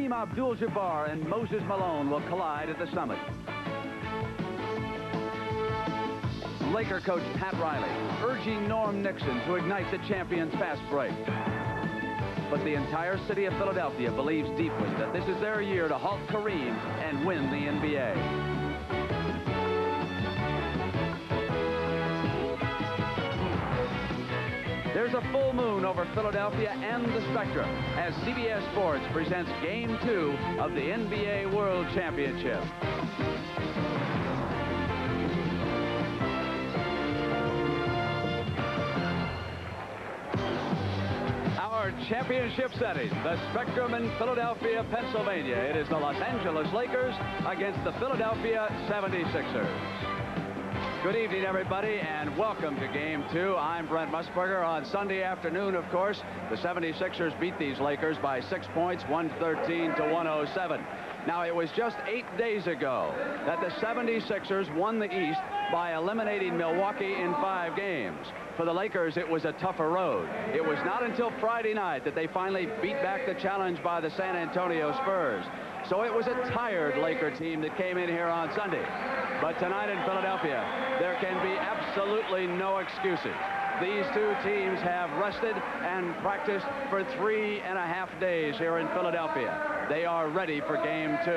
Kareem Abdul-Jabbar and Moses Malone will collide at the summit. Laker coach Pat Riley urging Norm Nixon to ignite the champions fast break. But the entire city of Philadelphia believes deeply that this is their year to halt Kareem and win the NBA. There's a full moon over Philadelphia and the Spectrum as CBS Sports presents Game 2 of the NBA World Championship. Our championship setting, the Spectrum in Philadelphia, Pennsylvania. It is the Los Angeles Lakers against the Philadelphia 76ers. Good evening, everybody, and welcome to Game 2. I'm Brent Musburger. On Sunday afternoon, of course, the 76ers beat these Lakers by 6 points, 113 to 107. Now, it was just 8 days ago that the 76ers won the East by eliminating Milwaukee in 5 games. For the Lakers, it was a tougher road. It was not until Friday night that they finally beat back the challenge by the San Antonio Spurs. So it was a tired Laker team that came in here on Sunday. But tonight in Philadelphia, there can be absolutely no excuses. These two teams have rested and practiced for 3.5 days here in Philadelphia. They are ready for Game 2.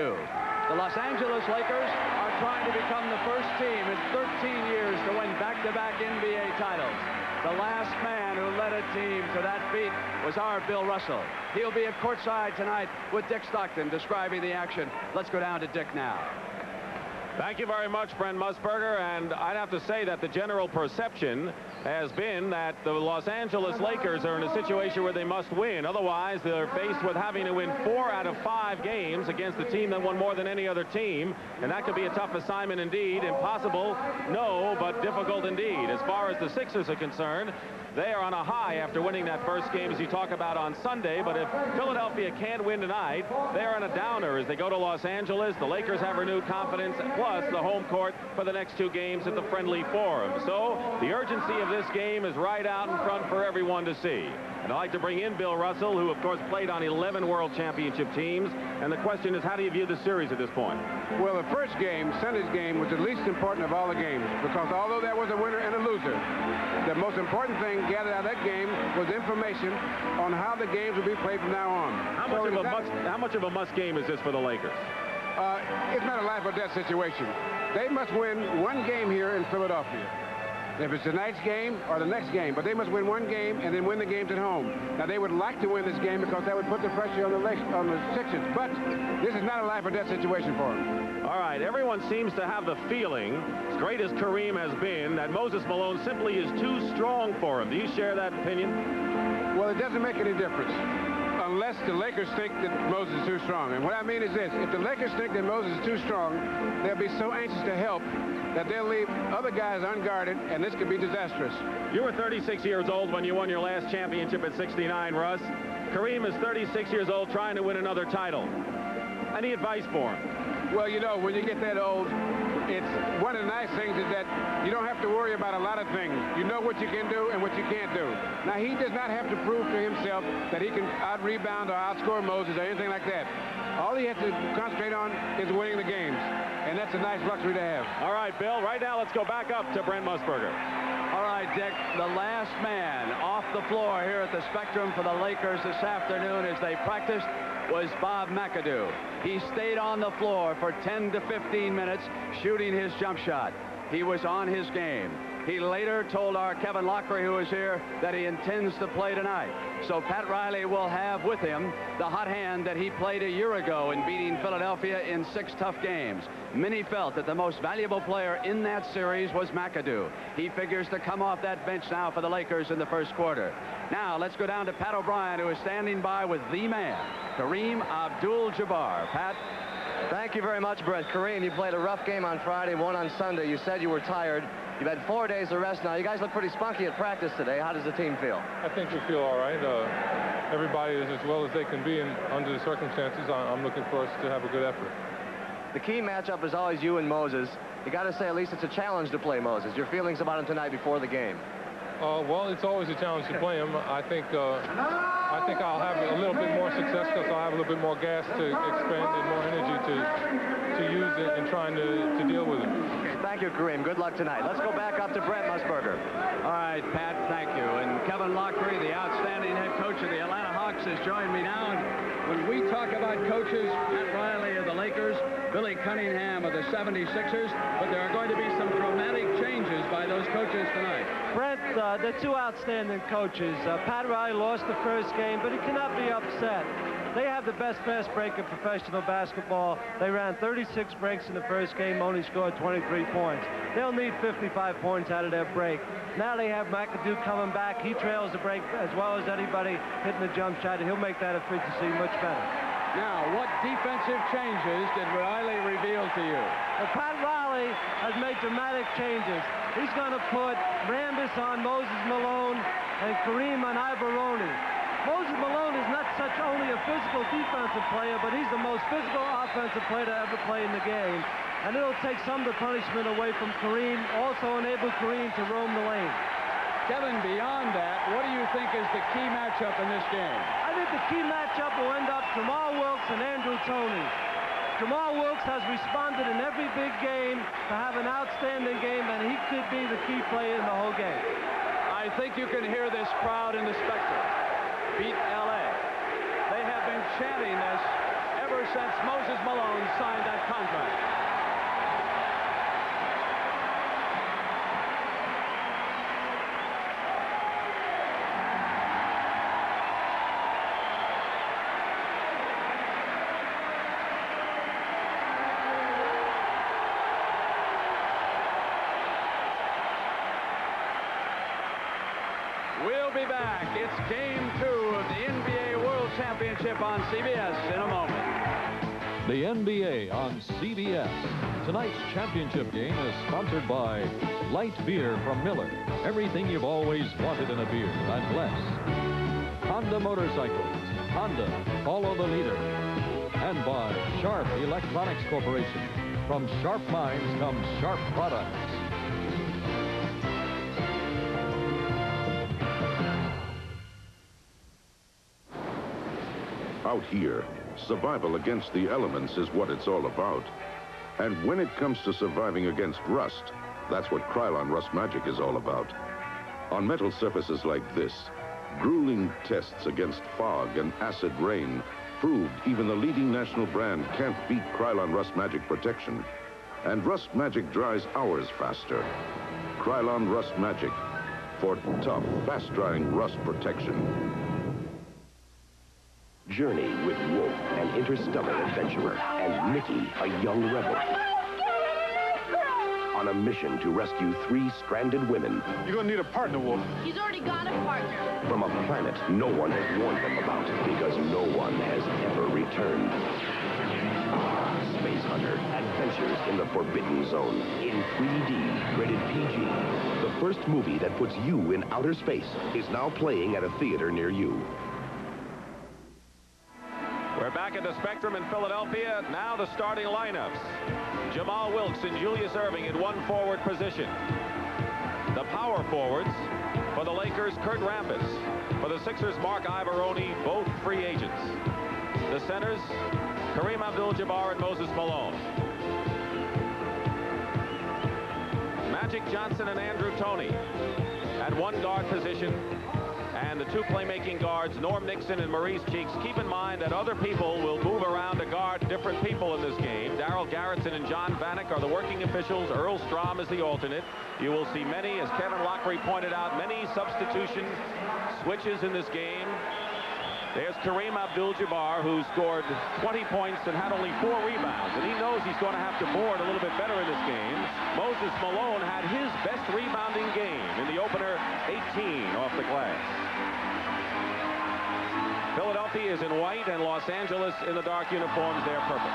The Los Angeles Lakers are trying to become the first team in 13 years to win back-to-back NBA titles. The last man who led a team to that feat was our Bill Russell. He'll be at courtside tonight with Dick Stockton describing the action. Let's go down to Dick now. Thank you very much, Brent Musburger, and I'd have to say that the general perception has been that the Los Angeles Lakers are in a situation where they must win. Otherwise, they're faced with having to win 4 out of 5 games against a team that won more than any other team, and that could be a tough assignment indeed. Impossible, no, but difficult indeed. As far as the Sixers are concerned, they are on a high after winning that first game, as you talk about on Sunday. But if Philadelphia can't win tonight, they're on a downer as they go to Los Angeles. The Lakers have renewed confidence, plus the home court for the next 2 games at the Friendly Forum. So the urgency of this game is right out in front for everyone to see. And I'd like to bring in Bill Russell, who, of course, played on 11 World Championship teams. And the question is, how do you view the series at this point? Well, the first game, Sunday's game, was the least important of all the games, because although there was a winner and a loser, the most important thing gathered out of that game was information on how the games will be played from now on. How much of a must game is this for the Lakers? It's not a life or death situation. They must win 1 game here in Philadelphia. If it's tonight's game or the next game, but they must win 1 game and then win the games at home. Now, they would like to win this game because that would put the pressure on the Sixers, but this is not a life or death situation for them. All right, everyone seems to have the feeling, as great as Kareem has been, that Moses Malone simply is too strong for him. Do you share that opinion? Well, it doesn't make any difference unless the Lakers think that Moses is too strong. And what I mean is this: if the Lakers think that Moses is too strong, they'll be so anxious to help that they'll leave other guys unguarded, and this could be disastrous. You were 36 years old when you won your last championship at 69, Russ. Kareem is 36 years old trying to win another title. Any advice for him? Well, you know, when you get that old, it's one of the nice things is that you don't have to worry about a lot of things. You know what you can do and what you can't do. Now, he does not have to prove to himself that he can out-rebound or outscore Moses or anything like that. All he has to concentrate on is winning the games, and that's a nice luxury to have. All right, Bill, right now let's go back up to Brent Musburger. All right, Dick, the last man off the floor here at the Spectrum for the Lakers this afternoon as they practiced was Bob McAdoo. He stayed on the floor for 10 to 15 minutes shooting his jump shot. He was on his game. He later told our Kevin Lockery, who is here, that he intends to play tonight. So Pat Riley will have with him the hot hand that he played a year ago in beating Philadelphia in 6 tough games. Many felt that the most valuable player in that series was McAdoo. He figures to come off that bench now for the Lakers in the first quarter. Now let's go down to Pat O'Brien, who is standing by with the man, Kareem Abdul-Jabbar. Pat? Thank you very much, Brett. Kareem, you played a rough game on Friday, won on Sunday. You said you were tired. You've had 4 days of rest now. You guys look pretty spunky at practice today. How does the team feel? I think we feel all right. Everybody is as well as they can be under the circumstances. I'm looking for us to have a good effort. The key matchup is always you and Moses. You got to say at least it's a challenge to play Moses. Your feelings about him tonight before the game? Well, it's always a challenge to play him. I think I think I'll have a little bit more success because I'll have a little bit more gas to expend and more energy to use it in trying to deal with it. Okay, thank you, Kareem. Good luck tonight. Let's go back up to Brent Musburger. All right, Pat, thank you. And Kevin Lockery, the outstanding head coach of the Atlanta Hawks, has joined me now. And when we talk about coaches, Pat Riley of the Lakers, Billy Cunningham of the 76ers, but there are going to be some dramatic changes by those coaches tonight. Brent, they're two outstanding coaches. Pat Riley lost the first game, but he cannot be upset. They have the best fast break in professional basketball. They ran 36 breaks in the first game, only scored 23 points. They'll need 55 points out of their break. Now they have McAdoo coming back. He trails the break as well as anybody hitting the jump shot. He'll make that efficiency much better. Now, what defensive changes did Riley reveal to you? Well, Pat Riley has made dramatic changes. He's going to put Rambis on Moses Malone and Kareem on Ibaroni. Moses Malone is not such only a physical defensive player, but he's the most physical offensive player to ever play in the game. And it'll take some of the punishment away from Kareem, also enable Kareem to roam the lane. Kevin, beyond that, what do you think is the key matchup in this game? I think the key matchup will end up Jamal Wilkes and Andrew Toney. Jamal Wilkes has responded in every big game to have an outstanding game, and he could be the key player in the whole game. I think you can hear this crowd in the Spectrum. Beat L.A. They have been chanting this ever since Moses Malone signed that contract. We'll be back. It's Game 2 of the NBA World Championship on CBS in a moment. The NBA on CBS. Tonight's championship game is sponsored by Light Beer from Miller. Everything you've always wanted in a beer and less. Honda Motorcycles. Honda, follow the leader. And by Sharp Electronics Corporation. From sharp minds come sharp products. Out here, survival against the elements is what it's all about. And when it comes to surviving against rust, that's what Krylon Rust Magic is all about. On metal surfaces like this, grueling tests against fog and acid rain proved even the leading national brand can't beat Krylon Rust Magic protection. And Rust Magic dries hours faster. Krylon Rust Magic for tough, fast-drying rust protection. Journey with Wolf, an interstellar adventurer, and Mickey, a young rebel, on a mission to rescue 3 stranded women. You're gonna need a partner, Wolf. He's already got a partner. From a planet no one has warned them about because no one has ever returned. Space Hunter, Adventures in the Forbidden Zone, in 3D, rated PG. The first movie that puts you in outer space is now playing at a theater near you. We're back at the Spectrum in Philadelphia. Now the starting lineups. Jamal Wilkes and Julius Erving in one forward position. The power forwards for the Lakers, Kurt Rambis. For the Sixers, Mark Ibaroni, both free agents. The centers, Kareem Abdul-Jabbar and Moses Malone. Magic Johnson and Andrew Toney at one guard position. And the 2 playmaking guards, Norm Nixon and Maurice Cheeks. Keep in mind that other people will move around to guard different people in this game. Darryl Garretson and John Vanek are the working officials. Earl Strom is the alternate. You will see many, as Kevin Lockery pointed out, many substitution switches in this game. There's Kareem Abdul-Jabbar, who scored 20 points and had only 4 rebounds. And he knows he's going to have to board a little bit better in this game. Moses Malone had his best rebounding game in the opener, 18 off the glass. Philadelphia is in white and Los Angeles in the dark uniforms. They're purple.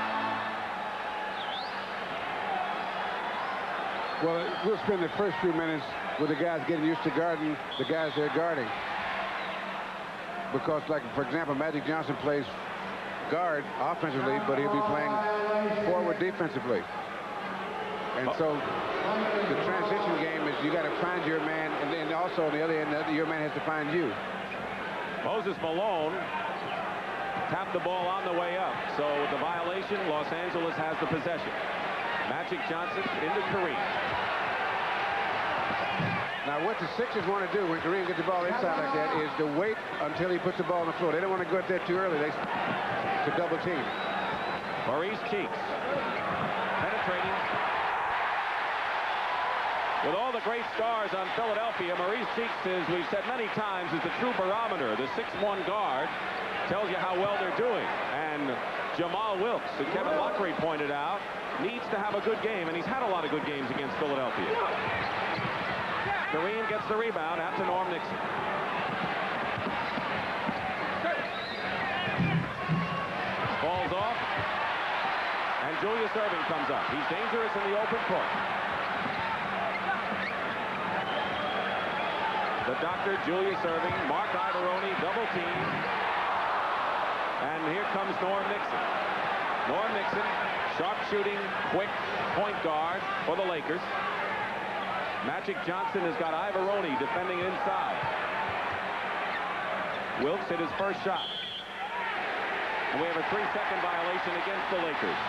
Well, we'll spend the first few minutes with the guys getting used to guarding the guys they're guarding. Because, like, for example, Magic Johnson plays guard offensively, but he'll be playing forward defensively. And so the transition game is you got to find your man, and then also on the other end, your man has to find you. Moses Malone tapped the ball on the way up. So with the violation, Los Angeles has the possession. Magic Johnson into Kareem. Now, what the Sixers want to do when Kareem gets the ball inside like that is to wait until he puts the ball on the floor. They don't want to go up there too early. To double team. Maurice Cheeks penetrating. With all the great stars on Philadelphia, Maurice Cheeks, as we've said many times, is the true barometer. The 6'1" guard tells you how well they're doing. And Jamal Wilkes, who Kevin Lockery pointed out, needs to have a good game, and he's had a lot of good games against Philadelphia. Kareem gets the rebound out to Norm Nixon. Falls off, and Julius Erving comes up. He's dangerous in the open court. The doctor, Julius Erving, Mark Ivoroni, double team. And here comes Norm Nixon. Norm Nixon, sharp shooting, quick point guard for the Lakers. Magic Johnson has got Ivoroni defending inside. Wilkes hit his first shot. And we have a 3-second violation against the Lakers.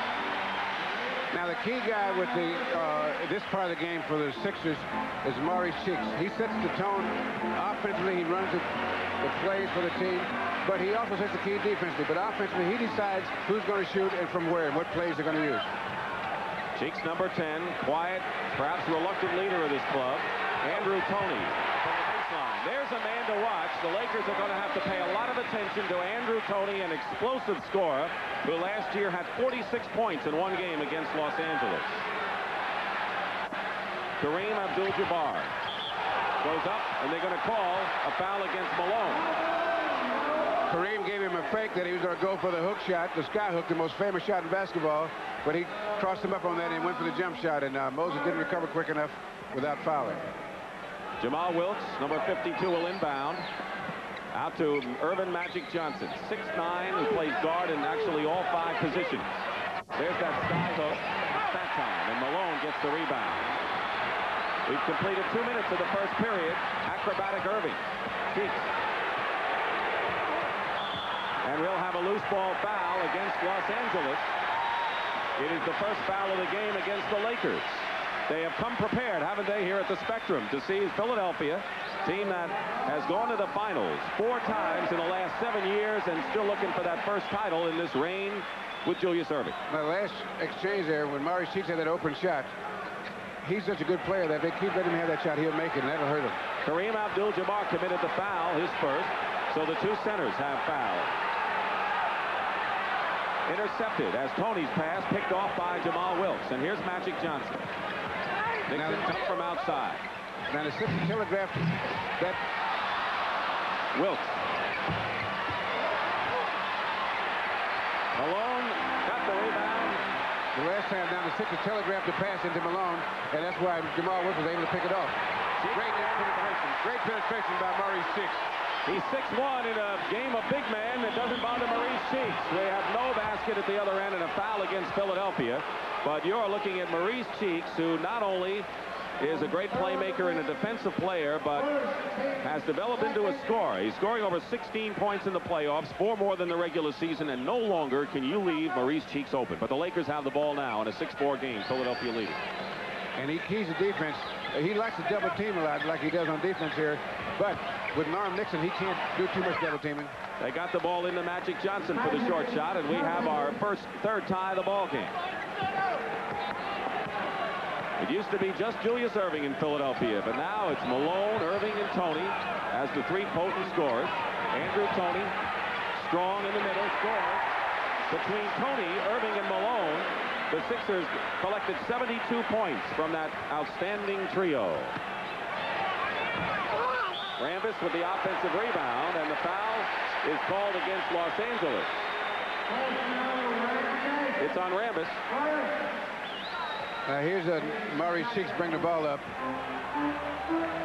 Now, the key guy with this part of the game for the Sixers is Maurice Cheeks. He sets the tone. Offensively, he runs the plays for the team, but he also sets the key defensively. But offensively, he decides who's going to shoot and from where and what plays they're going to use. Cheeks, number 10, quiet, perhaps reluctant leader of this club, Andrew Toney from the baseline. There's a man to watch. The Lakers are going to have to pay a lot of attention to Andrew Toney, an explosive scorer who last year had 46 points in one game against Los Angeles. Kareem Abdul-Jabbar goes up, and they're going to call a foul against Malone. Kareem gave him a fake that he was going to go for the hook shot, the sky hook, the most famous shot in basketball, but he crossed him up on that and went for the jump shot, and Moses didn't recover quick enough without fouling. Jamal Wilkes, number 52, will inbound. Out to Irvin Magic Johnson, 6'9", who plays guard in actually all 5 positions. There's that sky hook. It's that time, and Malone gets the rebound. We've completed 2 minutes of the first period. Acrobatic Irving. Cheeks. And we'll have a loose ball foul against Los Angeles. It is the first foul of the game against the Lakers. They have come prepared, haven't they, here at the Spectrum to see Philadelphia, team that has gone to the finals 4 times in the last 7 years and still looking for that first title in this reign with Julius Erving. The last exchange there, when Maurice Cheeks had that open shot, he's such a good player that if they keep letting him have that shot, he'll make it, and that'll hurt him. Kareem Abdul-Jabbar committed the foul, his first, so the 2 centers have fouled. Intercepted as Toney's pass picked off by Jamal Wilkes. And here's Magic Johnson. Nixon took from outside. Now the Sixers telegraphed that Wilkes. Malone got the rebound. The last time down, the Sixers telegraphed the pass into Malone, and that's why Jamal Wilkes was able to pick it off. Great penetration by Maurice Cheeks. He's 6'1" in a game of big man that doesn't bother Maurice Cheeks. They have no basket at the other end and a foul against Philadelphia. But you're looking at Maurice Cheeks, who not only is a great playmaker and a defensive player, but has developed into a scorer. He's scoring over 16 points in the playoffs, 4 more than the regular season, and no longer can you leave Maurice Cheeks open. But the Lakers have the ball now in a 6-4 game, Philadelphia leading. And he keys the defense. He likes to double team a lot like he does on defense here. But with Norm Nixon, he can't do too much double teaming. They got the ball into Magic Johnson for the short shot, and we have our third tie of the ball game. It used to be just Julius Erving in Philadelphia, but now it's Malone, Erving, and Toney as the 3 potent scorers. Andrew Toney, strong in the middle, scorer. Between Toney, Erving, and Malone, the Sixers collected 72 points from that outstanding trio. Rambis with the offensive rebound, and the foul is called against Los Angeles. It's on Rambis. Here's Maurice Cheeks bring the ball up.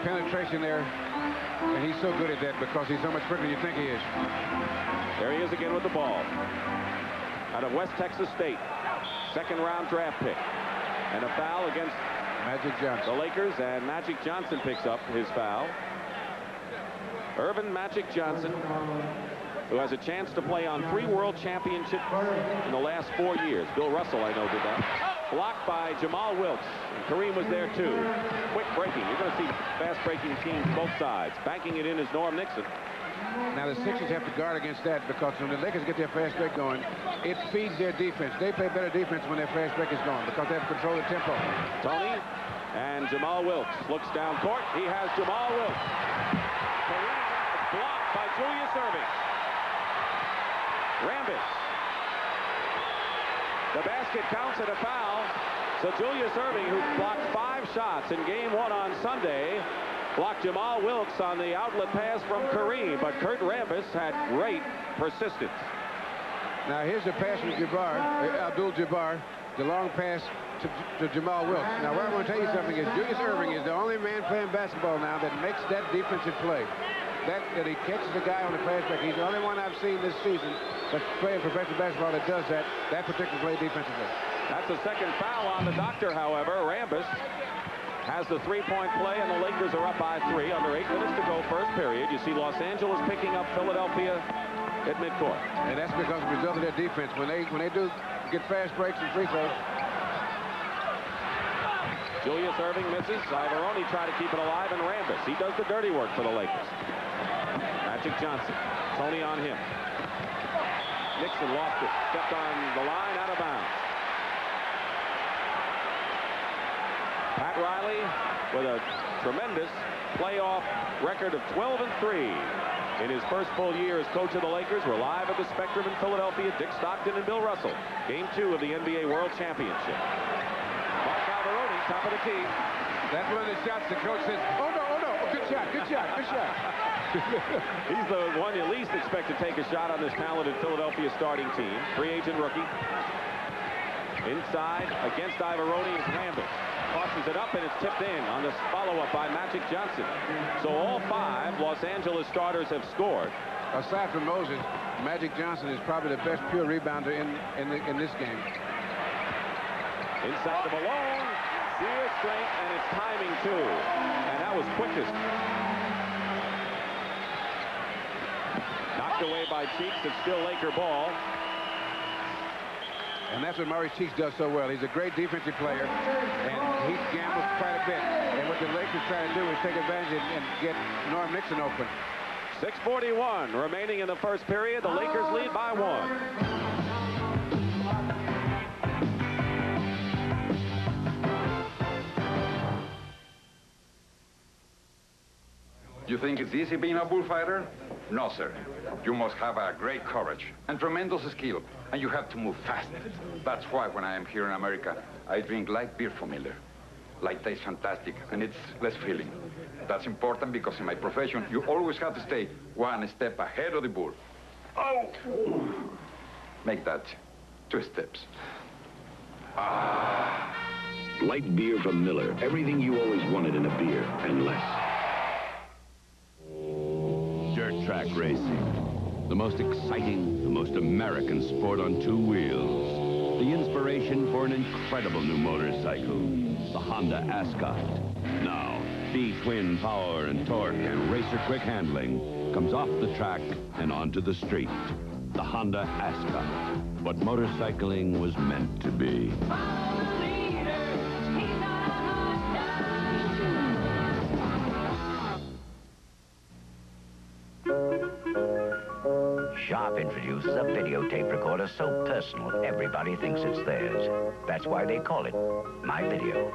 Penetration there. And he's so good at that because he's so much quicker than you think he is. There he is again with the ball. Out of West Texas State. 2nd-round draft pick. And a foul against Magic Johnson. The Lakers, and Magic Johnson picks up his foul. Earvin Magic Johnson, who has a chance to play on 3 world championships in the last 4 years. Bill Russell, I know, did that. Blocked by Jamal Wilkes. And Kareem was there, too. Quick breaking. You're going to see fast-breaking teams both sides. Banking it in is Norm Nixon. Now, the Sixers have to guard against that because when the Lakers get their fast break going, it feeds their defense. They play better defense when their fast break is going because they have to control the tempo. Tony and Jamal Wilkes looks down court. He has Jamal Wilkes. Kareem blocked by Julius Erving. Rambis. The basket counts at a foul. So Julius Erving, who blocked 5 shots in game 1 on Sunday, blocked Jamal Wilkes on the outlet pass from Kareem. But Kurt Rambis had great persistence. Now here's the pass from Abdul-Jabbar, the long pass to Jamal Wilkes. Now what I want to tell you something is Julius Erving is the only man playing basketball now that makes that defensive play. That he catches the guy on the fast break. He's the only one I've seen this season that's playing professional basketball that does that particular play defensively. That's the second foul on the doctor, however. Rambis has the 3-point play, and the Lakers are up by 3. Under 8 minutes to go, first period. You see Los Angeles picking up Philadelphia at midcourt. And that's because of the result of their defense. When they do get fast breaks and free throws. Julius Erving misses. Ivoroni tried to keep it alive, and Rambis. He does the dirty work for the Lakers. Magic Johnson. Tony on him. Nixon lost it. Stepped on the line, out of bounds. Pat Riley with a tremendous playoff record of 12-3 in his first full year as coach of the Lakers. We're live at the Spectrum in Philadelphia. Dick Stockton and Bill Russell. Game 2 of the NBA World Championship. Mark Alvaroni, top of the key. That's one of the shots the coach says, oh no, good shot, good shot, good shot. He's the one you least expect to take a shot on this talented Philadelphia starting team. Free agent rookie. Inside against Ivoroni is Rambis. Tosses it up, and it's tipped in on this follow-up by Magic Johnson. So all 5 Los Angeles starters have scored. Aside from Moses, Magic Johnson is probably the best pure rebounder in this game. Inside to Malone. Sheer strength, and it's timing, too. And that was quickest. Knocked away by Cheeks. It's still Laker ball. And that's what Maurice Cheeks does so well. He's a great defensive player, and he gambles quite a bit. And what the Lakers try to do is take advantage and get Norm Nixon open. 6:41 remaining in the first period. The Lakers lead by 1. You think it's easy being a bullfighter? No, sir. You must have a great courage and tremendous skill, and you have to move fast. That's why when I am here in America, I drink light beer from Miller. Light tastes fantastic, and it's less filling. That's important because in my profession, you always have to stay 1 step ahead of the bull. Oh! Make that 2 steps. Ah. Light beer from Miller. Everything you always wanted in a beer, and less. Dirt track racing. The most exciting, the most American sport on 2 wheels. The inspiration for an incredible new motorcycle. The Honda Ascot. Now, B-twin power and torque and racer quick handling comes off the track and onto the street. The Honda Ascot. What motorcycling was meant to be. Sharp introduces a videotape recorder so personal, everybody thinks it's theirs. That's why they call it My Video.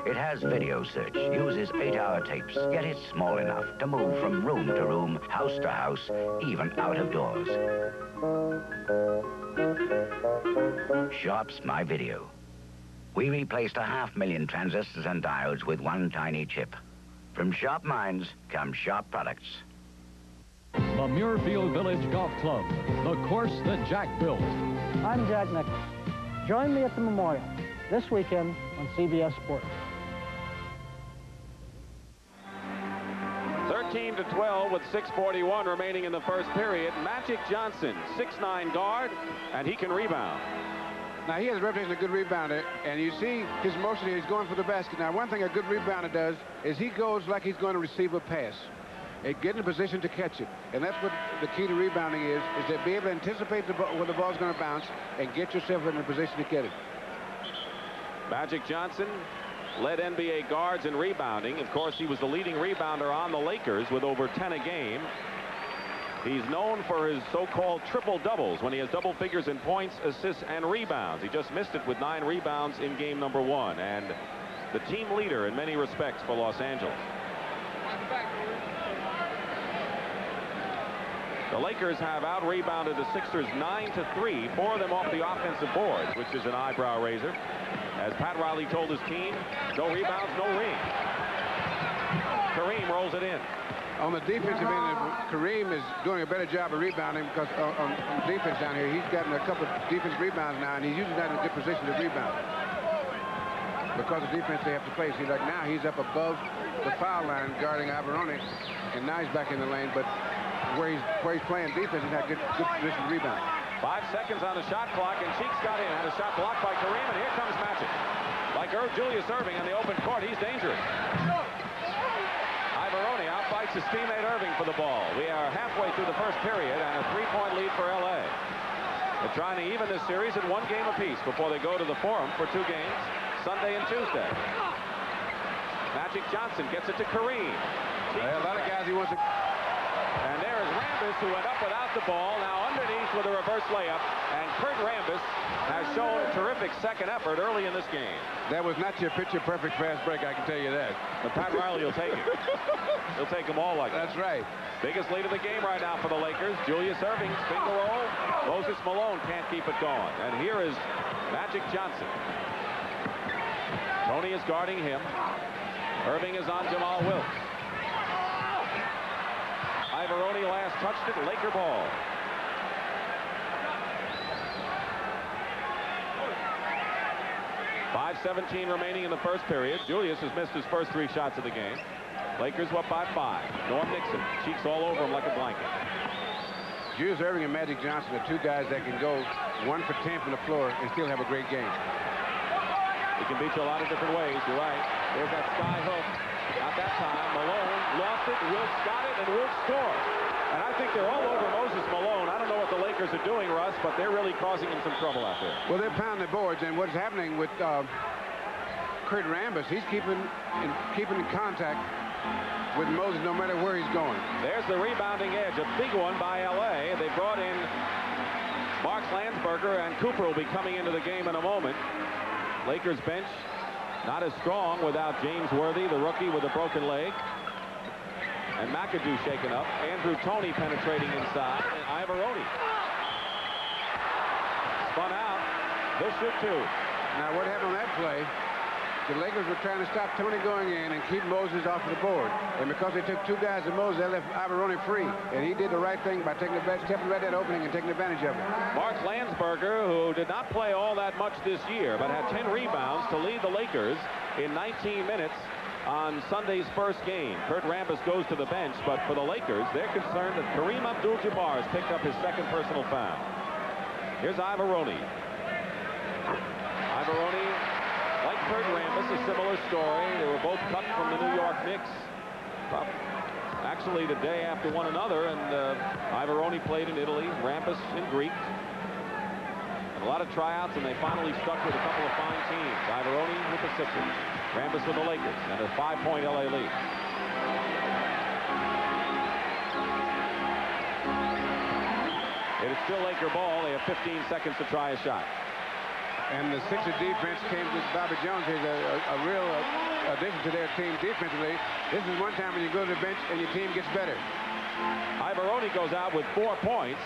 It has video search, uses 8-hour tapes, yet it's small enough to move from room to room, house to house, even out of doors. Sharp's My Video. We replaced 500,000 transistors and diodes with 1 tiny chip. From sharp minds come sharp products. The Muirfield Village Golf Club, the course that Jack built. I'm Jack Nicklaus. Join me at the Memorial this weekend on CBS Sports. 13-12 with 6:41 remaining in the first period. Magic Johnson, 6'9" guard, and he can rebound. Now, he has a reputation of a good rebounder, and you see his motion here. He's going for the basket. Now, one thing a good rebounder does is he goes like he's going to receive a pass. get in a position to catch it. And that's what the key to rebounding is to be able to anticipate where the ball's going to bounce and get yourself in a position to get it. Magic Johnson led NBA guards in rebounding. Of course, he was the leading rebounder on the Lakers with over 10 a game. He's known for his so-called triple doubles when he has double figures in points, assists, and rebounds. He just missed it with 9 rebounds in game number 1, and the team leader in many respects for Los Angeles. The Lakers have out-rebounded the Sixers 9-3, 4 of them off the offensive boards, which is an eyebrow raiser. As Pat Riley told his team, no rebounds, no ring. Kareem rolls it in. On the defensive end, Kareem is doing a better job of rebounding because on defense down here, he's gotten a couple of defensive rebounds now, and he's usually not in a good position to rebound. Because of defense they have to face. He's like now he's up above the foul line guarding Alvarone, and now he's back in the lane, but where he's playing defense, he's got good position to rebound. 5 seconds on the shot clock, and Cheeks got in. Had a shot blocked by Kareem, and here comes Magic. Like Julius Erving on the open court, he's dangerous. Alvarone outfights his teammate Erving for the ball. We are halfway through the first period and a 3-point lead for L.A. They're trying to even this series at 1 game apiece before they go to the Forum for 2 games, Sunday and Tuesday. Magic Johnson gets it to Kareem. A lot of guys he wants to... And there is Rambis, who went up without the ball, now underneath with a reverse layup. And Kurt Rambis has shown a terrific second effort early in this game. That was not your picture-perfect fast break, I can tell you that. But Pat Riley will take it. He'll take them all like that. That's right. Biggest lead of the game right now for the Lakers. Julius Erving, finger roll. Moses Malone can't keep it going. And here is Magic Johnson. Tony is guarding him. Erving is on Jamal Wilkes. Alvarone last touched it. Laker ball. .5:17 remaining in the first period. Julius has missed his first 3 shots of the game. Lakers up by 5. Norm Nixon, Cheeks all over him like a blanket. Julius Erving and Magic Johnson are 2 guys that can go 1 for 10 from the floor and still have a great game. He can beat you a lot of different ways. You're right. There's that sky hook. Not that time. Malone lost it. Wilkes got it, and Wilkes scored. And I think they're all over Moses Malone. I don't know what the Lakers are doing, Russ, but they're really causing him some trouble out there. Well, they're pounding the boards, and what's happening with Kurt Rambis, he's keeping in contact with Moses no matter where he's going. There's the rebounding edge, a big one by L.A. They brought in Mark Landsberger, and Cooper will be coming into the game in a moment. Lakers bench not as strong without James Worthy, the rookie with a broken leg. And McAdoo shaken up. Andrew Toney penetrating inside. And Alvarone spun out. They'll shoot 2. Now, what happened on that play, the Lakers were trying to stop Toney going in and keep Moses off of the board. And because they took 2 guys to Moses, they left Alvarone free. And he did the right thing by taking the best, stepping right at that opening and taking advantage of it. Mark Landsberger, who did not play all that much this year, but had 10 rebounds to lead the Lakers in 19 minutes on Sunday's first game. Kurt Rambis goes to the bench, but for the Lakers, they're concerned that Kareem Abdul-Jabbar has picked up his 2nd personal foul. Here's Alvarone. Alvarone, like Kurt Rambis, a similar story. They were both cut from the New York Knicks. Actually, the day after one another, and Alvarone played in Italy, Rambis in Greek. And a lot of tryouts, and they finally stuck with a couple of fine teams. Alvarone with the Sixers, Rambis with the Lakers, and a 5-point LA lead. It is still Laker ball. They have 15 seconds to try a shot. And the Sixer defense came with Bobby Jones. He's a real addition to their team defensively. This is one time when you go to the bench and your team gets better. Alvarone goes out with 4 points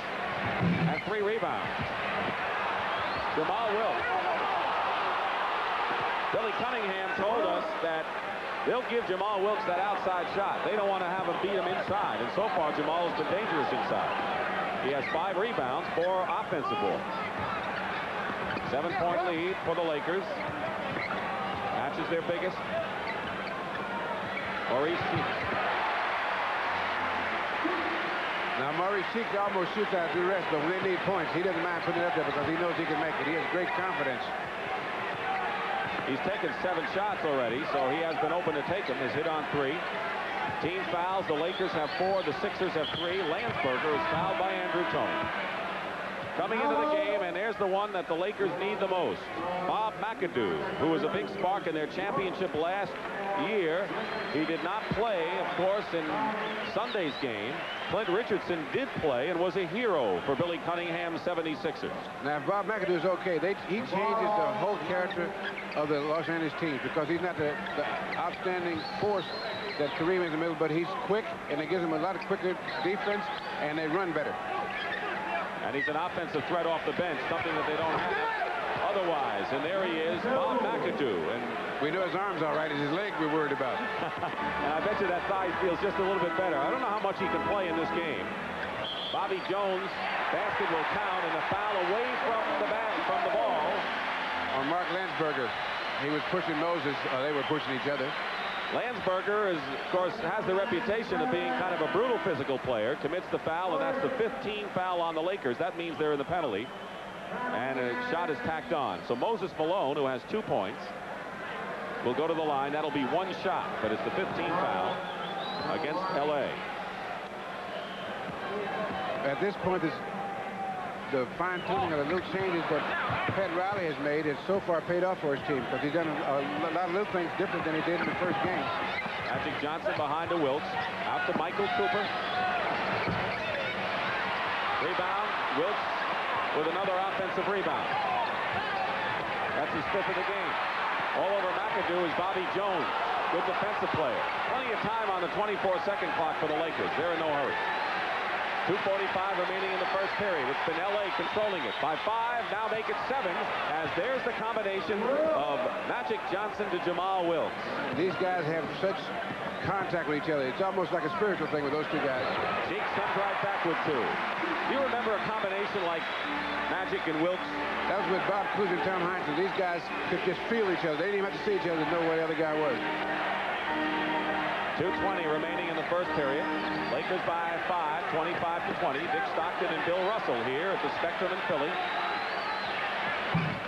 and 3 rebounds. Jamal Wilkes. Billy Cunningham told us that they'll give Jamal Wilkes that outside shot. They don't want to have him beat him inside. And so far, Jamal has been dangerous inside. He has 5 rebounds, 4 offensive boards. 7-point lead for the Lakers. Matches their biggest. Maurice Cheeks. Now, Maurice Cheeks almost shoots out of duress, but when they need points, he doesn't mind putting it up there because he knows he can make it. He has great confidence. He's taken 7 shots already, so he has been open to take them. He's hit on 3. Team fouls. The Lakers have 4. The Sixers have 3. Landsberger is fouled by Andrew Tony. Coming into the game, and there's the one that the Lakers need the most. Bob McAdoo, who was a big spark in their championship last year. He did not play, of course, in Sunday's game. Clint Richardson did play and was a hero for Billy Cunningham's 76ers. Now, if Bob McAdoo is okay, he changes the whole character of the Los Angeles team, because he's not the outstanding force that Kareem is in the middle, but he's quick, and it gives them a lot of quicker defense, and they run better. And he's an offensive threat off the bench, something that they don't have otherwise. And there he is, Bob McAdoo. And we know his arm's all right. It's his leg we're worried about. And I bet you that thigh feels just a little bit better. I don't know how much he can play in this game. Bobby Jones, basket will count, and a foul away from the ball. On Mark Landsberger. He was pushing Moses. They were pushing each other. Landsberger, of course, has the reputation of being kind of a brutal physical player. Commits the foul, and that's the 15th foul on the Lakers. That means they're in the penalty. And a shot is tacked on. So Moses Malone, who has 2 points, will go to the line. That'll be 1 shot, but it's the 15th foul against L.A. At this point, the fine-tuning of the little changes that Pat Riley has made has so far paid off for his team, because he's done a lot of little things different than he did in the first game. Magic Johnson behind to Wilkes. Out to Michael Cooper. Rebound. Wilkes with another offensive rebound. That's his 5th of the game. All over McAdoo is Bobby Jones. Good defensive player. Plenty of time on the 24-second clock for the Lakers. They're in no hurry. 2:45 remaining in the first period. It's been L.A. controlling it by 5. Now make it 7, as there's the combination of Magic Johnson to Jamal Wilkes. These guys have such contact with each other. It's almost like a spiritual thing with those two guys. Cheeks comes right back with 2. Do you remember a combination like Magic and Wilkes? That was with Bob Cousy and Tom Heinsohn. These guys could just feel each other. They didn't even have to see each other to know where the other guy was. 2:20 remaining in the first period. Lakers by 5, 25-20. Dick Stockton and Bill Russell here at the Spectrum in Philly.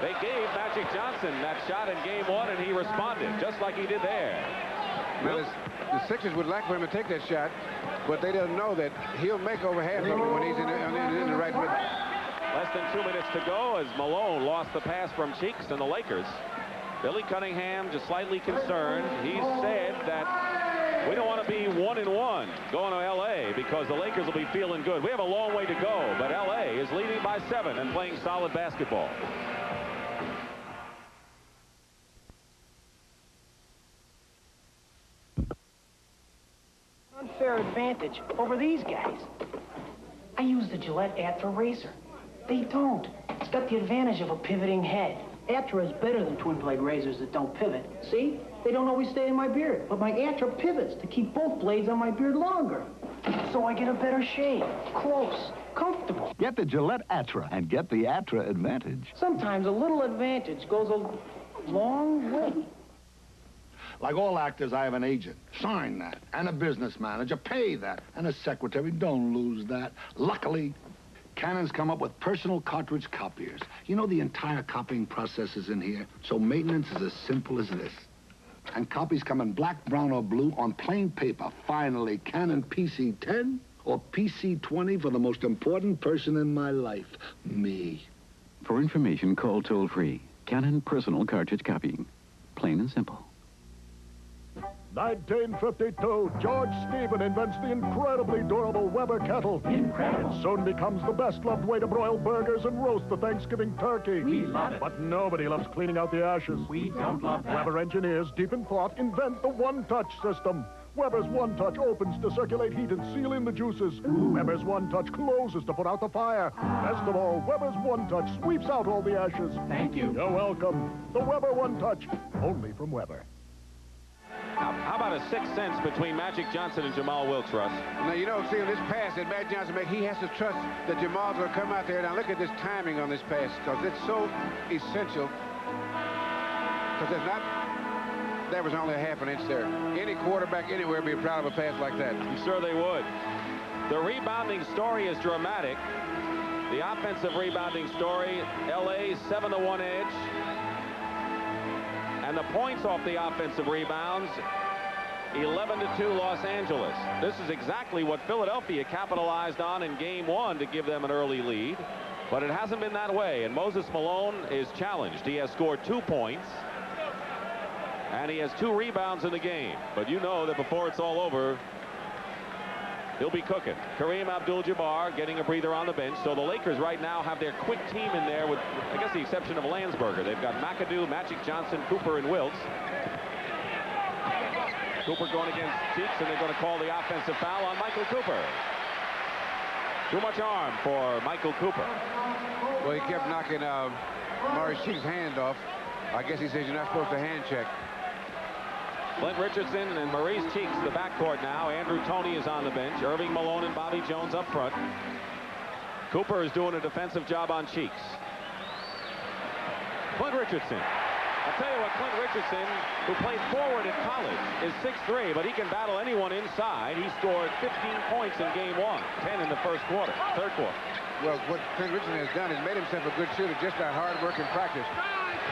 They gave Magic Johnson that shot in game 1, and he responded just like he did there. Now, the Sixers would like for him to take that shot, but they don't know that he'll make over half of it when he's in the right rhythm. Less than 2 minutes to go as Malone lost the pass from Cheeks, and the Lakers. Billy Cunningham just slightly concerned. He said that we don't want to be 1-1 going to L.A. because the Lakers will be feeling good. We have a long way to go, but L.A. is leading by 7 and playing solid basketball. Unfair advantage over these guys. I use the Gillette Atra razor. They don't. It's got the advantage of a pivoting head. Atra is better than twin-blade razors that don't pivot. See? They don't always stay in my beard, but my Atra pivots to keep both blades on my beard longer. So I get a better shave. Close. Comfortable. Get the Gillette Atra and get the Atra advantage. Sometimes a little advantage goes a long way. Like all actors, I have an agent. Sign that. And a business manager. Pay that. And a secretary. Don't lose that. Luckily, Canon's come up with personal cartridge copiers. You know, the entire copying process is in here, so maintenance is as simple as this. And copies come in black, brown, or blue on plain paper. Finally, Canon PC-10 or PC-20 for the most important person in my life, me. For information, call toll-free. Canon Personal Cartridge Copying. Plain and simple. 1952, George Stephen invents the incredibly durable Weber kettle. Incredible. It soon becomes the best-loved way to broil burgers and roast the Thanksgiving turkey. We love it. But nobody loves cleaning out the ashes. We don't love that. Weber engineers, deep in thought, invent the one-touch system. Weber's one-touch opens to circulate heat and seal in the juices. Ooh. Weber's one-touch closes to put out the fire. Best of all, Weber's one-touch sweeps out all the ashes. Thank you. You're welcome. The Weber one-touch, only from Weber. How about a 6th sense between Magic Johnson and Jamal Wilkes, Russ? Now, you know, seeing this pass that Magic Johnson makes, he has to trust that Jamal's going to come out there. Now, look at this timing on this pass, because it's so essential. Because there was only a half an inch there. Any quarterback anywhere would be proud of a pass like that. I'm sure they would. The rebounding story is dramatic. The offensive rebounding story, L.A. 7-1 edge. And the points off the offensive rebounds, 11-2 Los Angeles. This is exactly what Philadelphia capitalized on in game 1 to give them an early lead. But it hasn't been that way, and Moses Malone is challenged. He has scored 2 points, and he has 2 rebounds in the game. But you know that before it's all over, he'll be cooking. Kareem Abdul-Jabbar getting a breather on the bench. So the Lakers right now have their quick team in there with, I guess, the exception of Landsberger. They've got McAdoo, Magic Johnson, Cooper, and Wilkes. Cooper going against Cheeks, and they're going to call the offensive foul on Michael Cooper. Too much arm for Michael Cooper. Well, he kept knocking Maurice Cheeks' hand off. I guess he says you're not supposed to hand check. Clint Richardson and Maurice Cheeks, the backcourt now. Andrew Toney is on the bench. Irving Malone and Bobby Jones up front. Cooper is doing a defensive job on Cheeks. Clint Richardson. I'll tell you what, Clint Richardson, who played forward in college, is 6'3", but he can battle anyone inside. He scored 15 points in game 1, 10 in the third quarter. Well, what Clint Richardson has done is made himself a good shooter just by hard work and practice.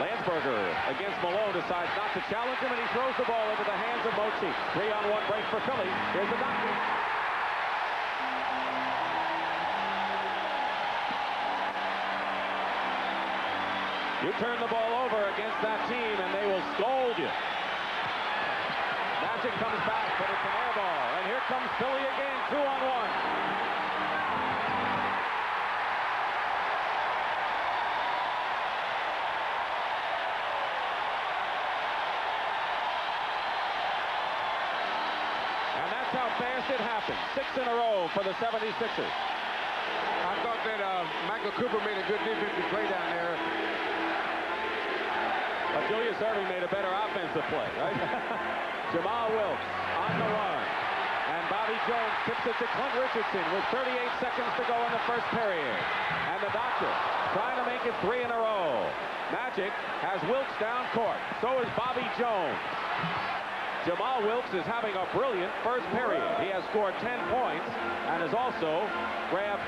Landsberger against Malone decides not to challenge him, and he throws the ball into the hands of Mo Cheeks. 3-on-1 break for Philly. Here's the doctor. You turn the ball over against that team, and they will scold you. Magic comes back, but it's an air ball. And here comes Philly again, 2-on-1. And that's how fast it happened. 6 in a row for the 76ers. I thought that Michael Cooper made a good defensive play down there. But Julius Erving made a better offensive play, right? Jamal Wilkes on the run. And Bobby Jones tips it to Clint Richardson with 38 seconds to go in the first period. And the doctor trying to make it 3 in a row. Magic has Wilkes down court. So is Bobby Jones. Jamal Wilkes is having a brilliant first period. He has scored 10 points and has also grabbed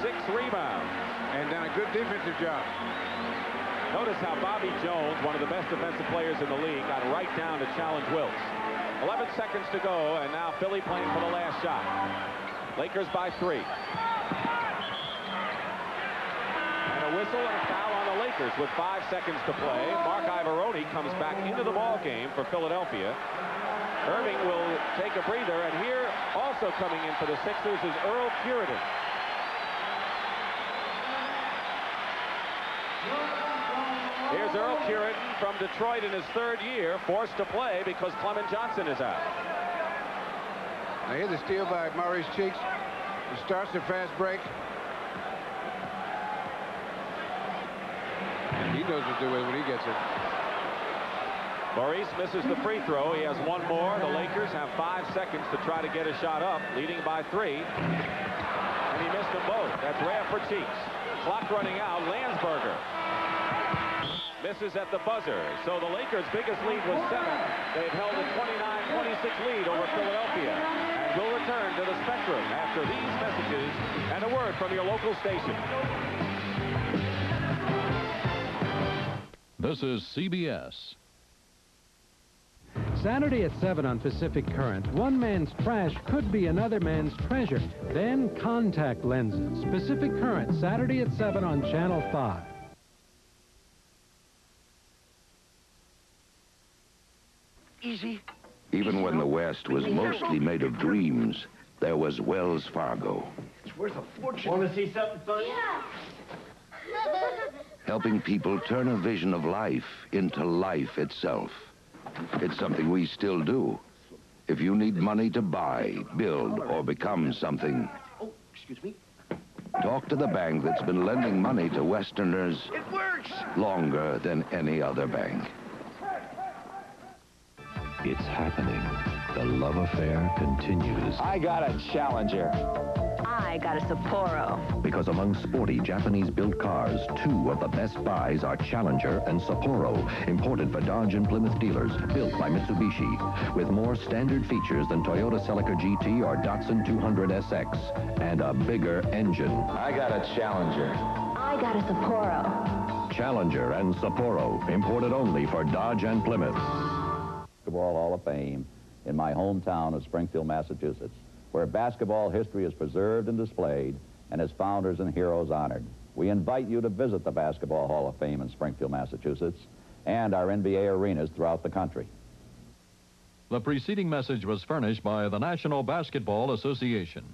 6 rebounds. And done a good defensive job. Notice how Bobby Jones, one of the best defensive players in the league, got right down to challenge Wilkes. 11 seconds to go, and now Philly playing for the last shot. Lakers by 3. And a whistle and a foul on the Lakers with 5 seconds to play. Mark Ivoroni comes back into the ball game for Philadelphia. Irving will take a breather, and here also coming in for the Sixers is Earl Puritan. Here's Earl Puritan from Detroit in his 3rd year, forced to play because Clement Johnson is out. Now here's a steal by Maurice Cheeks. He starts the fast break. And he knows what to do with it when he gets it. Maurice misses the free throw. He has 1 more. The Lakers have 5 seconds to try to get a shot up, leading by 3. And he missed them both. That's rare for Cheeks. Clock running out. Landsberger misses at the buzzer. So the Lakers' biggest lead was 7. They've held a 29-26 lead over Philadelphia. And will return to the Spectrum after these messages and a word from your local station. This is CBS. Saturday at 7 on Pacific Current, one man's trash could be another man's treasure. Then contact lenses. Pacific Current, Saturday at 7 on Channel 5. Easy. Even when the West was mostly made of dreams, there was Wells Fargo. It's worth a fortune. Want to see something funny? Yeah. Helping people turn a vision of life into life itself. It's something we still do. If you need money to buy, build, or become something, Oh, excuse me. talk to the bank that's been lending money to Westerners It works! longer than any other bank. It's happening. The love affair continues. I got a Challenger. I got a Sapporo. Because among sporty Japanese-built cars, 2 of the best buys are Challenger and Sapporo, imported for Dodge and Plymouth dealers, built by Mitsubishi, with more standard features than Toyota Celica GT or Datsun 200SX, and a bigger engine. I got a Challenger. I got a Sapporo. Challenger and Sapporo, imported only for Dodge and Plymouth. Basketball Hall of Fame, in my hometown of Springfield, Massachusetts, where basketball history is preserved and displayed and its founders and heroes honored. We invite you to visit the Basketball Hall of Fame in Springfield, Massachusetts, and our NBA arenas throughout the country. The preceding message was furnished by the National Basketball Association.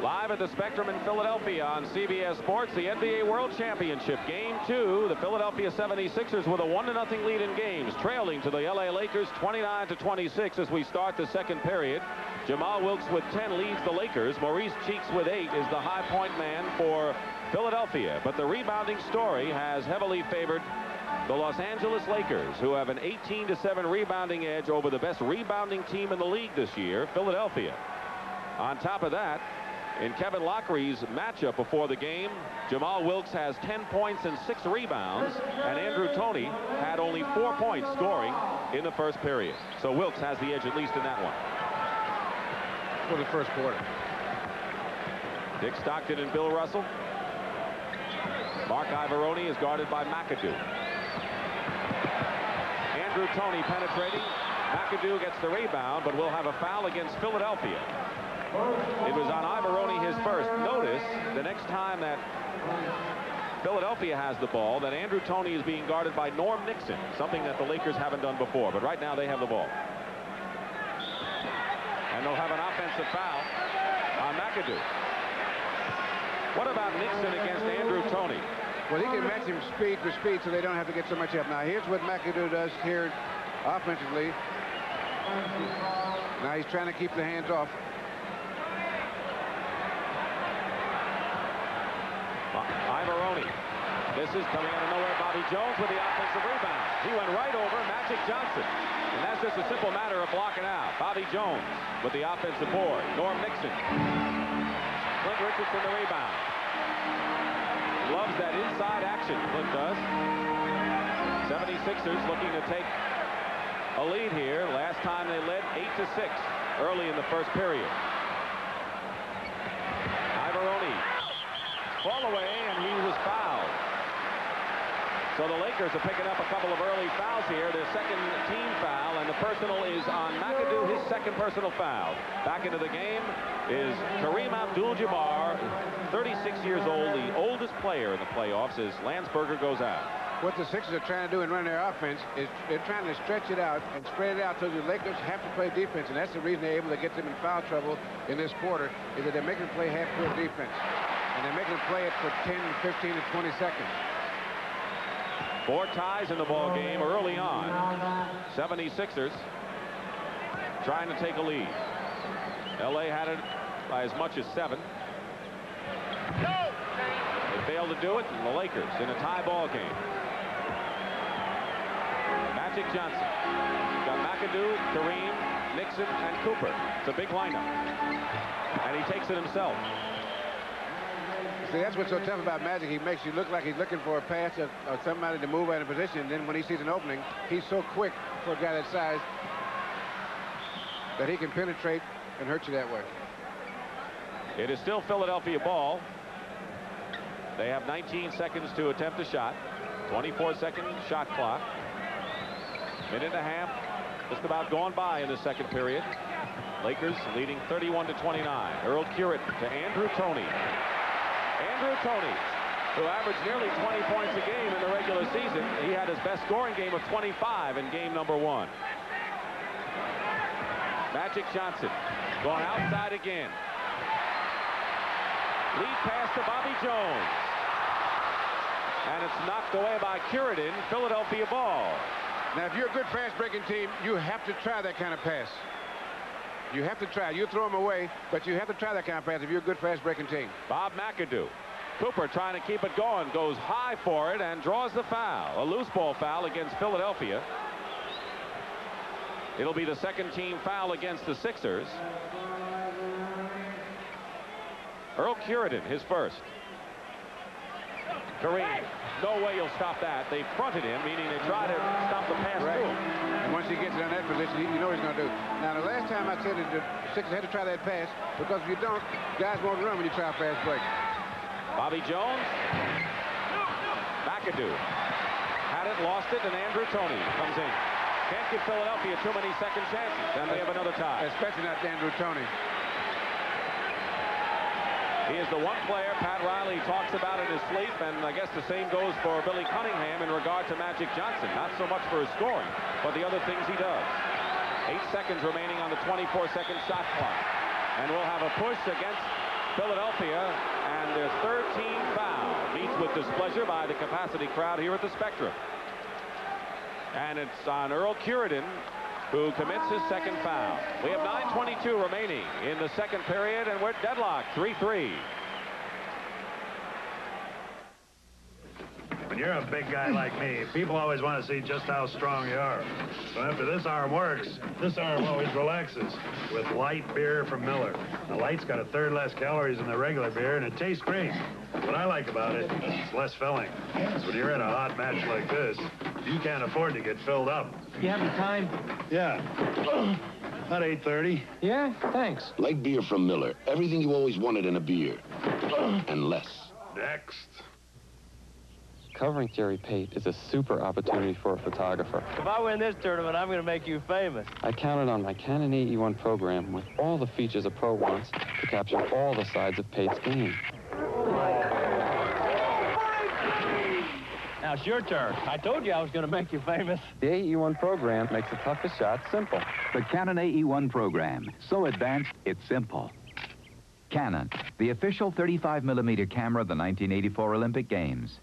Live at the Spectrum in Philadelphia on CBS Sports, the NBA World Championship. Game 2, the Philadelphia 76ers with a 1-0 lead in games, trailing to the LA Lakers 29-26 as we start the second period. Jamal Wilkes with 10 leads the Lakers. Maurice Cheeks with 8 is the high point man for Philadelphia. But the rebounding story has heavily favored the Los Angeles Lakers, who have an 18-7 rebounding edge over the best rebounding team in the league this year, Philadelphia. On top of that, in Kevin Lockree's matchup before the game, Jamal Wilkes has 10 points and 6 rebounds, and Andrew Toney had only 4 points scoring in the first period. So Wilkes has the edge at least in that one. For the first quarter. Dick Stockton and Bill Russell. Mark Ivoroni is guarded by McAdoo. Andrew Toney penetrating. McAdoo gets the rebound, but will have a foul against Philadelphia. It was on Ivoroni his first. Notice the next time that Philadelphia has the ball that Andrew Toney is being guarded by Norm Nixon, something that the Lakers haven't done before. But right now they have the ball. And they'll have an offensive foul on McAdoo. What about Nixon against Andrew Toney? Well, he can match him speed for speed so they don't have to get so much help. Now, here's what McAdoo does here offensively. Now he's trying to keep the hands off. Ivoroni. This is coming out of nowhere. Bobby Jones with the offensive rebound. He went right over Magic Johnson. And that's just a simple matter of blocking out. Bobby Jones with the offensive board. Norm Nixon. Clint Richardson the rebound. Loves that inside action, Clint does. 76ers looking to take a lead here. Last time they led 8-6 early in the first period. Ivoroni. Fall away, and he was fouled. So the Lakers are picking up a couple of early fouls here. Their second team foul, and the personal is on McAdoo, his second personal foul. Back into the game is Kareem Abdul-Jabbar, 36 years old, the oldest player in the playoffs as Landsberger goes out. What the Sixers are trying to do in running their offense is they're trying to stretch it out and spread it out so the Lakers have to play defense, and that's the reason they're able to get them in foul trouble in this quarter, is that they're making them play half-court defense. And they're making them play it for 10, 15, and 20 seconds. 4 ties in the ball game early on. 76ers trying to take a lead. LA had it by as much as 7. They failed to do it, and the Lakers in a tie ball game. Magic Johnson. Got McAdoo, Kareem, Nixon, and Cooper. It's a big lineup. And he takes it himself. See, that's what's so tough about Magic. He makes you look like he's looking for a pass or somebody to move out of position. And then when he sees an opening, he's so quick for a guy that size that he can penetrate and hurt you that way. It is still Philadelphia ball. They have 19 seconds to attempt a shot. 24-second shot clock. Minute and a half just about gone by in the second period. Lakers leading 31-29. Earl Currit to Andrew Toney. Andrew Toney, who averaged nearly 20 points a game in the regular season. He had his best scoring game of 25 in game number 1. Magic Johnson going outside again. Lead pass to Bobby Jones. And it's knocked away by Curridan. Philadelphia ball. Now, if you're a good fast-breaking team, you have to try that kind of pass. You have to try. You throw them away, but you have to try that kind of pass if you're a good fast-breaking team. Bob McAdoo. Cooper trying to keep it going. Goes high for it and draws the foul. A loose ball foul against Philadelphia. It'll be the second team foul against the Sixers. Earl Curridan, his first. Kareem. No way you'll stop that. They fronted him, meaning they try to stop the pass to him. And once he gets in that position, you know what he's going to do. Now, the last time I said that the Sixers had to try that pass, because if you don't, guys won't run when you try a fast break. Bobby Jones. McAdoo. Had it, lost it, and Andrew Toney comes in. Can't give Philadelphia too many second chances. Then they have another tie. Especially not Andrew Toney. He is the one player Pat Riley talks about in his sleep, and I guess the same goes for Billy Cunningham in regard to Magic Johnson. Not so much for his scoring, but the other things he does. 8 seconds remaining on the 24-second shot clock. And we'll have a push against Philadelphia, and their 13th foul meets with displeasure by the capacity crowd here at the Spectrum. And it's on Earl Curidan, who commits his second foul. We have 9:22 remaining in the second period, and we're deadlocked, 3-3. When you're a big guy like me, people always want to see just how strong you are. So after this arm works, this arm always relaxes with light beer from Miller. The light's got a third less calories than the regular beer, and it tastes great. What I like about it, it's less filling. So when you're in a hot match like this, you can't afford to get filled up. You have the time? Yeah. About 8:30. Yeah, thanks. Light beer from Miller. Everything you always wanted in a beer. And less. Next. Covering Jerry Pate is a super opportunity for a photographer. If I win this tournament, I'm going to make you famous. I counted on my Canon AE1 program with all the features a pro wants to capture all the sides of Pate's game. Now it's your turn. I told you I was going to make you famous. The AE1 program makes the toughest shots simple. The Canon AE1 program. So advanced, it's simple. Canon, the official 35mm camera of the 1984 Olympic Games.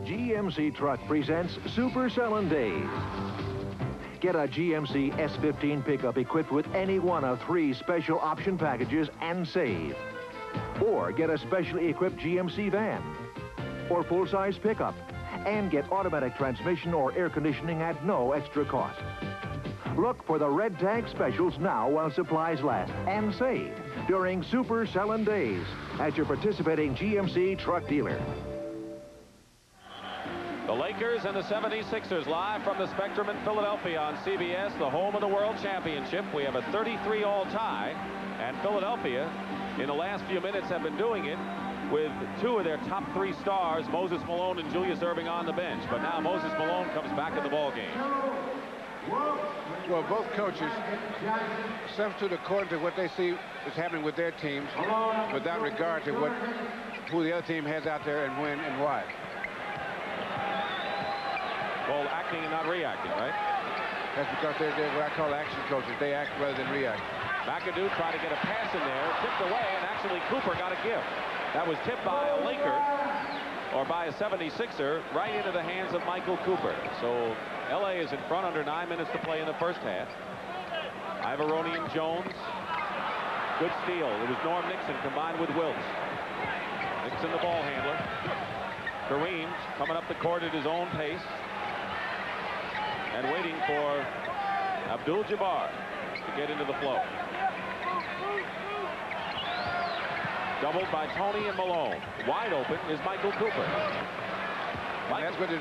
GMC Truck presents Super Selling Days. Get a GMC S15 pickup equipped with any one of 3 special option packages and save. Or get a specially equipped GMC van or full-size pickup and get automatic transmission or air conditioning at no extra cost. Look for the red tag specials now while supplies last and save during Super Selling Days at your participating GMC truck dealer. The Lakers and the 76ers live from the Spectrum in Philadelphia on CBS, the home of the World Championship. We have a 33-all tie, and Philadelphia, in the last few minutes, have been doing it with 2 of their top 3 stars, Moses Malone and Julius Erving, on the bench. But now Moses Malone comes back in the ballgame. Well, both coaches substitute according to what they see is happening with their teams, without regard to who the other team has out there and when and why. Well, acting and not reacting, right? That's because they're what I call action coaches. They act rather than react. McAdoo tried to get a pass in there, tipped away, and actually Cooper got a gift. That was tipped by a Laker, or by a 76er, right into the hands of Michael Cooper. So L.A. is in front under 9 minutes to play in the first half. Ivoroni and Jones. Good steal. It was Norm Nixon combined with Wilkes. Nixon the ball handler. Kareem coming up the court at his own pace and waiting for Abdul-Jabbar to get into the flow. Doubled by Toney and Malone. Wide open is Michael Cooper. And that's what the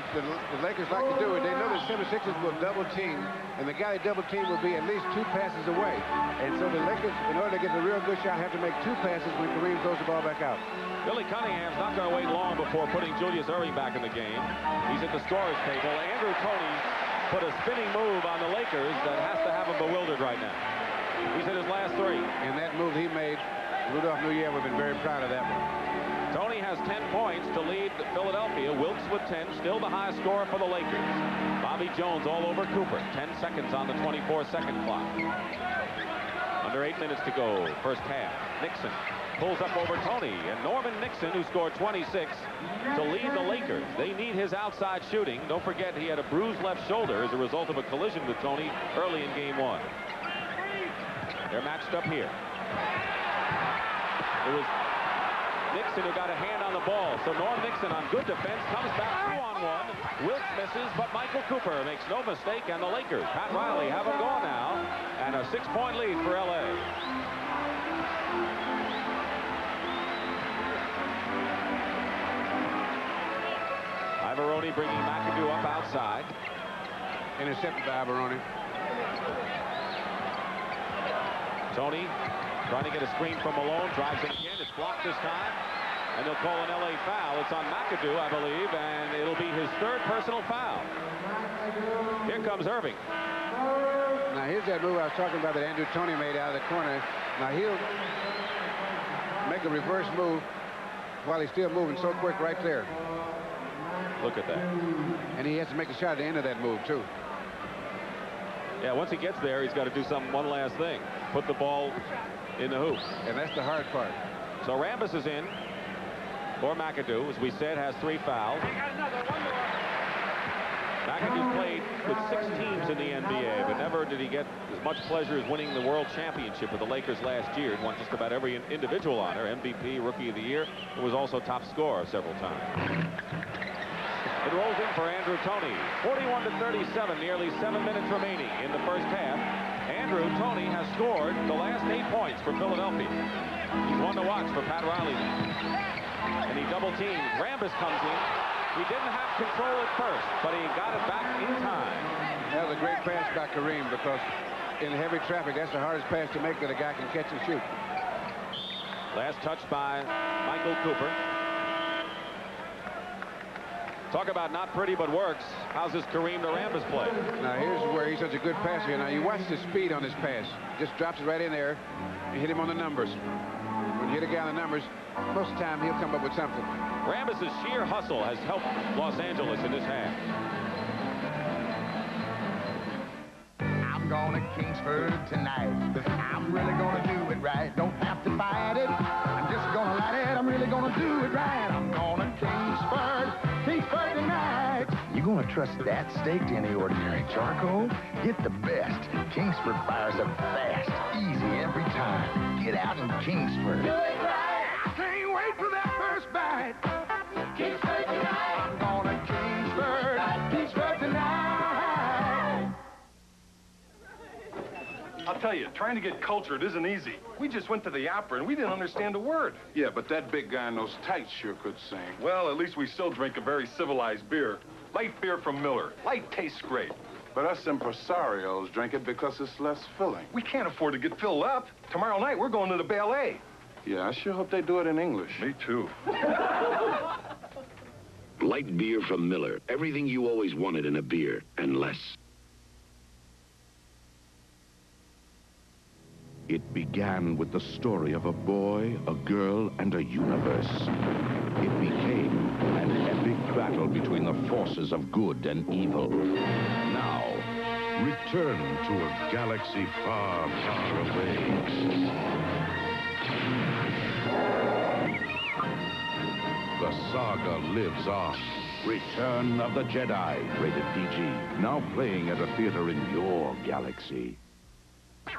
Lakers like to do. They know the 76ers will double team, and the guy they double team will be at least 2 passes away. And so the Lakers, in order to get a real good shot, have to make 2 passes when Kareem throws the ball back out. Billy Cunningham's not going to wait long before putting Julius Erving back in the game. He's at the scorer's table. Andrew Toney put a spinning move on the Lakers that has to have them bewildered right now. He's hit his last 3. And that move he made, Rudolph Nuyel would have been very proud of that one. Toney has 10 points to lead Philadelphia. Wilkes with 10, still the highest scorer for the Lakers. Bobby Jones all over Cooper. 10 seconds on the 24-second clock. Under 8 minutes to go, first half. Nixon pulls up over Toney, and Norman Nixon, who scored 26, to lead the Lakers. They need his outside shooting. Don't forget he had a bruised left shoulder as a result of a collision with Toney early in game 1. They're matched up here. It was Nixon who got a hand on the ball. So Norm Nixon on good defense comes back 2-on-1. Wilkes misses, but Michael Cooper makes no mistake, and the Lakers, Pat Riley, have them going now, and a 6-point lead for L.A. Ivoroni bringing McAdoo up outside. Intercepted by Ivoroni. Toney trying to get a screen from Malone, drives it again. It's blocked this time. And they'll call an LA foul. It's on McAdoo, I believe, and it'll be his third personal foul. Here comes Irving. Now, here's that move I was talking about that Andrew Toney made out of the corner. Now, he'll make a reverse move while he's still moving so quick right there. Look at that. And he has to make a shot at the end of that move, too. Yeah, once he gets there, he's got to do one last thing. Put the ball in the hoop. And that's the hard part. So Rambis is in for McAdoo, as we said, has 3 fouls. McAdoo's played with 6 teams in the NBA, but never did he get as much pleasure as winning the World Championship with the Lakers last year. He won just about every individual honor, MVP, Rookie of the Year, and was also top scorer several times. It rolls in for Andrew Toney. 41-37, nearly 7 minutes remaining in the first half. Andrew Toney has scored the last 8 points for Philadelphia. He's one to watch for Pat Riley. And he double teams. Rambis comes in. He didn't have control at first, but he got it back in time. That was a great pass by Kareem, because in heavy traffic, that's the hardest pass to make that a guy can catch and shoot. Last touch by Michael Cooper. Talk about not pretty but works. How's this Kareem to Rambis play? Now, here's where he's such a good passer. Now, you watch the speed on this pass. Just drops it right in there and hit him on the numbers. When you hit a guy on the numbers, most of the time he'll come up with something. Rambis' sheer hustle has helped Los Angeles in this half. I'm going to Kingsford tonight. I'm really going to do it right. Don't have to fight it. I'm just going to light it. I'm really going to do it right. I'm going to Kingsford tonight. You going to trust that steak to any ordinary charcoal? Get the best. Kingsford fires up fast, easy every time. Get out in Kingsford. Do it right. I can't wait for that first bite. Kingsford tonight. I'm going to Kingsford tonight. I'll tell you, trying to get cultured isn't easy. We just went to the opera and we didn't understand a word. Yeah, but that big guy in those tights sure could sing. Well, at least we still drink a very civilized beer. Light beer from Miller. Light tastes great. But us impresarios drink it because it's less filling. We can't afford to get filled up. Tomorrow night, we're going to the ballet. Yeah, I sure hope they do it in English. Me too. Light beer from Miller. Everything you always wanted in a beer, and less. It began with the story of a boy, a girl, and a universe. It became an epic battle between the forces of good and evil. Now, return to a galaxy far, far away. The saga lives on. Return of the Jedi, rated PG. Now playing at a theater in your galaxy.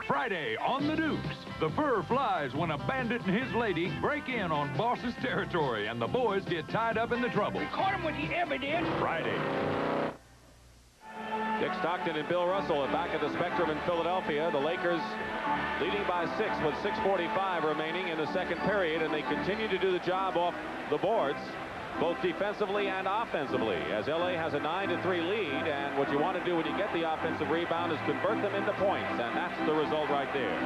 Friday on the Dukes, the fur flies when a bandit and his lady break in on boss's territory and the boys get tied up in the trouble. Caught him with the evidence. Friday. Dick Stockton and Bill Russell are back at the Spectrum in Philadelphia. The Lakers leading by 6 with 6:45 remaining in the second period, and they continue to do the job off the boards, both defensively and offensively, as LA has a 9-3 lead, and what you want to do when you get the offensive rebound is convert them into points, and that's the result right there.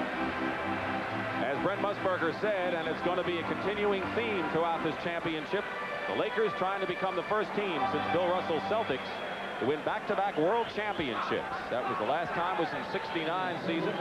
As Brent Musburger said, and it's going to be a continuing theme throughout this championship, the Lakers trying to become the first team since Bill Russell's Celtics to win back-to-back world championships. That was the last time was in '69 season.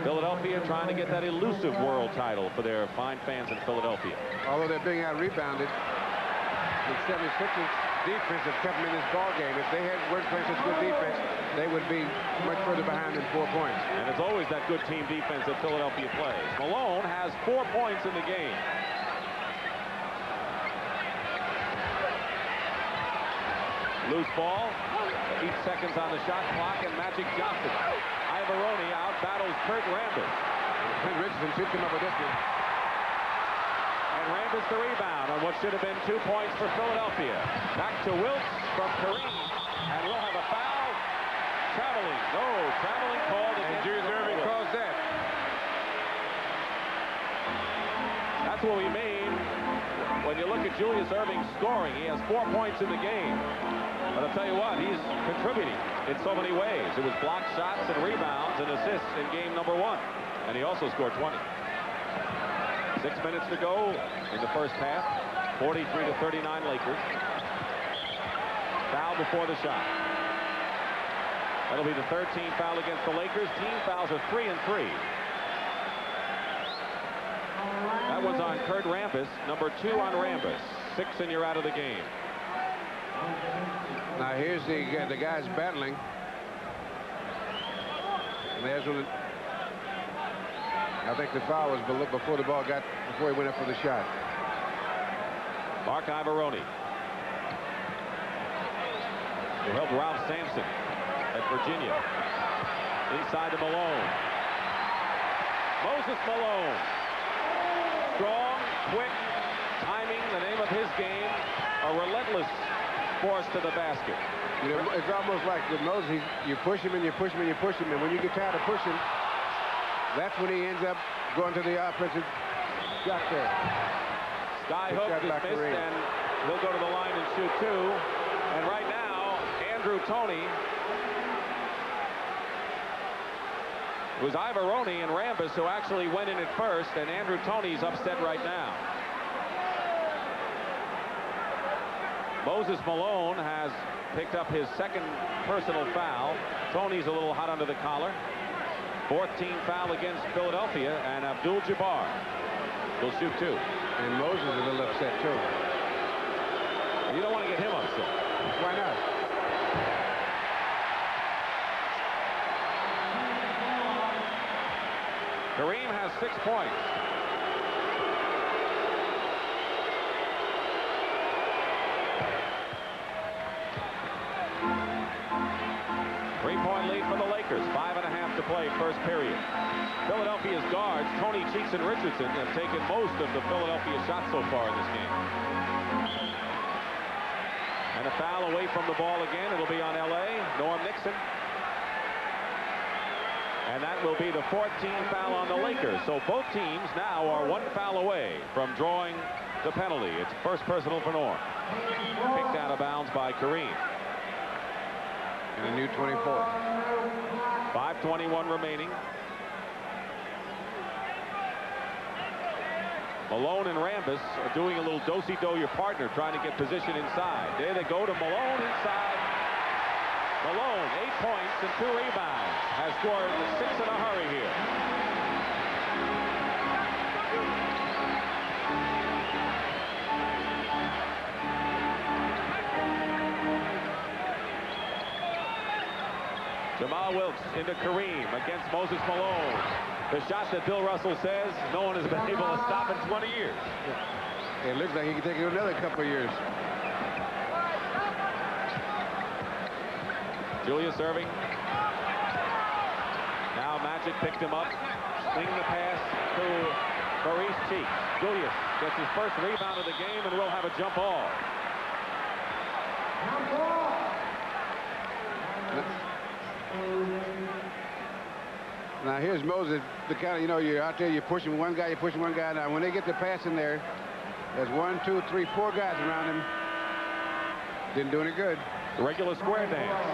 Philadelphia trying to get that elusive world title for their fine fans in Philadelphia. Although they're being out-rebounded, the 76ers defense have kept them in this ball game. If they weren't playing such good defense, they would be much further behind than 4 points. And it's always that good team defense that Philadelphia plays. Malone has 4 points in the game. Loose ball, 8 seconds on the shot clock, and Magic Johnson. Ivaroni out battles Kurt Rambis. Clint Richardson should come up with this one. And Rambis the rebound on what should have been 2 points for Philadelphia. Back to Wilkes from Kareem, and we'll have a foul. Traveling, no, traveling called against. And Julius Irving calls that. That's what we mean when you look at Julius Irving scoring. He has 4 points in the game. But I'll tell you what, he's contributing in so many ways. It was blocked shots and rebounds and assists in game number 1. And he also scored 20. 6 minutes to go in the first half. 43-39 Lakers. Foul before the shot. That'll be the 13th foul against the Lakers. Team fouls are 3 and 3. That one's on Kurt Rambis. Number 2 on Rambis. 6 and you're out of the game. Now here's the guys battling. And there's one. I think the foul was before he went up for the shot. Mark Ivaroni, who helped Ralph Sampson at Virginia. Inside to Malone. Moses Malone. Strong, quick, timing, the name of his game. A relentless force to the basket. You know, it's almost like with Moses, you push him and you push him and you push him, and when you get tired of pushing, that's when he ends up going to the offensive shot there. Sky Hook is missed, and he'll go to the line and shoot 2. And right now, Andrew Toney. It was Ivaroni and Rambis who actually went in at first, and Andrew Toney's upset right now. Moses Malone has picked up his 2nd personal foul. Toney's a little hot under the collar. 14th foul against Philadelphia, and Abdul-Jabbar will shoot 2. And Moses is a little upset, too. You don't want to get him upset. Why not? Kareem has 6 points. Three-point lead for the Lakers. 5.5 to play, first period. Philadelphia's guards, Tony Cheeks and Richardson, have taken most of the Philadelphia shots so far in this game. And a foul away from the ball again. It'll be on L.A. Norm Nixon. And that will be the 14th foul on the Lakers. So both teams now are 1 foul away from drawing the penalty. It's first personal for Norm. Kicked out of bounds by Kareem. And a new 24. 5:21 remaining. Malone and Rambis are doing a little do-si-do your partner, trying to get position inside. There they go to Malone inside. Malone, 8 points and 2 rebounds. Has scored 6 in a hurry here. Jamal Wilkes into Kareem against Moses Malone. The shot that Bill Russell says no one has been able to stop in 20 years. It looks like he can take it another couple of years. Julius serving. Now Magic picked him up. Swing the pass to Maurice Cheeks. Julius gets his first rebound of the game and will have a jump ball. Now here's Moses, the kind of, you know, you're out there, you're pushing one guy, Now when they get the pass in there, there's 1, 2, 3, 4 guys around him. Didn't do any good. The regular square dance.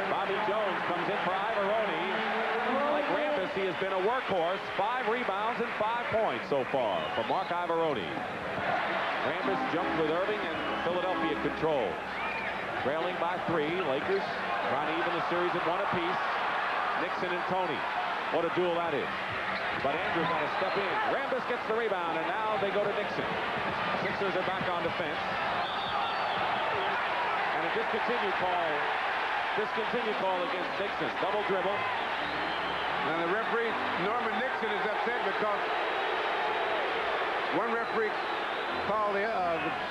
Bobby Jones comes in for Ivaroni. Like Rambis, he has been a workhorse. 5 rebounds and 5 points so far from Mark Ivaroni. Rambis jumped with Irving, and Philadelphia controls. Trailing by 3, Lakers trying to even the series at 1 apiece. Nixon and Toney. What a duel that is. But Andrew got to step in. Rambis gets the rebound, and now they go to Nixon. Sixers are back on defense. And a discontinued call against Nixon. Double dribble. Now the referee, Norman Nixon, is upset because one referee called the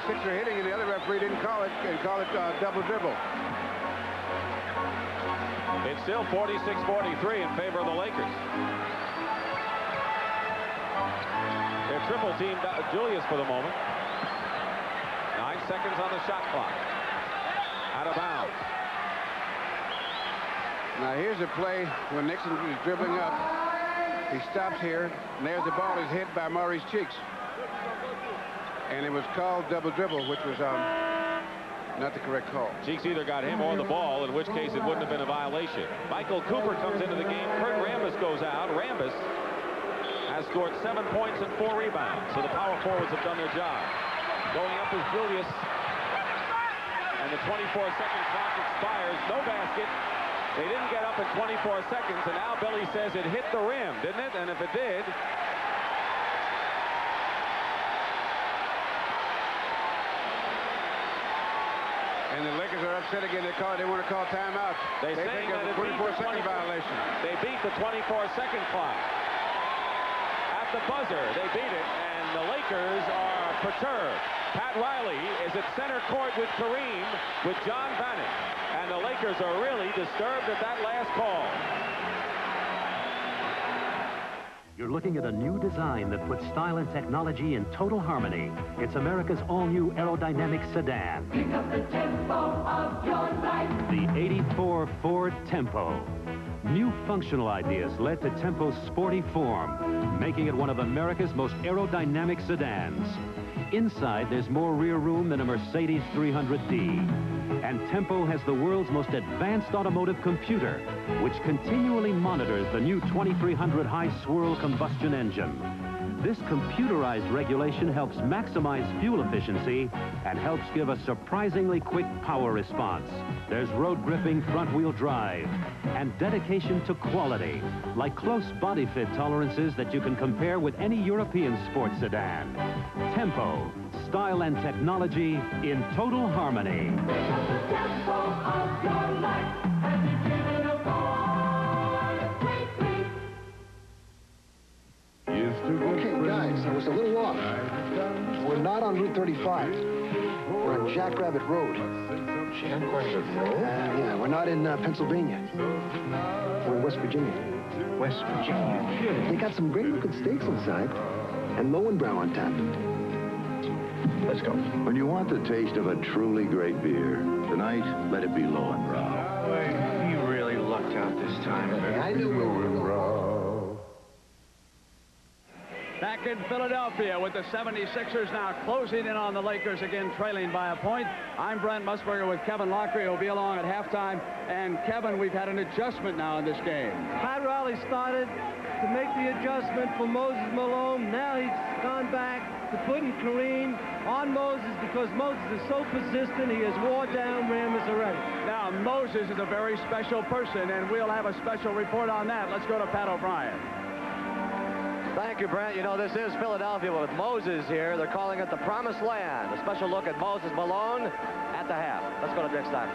Sixer hitting, and the other referee didn't call it, and called it double dribble. It's still 46-43 in favor of the Lakers. They're triple teamed Julius for the moment. 9 seconds on the shot clock. Out of bounds. Now here's a play when Nixon is dribbling up. He stops here, and there's the ball is hit by Maurice Cheeks. And it was called double dribble, which was not the correct call. Cheeks either got him or the ball, in which case it wouldn't have been a violation. Michael Cooper comes into the game. Kurt Rambis goes out. Rambis has scored 7 points and 4 rebounds, so the power forwards have done their job. Going up is Julius. And the 24-second clock expires. No basket. They didn't get up in 24 seconds, and now Billy says it hit the rim, didn't it? And if it did... And the Lakers are upset again. They want to call timeout. They think saying that it's a it beat the 24-second violation. They beat the 24-second clock. At the buzzer, they beat it, and the Lakers are perturbed. Pat Riley is at center court with Kareem, with John Bannon. And the Lakers are really disturbed at that last call. You're looking at a new design that puts style and technology in total harmony. It's America's all-new aerodynamic sedan. Pick up the tempo of your life. The '84 Ford Tempo. New functional ideas led to Tempo's sporty form, making it one of America's most aerodynamic sedans. Inside, there's more rear room than a Mercedes 300D. And Tempo has the world's most advanced automotive computer, which continually monitors the new 2300 high-swirl combustion engine. This computerized regulation helps maximize fuel efficiency and helps give a surprisingly quick power response. There's road gripping front-wheel drive and dedication to quality, like close body fit tolerances that you can compare with any European sports sedan. Tempo, style and technology in total harmony. Tempo of your life. And you give it a Okay, guys, I was a little off. We're not on Route 35. We're on Jackrabbit Road. Jackrabbit Road? Yeah, we're not in Pennsylvania. We're in West Virginia. West Virginia? They got some great-looking steaks inside, and Lowenbrow on tap. Let's go. When you want the taste of a truly great beer, tonight, let it be Lowenbrow. You really lucked out this time. I knew we were Lowenbrow. Back in Philadelphia with the 76ers now closing in on the Lakers again, trailing by a point. I'm Brent Musburger with Kevin Lockery, who'll be along at halftime. And Kevin, we've had an adjustment now in this game. Pat Riley started to make the adjustment for Moses Malone. Now he's gone back to putting Kareem on Moses because Moses is so persistent. He has wore down Ramos already. Now, Moses is a very special person, and we'll have a special report on that. Let's go to Pat O'Brien. Thank you, Brent. You know, this is Philadelphia with Moses here. They're calling it the Promised Land. A special look at Moses Malone at the half. Let's go to Dick Stockton.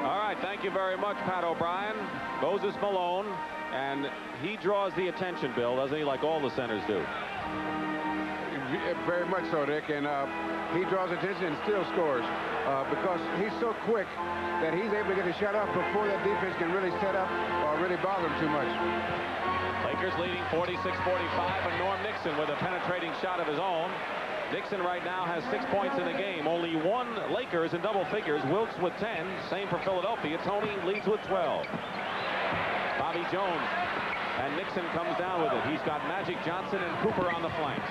All right, thank you very much, Pat O'Brien. Moses Malone, and he draws the attention, Bill, doesn't he, like all the centers do? Very much so, Dick, and he draws attention and still scores because he's so quick that he's able to get a shot off before that defense can really set up or really bother him too much. Lakers leading 46-45, and Norm Nixon with a penetrating shot of his own. Nixon right now has 6 points in the game. Only one Lakers in double figures. Wilkes with 10. Same for Philadelphia. Tony leads with 12. Bobby Jones. And Nixon comes down with it. He's got Magic Johnson and Cooper on the flanks.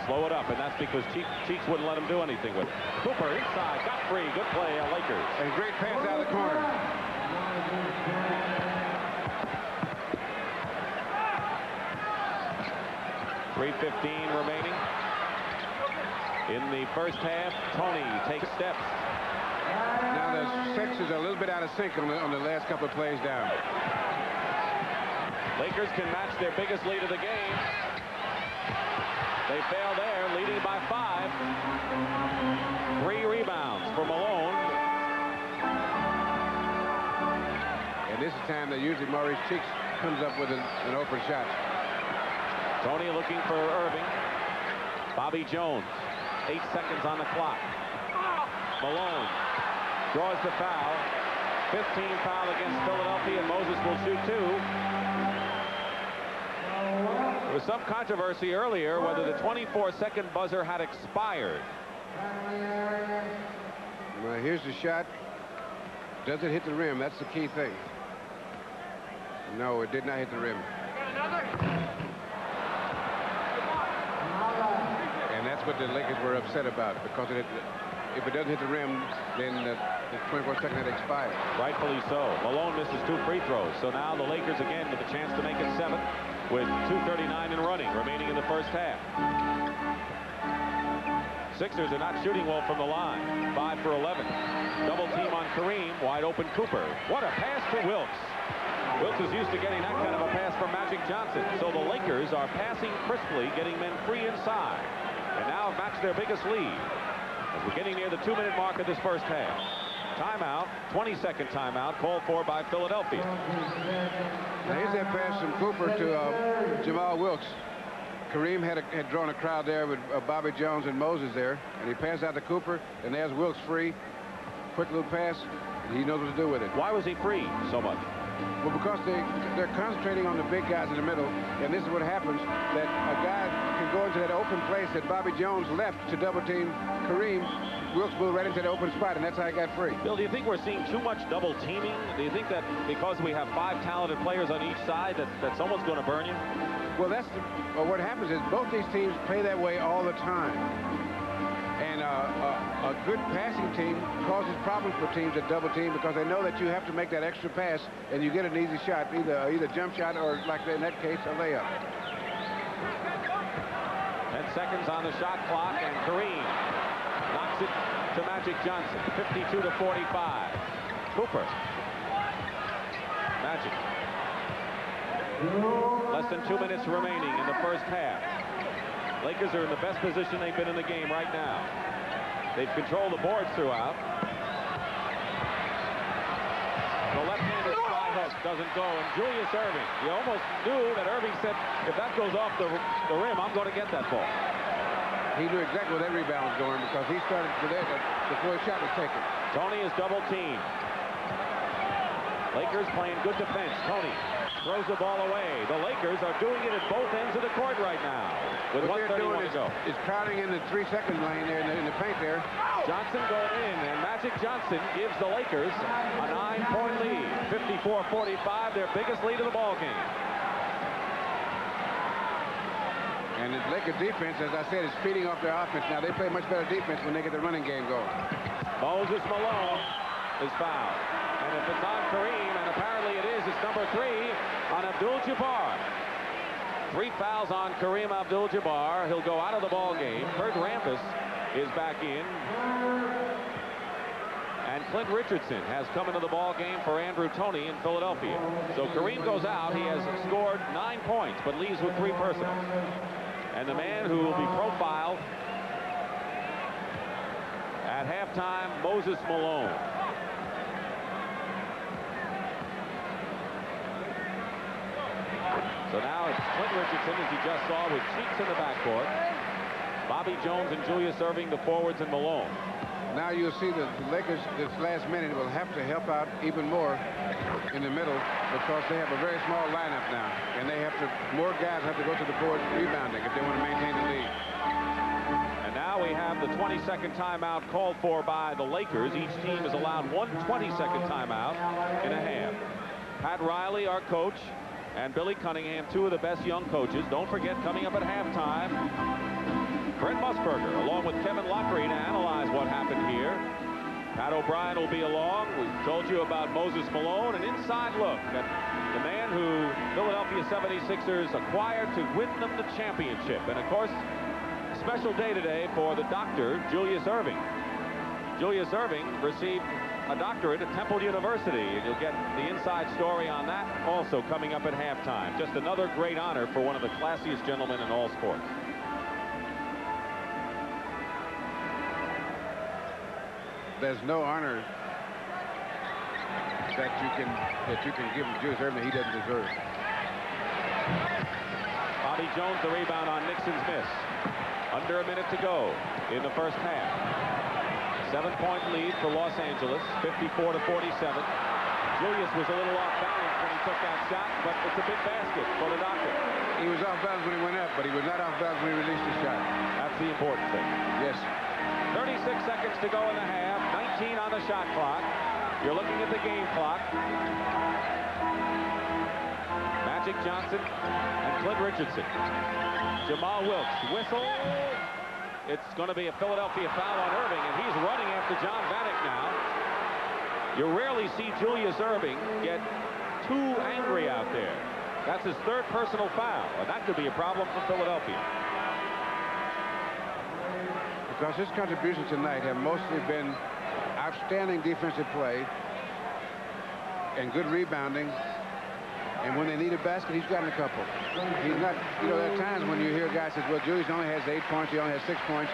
Slow it up, and that's because Cheeks wouldn't let him do anything with it. Cooper inside. Got free. Good play, Lakers. And great pass out of the corner. 3:15 remaining. In the first half, Tony takes steps. Now the Sixers are a little bit out of sync on the last couple of plays down. Lakers can match their biggest lead of the game. They fail there, leading by 5. 3 rebounds for Malone. And this is time that usually Maurice Cheeks comes up with an open shot. Tony looking for Irving. Bobby Jones. 8 seconds on the clock. Malone draws the foul. 15 foul against Philadelphia, and Moses will shoot 2. There was some controversy earlier whether the 24-second buzzer had expired. Well, here's the shot. Does it hit the rim? That's the key thing. No, it did not hit the rim. And that's what the Lakers were upset about, because if it doesn't hit the rim, then the 24-second had expired. Rightfully so. Malone misses 2 free throws. So now the Lakers again with a chance to make it 7 with 2:39 and running remaining in the first half. Sixers are not shooting well from the line. 5 for 11. Double team on Kareem. Wide open Cooper. What a pass to Wilkes. Wilkes is used to getting that kind of a pass from Magic Johnson. So the Lakers are passing crisply, getting men free inside. And now have matched their biggest lead as we're getting near the 2-minute mark of this first half. Timeout, 22nd timeout, called for by Philadelphia. Now here's that pass from Cooper to Jamal Wilkes. Kareem had drawn a crowd there with Bobby Jones and Moses there, and he passed out to Cooper, and there's Wilkes free. Quick little pass, and he knows what to do with it. Why was he free so much? Well, because they're concentrating on the big guys in the middle, and this is what happens, that a guy can go into that open place that Bobby Jones left to double team Kareem. Wilkes blew right into the open spot, and that's how he got free. Bill, do you think we're seeing too much double teaming? Do you think that because we have 5 talented players on each side that someone's going to burn you? Well, what happens is both these teams play that way all the time. And a good passing team causes problems for teams that double team because they know that you have to make that extra pass and you get an easy shot, either jump shot or, like in that case, a layup. 10 seconds on the shot clock, and Kareem knocks it to Magic Johnson. 52 to 45. Cooper. Magic. Less than 2 minutes remaining in the first half. Lakers are in the best position they've been in the game right now. They've controlled the boards throughout. The left-handed fly hook doesn't go, and Julius Erving, you almost knew that Erving said, if that goes off the rim, I'm going to get that ball. He knew exactly where that rebound was going because he started before his shot was taken. Tony is double teamed. Lakers playing good defense. Tony throws the ball away. The Lakers are doing it at both ends of the court right now. With 1:31 to go. Is crowding in the 3-second lane there in the paint there. Johnson going in, and Magic Johnson gives the Lakers a 9-point lead. 54-45, their biggest lead of the ball game. And the Lakers defense, as I said, is feeding off their offense. Now they play much better defense when they get the running game going. Moses Malone is fouled. And if it's on Kareem, and apparently it is, it's number 3 on Abdul-Jabbar. 3 fouls on Kareem Abdul-Jabbar. He'll go out of the ball game. Kurt Rampus is back in. And Clint Richardson has come into the ball game for Andrew Toney in Philadelphia. So Kareem goes out. He has scored 9 points, but leaves with 3 personals. And the man who will be profiled at halftime, Moses Malone. So now it's Clint Richardson, as you just saw, with Cheeks in the backcourt. Bobby Jones and Julius Erving, the forwards, and Malone. Now you'll see that the Lakers this last minute will have to help out even more in the middle because they have a very small lineup now, and they have to, more guys have to go to the board rebounding if they want to maintain the lead. And now we have the 22nd timeout called for by the Lakers. Each team is allowed 1 22nd timeout in a half. Pat Riley, our coach, and Billy Cunningham, 2 of the best young coaches. Don't forget, coming up at halftime, Brent Musburger, along with Kevin Lockery, to analyze what happened here. Pat O'Brien will be along. We've told you about Moses Malone, an inside look at the man who Philadelphia 76ers acquired to win them the championship. And, of course, a special day today for the doctor, Julius Erving. Julius Erving received a doctorate at Temple University, and you'll get the inside story on that also coming up at halftime. Just another great honor for one of the classiest gentlemen in all sports. There's no honor that you can give Julius Erving that he doesn't deserve. Bobby Jones, the rebound on Nixon's miss. Under a minute to go in the first half. 7-point lead for Los Angeles, 54 to 47. Julius was a little off balance when he took that shot, but it's a big basket for the doctor. He was off balance when he went up, but he was not off balance when he released the shot. That's the important thing. Yes. 36 seconds to go in the half, 19 on the shot clock. You're looking at the game clock. Magic Johnson and Clint Richardson. Jamal Wilkes, whistle. It's going to be a Philadelphia foul on Erving, and he's running after John Vanek now. You rarely see Julius Erving get too angry out there. That's his 3rd personal foul, and that could be a problem for Philadelphia. because his contributions tonight have mostly been outstanding defensive play and good rebounding. And when they need a basket, he's gotten a couple. He's not, you know, there are times when you hear guys say, well, Julius only has 8 points, he only has 6 points.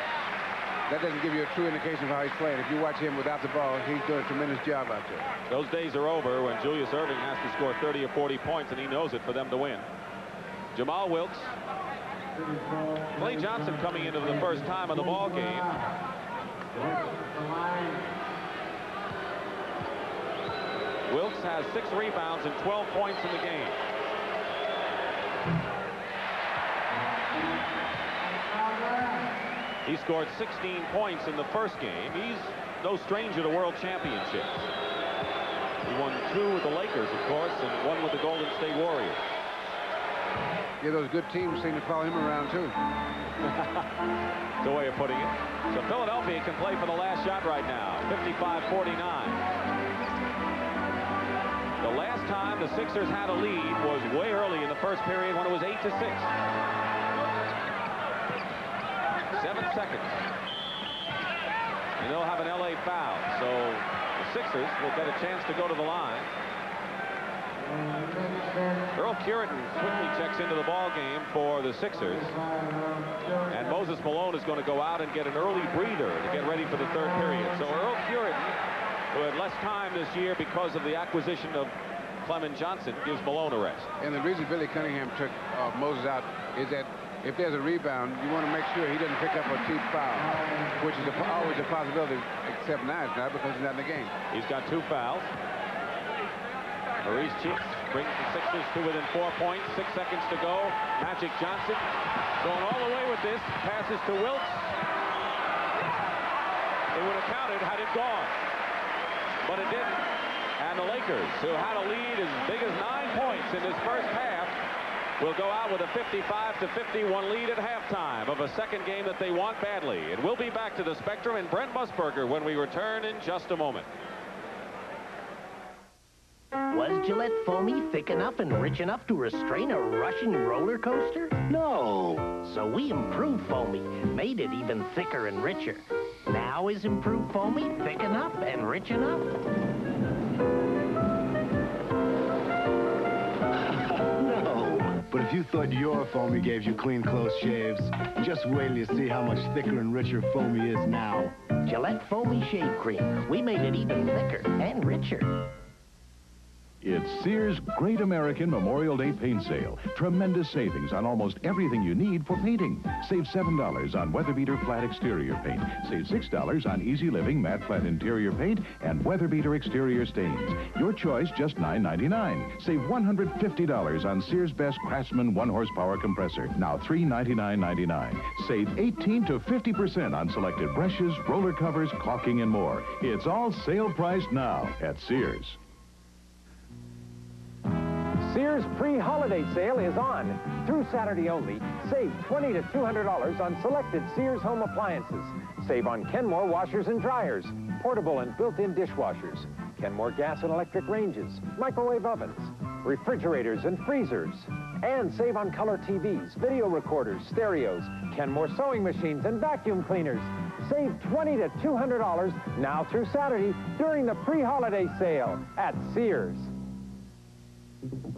That doesn't give you a true indication of how he's playing. If you watch him without the ball, he's doing a tremendous job out there. Those days are over when Julius Erving has to score 30 or 40 points, and he knows it for them to win. Jamal Wilkes. Clay Johnson coming into the first time of the ball game. Wilkes has 6 rebounds and 12 points in the game. He scored 16 points in the first game. He's no stranger to world championships. He won 2 with the Lakers, of course, and 1 with the Golden State Warriors. Yeah, those good teams seem to follow him around, too. That's the way of putting it. So Philadelphia can play for the last shot right now, 55-49. The last time the Sixers had a lead was way early in the first period when it was 8-6. 7 seconds. And they'll have an LA foul. So the Sixers will get a chance to go to the line. Earl Curitan quickly checks into the ball game for the Sixers. And Moses Malone is going to go out and get an early breather to get ready for the third period. So Earl Curitan, who had less time this year because of the acquisition of Clement Johnson, gives Malone a rest. And the reason Billy Cunningham took Moses out is that if there's a rebound, you want to make sure he doesn't pick up a cheap foul, which is always a possibility, except now it's not because he's not in the game. He's got 2 fouls. Maurice Cheeks brings the Sixers to within 4 points. 6 seconds to go. Magic Johnson going all the way with this. Passes to Wilkes. It would have counted had it gone, but it didn't. And the Lakers, who had a lead as big as 9 points in this first half, will go out with a 55-51 lead at halftime of a second game that they want badly. And we'll be back to the Spectrum and Brent Musburger when we return in just a moment. Was Gillette Foamy thick enough and rich enough to restrain a rushing roller coaster? No. So we improved Foamy, made it even thicker and richer. Now is improved Foamy thick enough and rich enough? But if you thought your Foamy gave you clean, close shaves, just wait till you see how much thicker and richer Foamy is now. Gillette Foamy Shave Cream. We made it even thicker and richer. It's Sears' Great American Memorial Day Paint Sale. Tremendous savings on almost everything you need for painting. Save $7 on Weatherbeater flat exterior paint. Save $6 on Easy Living matte flat interior paint and Weatherbeater exterior stains. Your choice, just $9.99. Save $150 on Sears' Best Craftsman 1-horsepower compressor. Now $399.99. Save 18 to 50% on selected brushes, roller covers, caulking, and more. It's all sale priced now at Sears. Sears pre-holiday sale is on. Through Saturday only, save $20 to $200 on selected Sears home appliances. Save on Kenmore washers and dryers, portable and built-in dishwashers, Kenmore gas and electric ranges, microwave ovens, refrigerators and freezers. And save on color TVs, video recorders, stereos, Kenmore sewing machines and vacuum cleaners. Save $20 to $200 now through Saturday during the pre-holiday sale at Sears.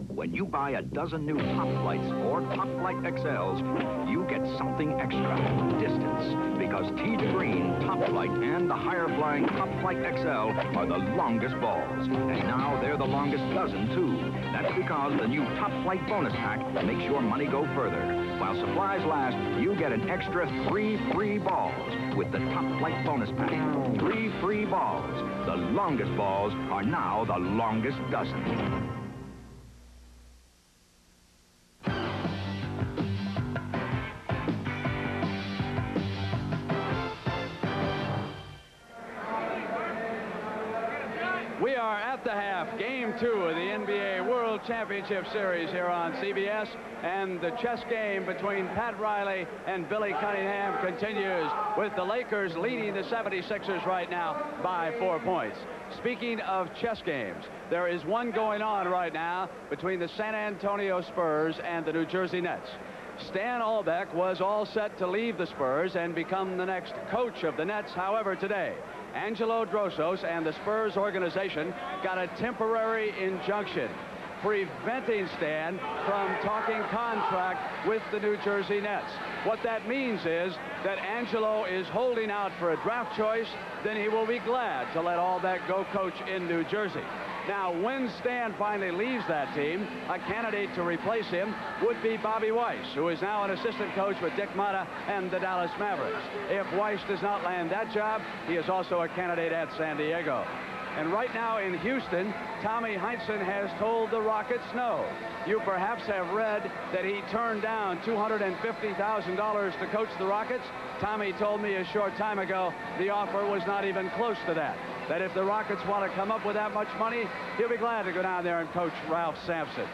When you buy a dozen new Top Flights or Top Flight XLs, you get something extra, distance. Because T to Green, Top Flight, and the higher-flying Top Flight XL are the longest balls. And now they're the longest dozen, too. That's because the new Top Flight bonus pack makes your money go further. While supplies last, you get an extra 3 free balls with the Top Flight bonus pack. 3 free balls. The longest balls are now the longest dozen. We are at the half, game 2 of the NBA World Championship Series here on CBS, and the chess game between Pat Riley and Billy Cunningham continues, with the Lakers leading the 76ers right now by 4 points. Speaking of chess games, there is one going on right now between the San Antonio Spurs and the New Jersey Nets. Stan Albeck was all set to leave the Spurs and become the next coach of the Nets. However, today, Angelo Drosos and the Spurs organization got a temporary injunction preventing Stan from talking contract with the New Jersey Nets. What that means is that Angelo is holding out for a draft choice. Then he will be glad to let Albeck go coach in New Jersey. Now, when Stan finally leaves that team, a candidate to replace him would be Bobby Weiss, who is now an assistant coach with Dick Motta and the Dallas Mavericks. If Weiss does not land that job, he is also a candidate at San Diego. And right now in Houston, Tommy Heinsohn has told the Rockets no. You perhaps have read that he turned down $250,000 to coach the Rockets. Tommy told me a short time ago the offer was not even close to that. That if the Rockets want to come up with that much money, he'll be glad to go down there and coach Ralph Sampson.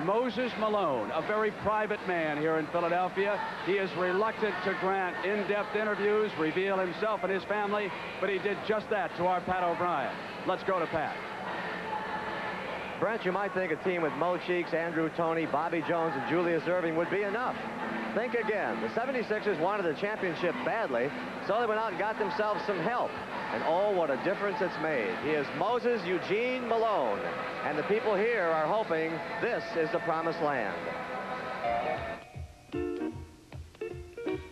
Moses Malone, a very private man here in Philadelphia. He is reluctant to grant in-depth interviews, reveal himself and his family, but he did just that to our Pat O'Brien. Let's go to Pat. Brent, you might think a team with Mo Cheeks, Andrew Toney, Bobby Jones, and Julius Erving would be enough. Think again. The 76ers wanted the championship badly, so they went out and got themselves some help. And oh, what a difference it's made. He is Moses Eugene Malone. And the people here are hoping this is the promised land.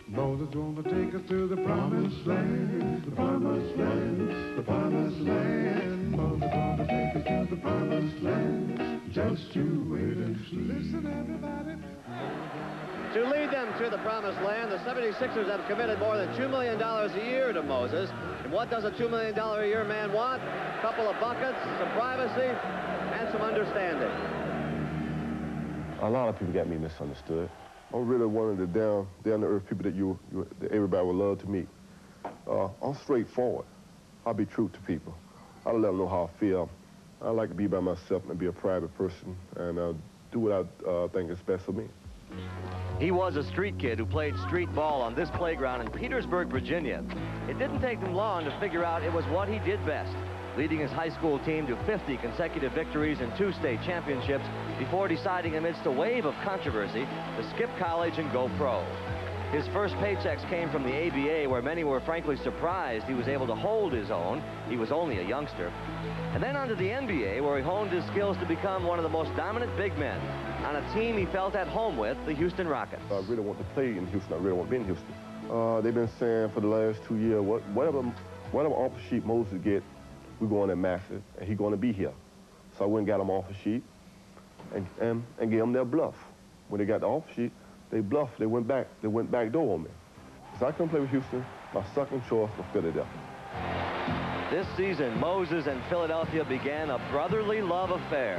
Moses gonna take us to the promised land, the promised land, the promised land. Moses gonna take us to the promised land. Just you wait and see. Listen, everybody. To lead them to the promised land, the 76ers have committed more than $2 million a year to Moses. And what does a $2 million a year man want? A couple of buckets, some privacy, and some understanding. A lot of people got me misunderstood. I'm really one of the down-to-earth people that everybody would love to meet. I'm straightforward. I'll be true to people. I'll let them know how I feel. I like to be by myself and be a private person and do what I think is best for me. He was a street kid who played street ball on this playground in Petersburg, Virginia. It didn't take him long to figure out it was what he did best, leading his high school team to 50 consecutive victories and 2 state championships before deciding amidst a wave of controversy to skip college and go pro. His first paychecks came from the ABA, where many were frankly surprised he was able to hold his own. He was only a youngster. And then on to the NBA, where he honed his skills to become one of the most dominant big men on a team he felt at home with, the Houston Rockets. I really want to play in Houston. I really want to be in Houston. They've been saying for the last 2 years, whatever offer sheet Moses get, we're going to match it, and he's going to be here. So I went and got him offer sheet and gave them their bluff. When they got the offer sheet, they bluffed. They went back door on me. So I couldn't play with Houston. My second choice was Philadelphia. This season, Moses and Philadelphia began a brotherly love affair.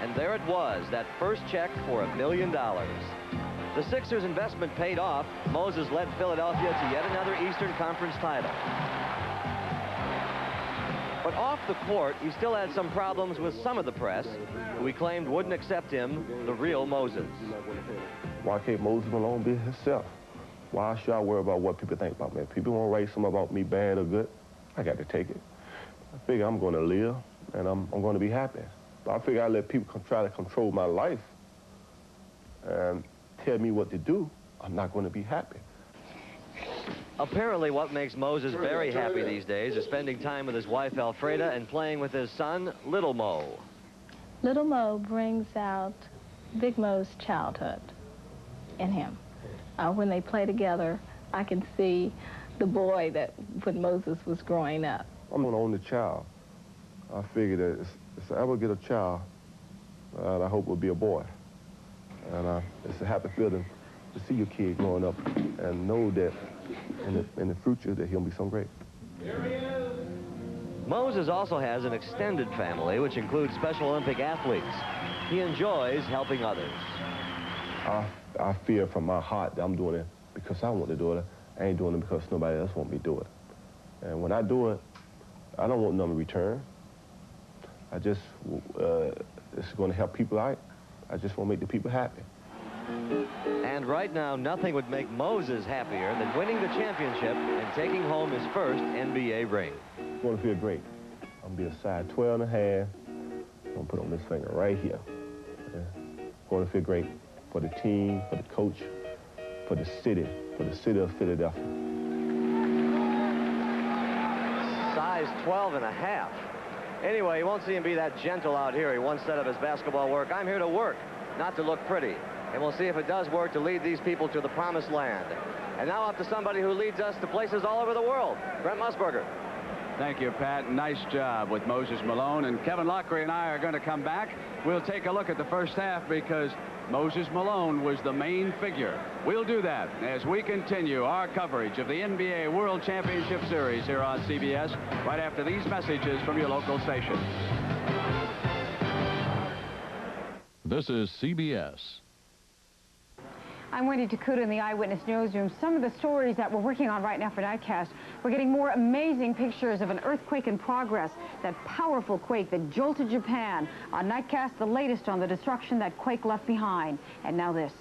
And there it was, that first check for $1 million. The Sixers' investment paid off. Moses led Philadelphia to yet another Eastern Conference title. But off the court, he still had some problems with some of the press, who he claimed wouldn't accept him, the real Moses. Why can't Moses Malone be himself? Why should I worry about what people think about me? If people want to write something about me, bad or good, I got to take it. I figure I'm going to live, and I'm going to be happy. But I figure I let people try to control my life and tell me what to do. I'm not going to be happy. Apparently, what makes Moses very happy these days is spending time with his wife, Alfreda, and playing with his son, Little Mo. Little Mo brings out Big Mo's childhood in him. When they play together, I can see the boy that when Moses was growing up. I'm going to own the child. I figure that if I ever get a child, I hope it will be a boy. And it's a happy feeling to see your kid growing up and know that in the future that he'll be so great. Here he is. Moses also has an extended family, which includes Special Olympic athletes. He enjoys helping others. I feel from my heart that I'm doing it because I want to do it. I ain't doing it because nobody else wants me to do it. And when I do it, I don't want nothing in return. I just, it's going to help people out. I just want to make the people happy. And right now, nothing would make Moses happier than winning the championship and taking home his first NBA ring. It's going to feel great. I'm going to be a size 12 and a half. I'm going to put on this finger right here. Yeah. It's going to feel great. for the team, for the coach, for the city of Philadelphia. Size 12 and a half. Anyway, you won't see him be that gentle out here. He once said of his basketball work, I'm here to work, not to look pretty. And we'll see if it does work to lead these people to the promised land. And now up to somebody who leads us to places all over the world, Brent Musburger. Thank you, Pat. Nice job with Moses Malone. And Kevin Lockery and I are going to come back. We'll take a look at the first half because Moses Malone was the main figure. We'll do that as we continue our coverage of the NBA World Championship Series here on CBS right after these messages from your local station. This is CBS. I'm Wendy Takuda in the Eyewitness Newsroom. Some of the stories that we're working on right now for Nightcast, we're getting more amazing pictures of an earthquake in progress, that powerful quake that jolted Japan. On Nightcast, the latest on the destruction that quake left behind. And now this.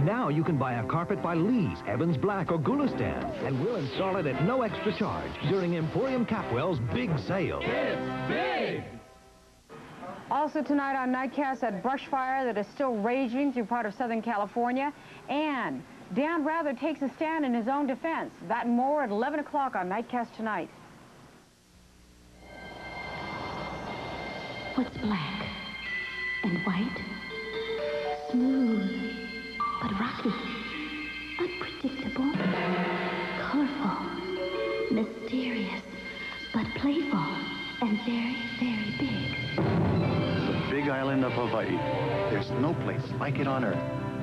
Now you can buy a carpet by Lee's, Evans Black, or Gulistan, and we'll install it at no extra charge during Emporium Capwell's big sale. It's big! Also tonight on Nightcast, that brush fire that is still raging through part of Southern California. And Dan Rather takes a stand in his own defense. That and more at 11 o'clock on Nightcast tonight. What's black and white? Smooth, but rocky. Unpredictable, colorful, mysterious, but playful, and very, very big. Big island of Hawaii. There's no place like it on Earth.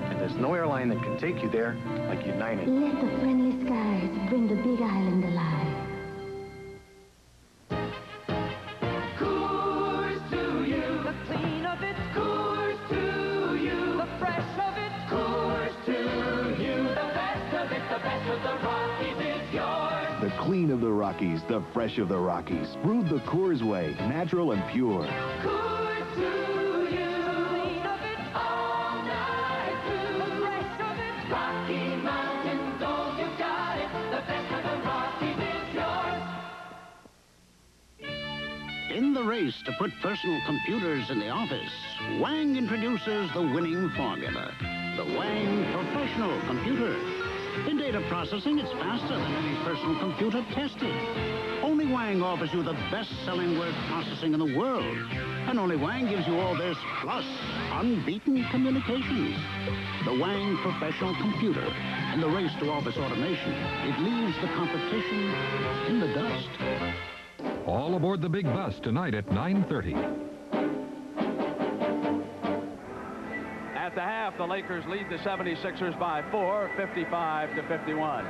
And there's no airline that can take you there like United. Let the friendly skies bring the big island alive. Coors to you. The clean of it. Coors to you. The fresh of it. Coors to you. The best of it. The best of the Rockies is yours. The clean of the Rockies. The fresh of the Rockies. Brewed the Coors way. Natural and pure. Coors to you. The clean of it all night through. The fresh of it. Rocky Mountain Gold, you got it. The best of the Rockies is yours. In the race to put personal computers in the office, Wang introduces the winning formula. The Wang Professional Computer. In data processing, it's faster than any personal computer tested. Only Wang offers you the best-selling word processing in the world. And only Wang gives you all this, plus unbeaten communications. The Wang Professional Computer. In the race to office automation, it leaves the competition in the dust. All aboard the big bus tonight at 9:30. At the half, the Lakers lead the 76ers by 4, 55-51.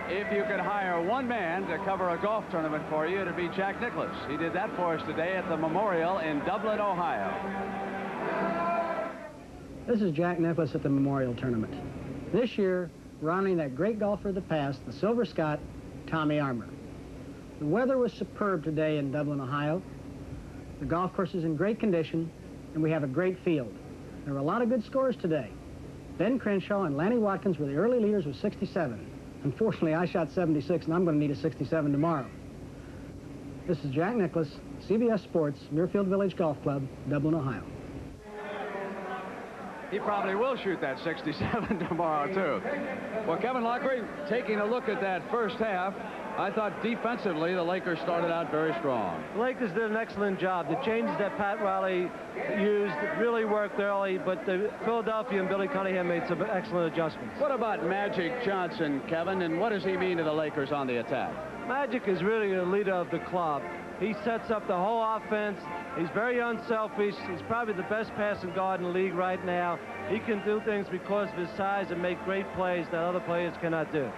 If you could hire one man to cover a golf tournament for you, it'd be Jack Nicklaus. He did that for us today at the Memorial in Dublin, Ohio. This is Jack Nicklaus at the Memorial Tournament. This year, we're honoring that great golfer of the past, the Silver Scot, Tommy Armour. The weather was superb today in Dublin, Ohio. The golf course is in great condition, and we have a great field. There were a lot of good scores today. Ben Crenshaw and Lanny Watkins were the early leaders with 67. Unfortunately, I shot 76, and I'm going to need a 67 tomorrow. This is Jack Nicklaus, CBS Sports, Muirfield Village Golf Club, Dublin, Ohio. He probably will shoot that 67 tomorrow, too. Well, Kevin Lockery, taking a look at that first half, I thought defensively the Lakers started out very strong. The Lakers did an excellent job. The changes that Pat Riley used really worked early, but Philadelphia and Billy Cunningham made some excellent adjustments. What about Magic Johnson, Kevin, and what does he mean to the Lakers on the attack? Magic is really the leader of the club. He sets up the whole offense. He's very unselfish. He's probably the best passing guard in the league right now. He can do things because of his size and make great plays that other players cannot do.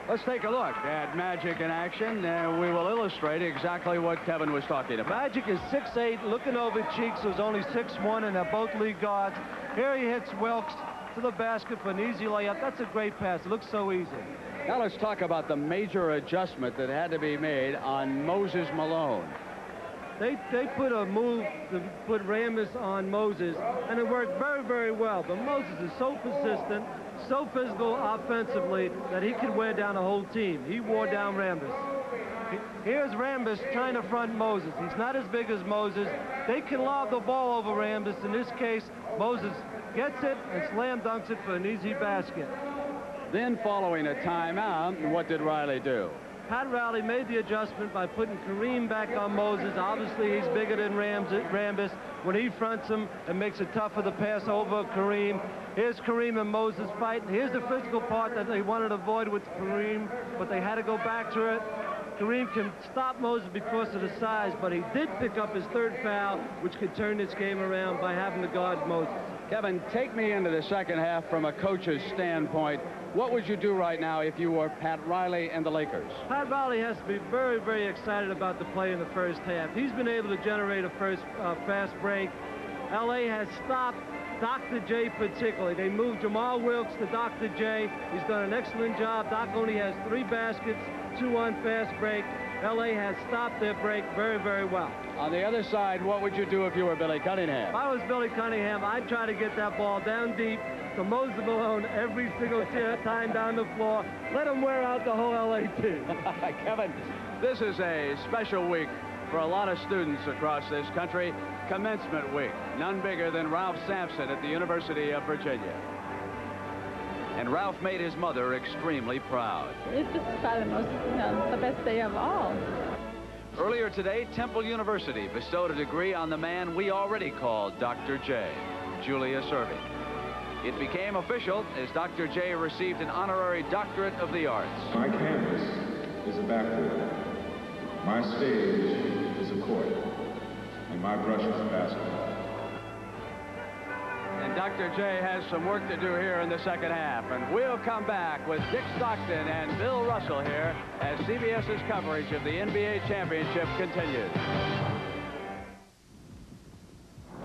Let's take a look at Magic in action, and we will illustrate exactly what Kevin was talking about. Magic is 6'8", looking over Cheeks, who's only 6'1", and they're both league guards. Here he hits Wilkes to the basket for an easy layup. That's a great pass. It looks so easy. Now let's talk about the major adjustment that had to be made on Moses Malone. They put a move to put Ramos on Moses, and it worked very, very well. But Moses is so persistent, so physical offensively, that he could wear down the whole team. He wore down Ramos. Here's Rambis trying to front Moses. He's not as big as Moses. They can lob the ball over Rambis. In this case, Moses gets it and slam dunks it for an easy basket. Then following a timeout, what did Riley do? Pat Riley made the adjustment by putting Kareem back on Moses. Obviously, he's bigger than Rambis. When he fronts him, it makes it tougher to pass over Kareem. Here's Kareem and Moses fighting. Here's the physical part that they wanted to avoid with Kareem, but they had to go back to it. Kareem can stop Moses because of the size, but he did pick up his third foul, which could turn this game around by having to guard Moses. Kevin, take me into the second half from a coach's standpoint. What would you do right now if you were Pat Riley and the Lakers? Pat Riley has to be very, very excited about the play in the first half. He's been able to generate a first fast break. L.A. has stopped Dr. J particularly. They moved Jamal Wilkes to Dr. J. He's done an excellent job. Doc only has 3 baskets, 2 on fast break. L.A. has stopped their break very, very well. On the other side, what would you do if you were Billy Cunningham? If I was Billy Cunningham, I'd try to get that ball down deep to Moses Malone every single time down the floor. Let him wear out the whole L.A. team. Kevin, this is a special week for a lot of students across this country. Commencement week. None bigger than Ralph Sampson at the University of Virginia. And Ralph made his mother extremely proud. It's just probably the best day of all. Earlier today, Temple University bestowed a degree on the man we already called Dr. J, Julius Erving. It became official as Dr. J received an honorary doctorate of the arts. My canvas is a backboard. My stage is a court. And my brush is a basketball. And Dr. J has some work to do here in the second half. And we'll come back with Dick Stockton and Bill Russell here as CBS's coverage of the NBA championship continues.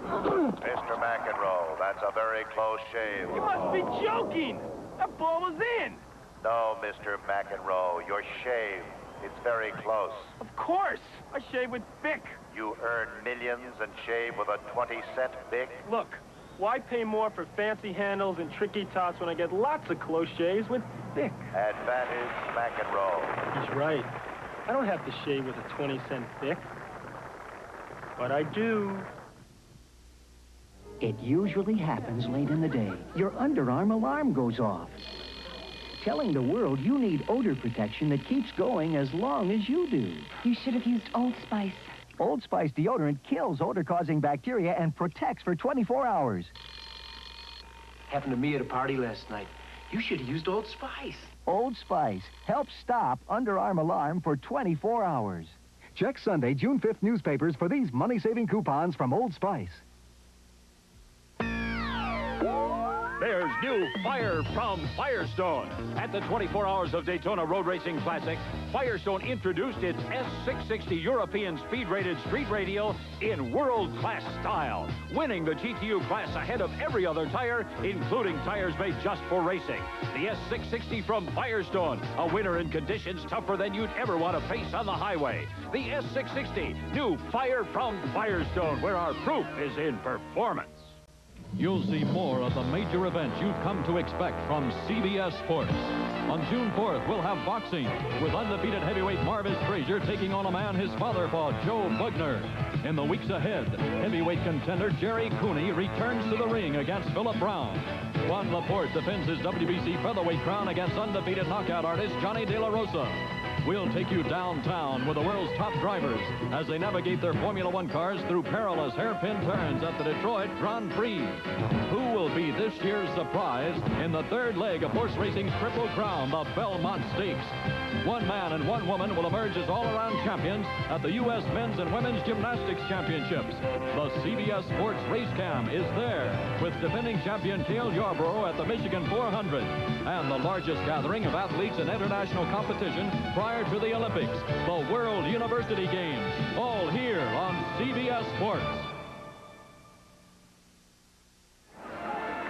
Mr. McEnroe, that's a very close shave. You must be joking. That ball was in. No, Mr. McEnroe, your shave. It's very close. Of course. I shave with Bic. You earn millions and shave with a 20-cent Bic? Look, why pay more for fancy handles and tricky tops when I get lots of close shaves with Bic? Advantage McEnroe. He's right. I don't have to shave with a 20-cent Bic. But I do. It usually happens late in the day. Your underarm alarm goes off, telling the world you need odor protection that keeps going as long as you do. You should have used Old Spice. Old Spice deodorant kills odor-causing bacteria and protects for 24 hours. Happened to me at a party last night. You should have used Old Spice. Old Spice helps stop underarm alarm for 24 hours. Check Sunday, June 5th newspapers for these money-saving coupons from Old Spice. There's new fire from Firestone. At the 24 Hours of Daytona Road Racing Classic, Firestone introduced its S660 European speed-rated street radio in world-class style, winning the GTU class ahead of every other tire, including tires made just for racing. The S660 from Firestone, a winner in conditions tougher than you'd ever want to face on the highway. The S660, new fire from Firestone, where our proof is in performance. You'll see more of the major events you've come to expect from CBS Sports. On June 4th, we'll have boxing with undefeated heavyweight Marvis Frazier taking on a man his father fought, Joe Bugner. In the weeks ahead, heavyweight contender Jerry Cooney returns to the ring against Phillip Brown. Juan Laporte defends his WBC featherweight crown against undefeated knockout artist Johnny De La Rosa. We'll take you downtown with the world's top drivers as they navigate their Formula One cars through perilous hairpin turns at the Detroit Grand Prix. Who will be this year's surprise in the third leg of horse racing's Triple Crown, the Belmont Stakes? One man and one woman will emerge as all-around champions at the U.S. Men's and Women's Gymnastics Championships. The CBS Sports Race Cam is there with defending champion Cale Yarborough at the Michigan 400 and the largest gathering of athletes in international competition prior to the Olympics, the World University Games, all here on CBS Sports.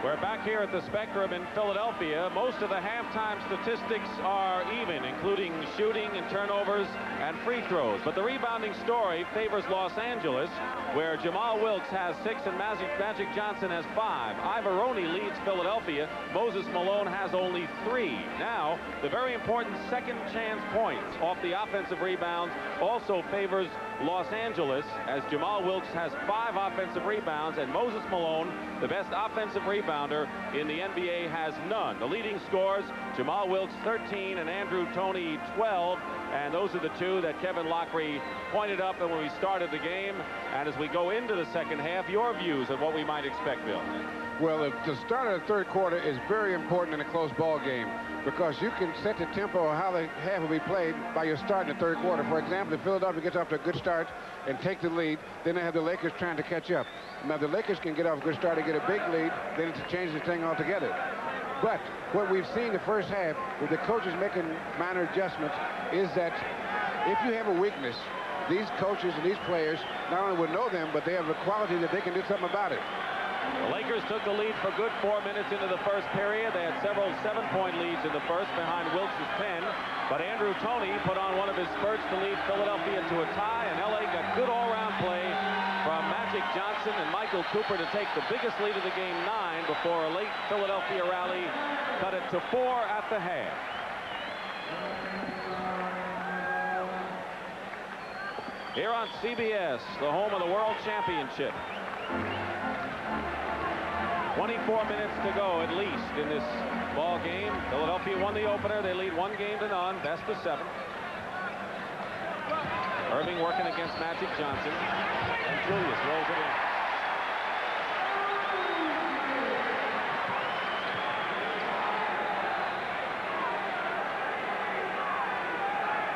We're back here at the Spectrum in Philadelphia. Most of the halftime statistics are even, including shooting and turnovers and free throws. But the rebounding story favors Los Angeles, where Jamal Wilkes has 6 and Magic Johnson has 5. Ivoroni leads Philadelphia. Moses Malone has only 3. Now, the very important second chance points off the offensive rebounds also favors Los Angeles, as Jamal Wilkes has 5 offensive rebounds, and Moses Malone, the best offensive rebounder in the NBA, has none. The leading scorers, Jamal Wilkes 13 and Andrew Toney 12, and those are the two that Kevin Lockery pointed up when we started the game. And as we go into the second half, your views of what we might expect, Bill. Well, the start of the third quarter is very important in a close ball game, because you can set the tempo of how the half will be played by your start in the third quarter. For example, if Philadelphia gets off to a good start and take the lead, then they have the Lakers trying to catch up. Now, if the Lakers can get off a good start and get a big lead, then it changes the thing altogether. But what we've seen the first half with the coaches making minor adjustments is that if you have a weakness, these coaches and these players not only will know them, but they have the quality that they can do something about it. The Lakers took the lead for good 4 minutes into the first period. They had several 7-point leads in the first behind Wilkes' 10. But Andrew Toney put on one of his spurts to lead Philadelphia to a tie, and LA got good all-round play from Magic Johnson and Michael Cooper to take the biggest lead of the game, 9, before a late Philadelphia rally cut it to 4 at the half. Here on CBS, the home of the World Championship. 24 minutes to go at least in this ball game. Philadelphia won the opener. They lead 1-0, best of 7. Irving working against Magic Johnson, and Julius rolls it in.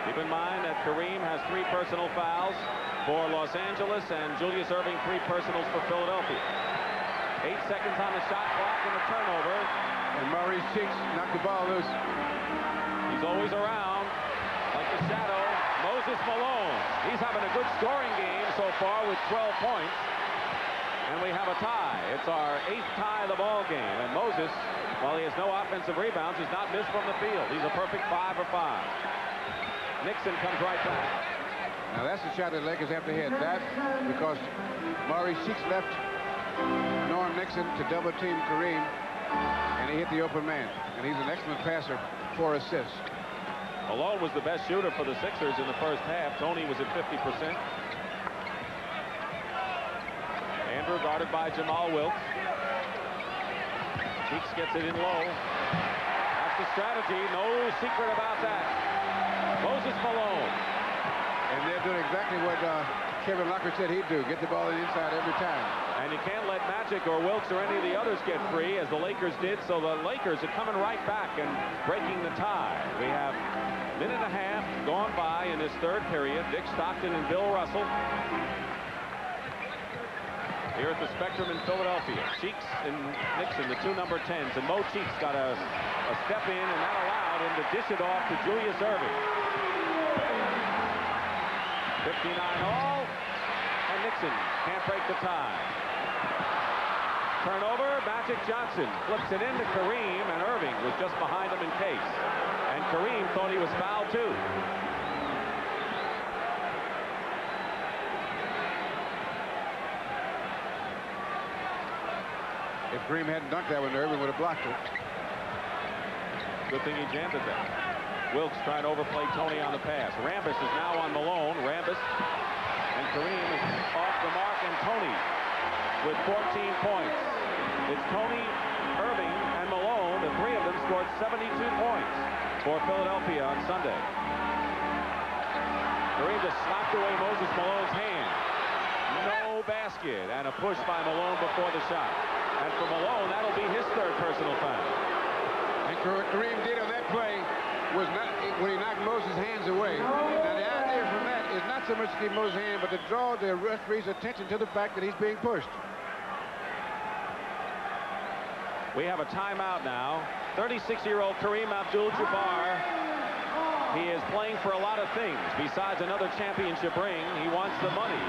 Keep in mind that Kareem has 3 personal fouls for Los Angeles, and Julius Irving 3 personals for Philadelphia. 8 seconds on the shot clock and a turnover. And Maurice Cheeks knocked the ball loose. He's always around, like the shadow. Moses Malone. He's having a good scoring game so far with 12 points. And we have a tie. It's our 8th tie of the ball game. And Moses, while he has no offensive rebounds, has not missed from the field. He's a perfect 5 for 5. Nixon comes right back. Now that's the shot that the Lakers have to hit. That because Maurice Cheeks left Norm Nixon to double team Kareem, and he hit the open man, and he's an excellent passer, 4 assists. Malone was the best shooter for the Sixers in the first half. Toney was at 50%. Andrew guarded by Jamal Wilkes. Cheeks gets it in low. That's the strategy. No secret about that. Moses Malone. And they're doing exactly what Kevin Lockery said he'd do, get the ball inside every time. And you can't let Magic or Wilkes or any of the others get free, as the Lakers did, so the Lakers are coming right back and breaking the tie. We have a minute and a half gone by in this third period. Dick Stockton and Bill Russell here at the Spectrum in Philadelphia. Cheeks and Nixon, the 2 number 10s, and Mo Cheeks got a step in, and that allowed him to dish it off to Julius Irving. 59 all, and Nixon can't break the tie. Turnover, Magic Johnson flips it into Kareem, and Irving was just behind him in case. And Kareem thought he was fouled too. If Kareem hadn't dunked that one, Irving would have blocked it. Good thing he jammed it there. Wilkes trying to overplay Toney on the pass. Rambis is now on Malone. Rambis and Kareem is off the mark, and Toney with 14 points. It's Toney, Irving, and Malone. The 3 of them scored 72 points for Philadelphia on Sunday. Kareem just slapped away Moses Malone's hand. No basket, and a push by Malone before the shot. And for Malone, that'll be his 3rd personal foul. And Kareem did on that play was not when he knocked Moses' hands away. Now the idea from that is not so much to keep Moses' hand, but to draw the referee's attention to the fact that he's being pushed. We have a timeout now. 36-year-old Kareem Abdul-Jabbar He is playing for a lot of things. Besides another championship ring, he wants the money.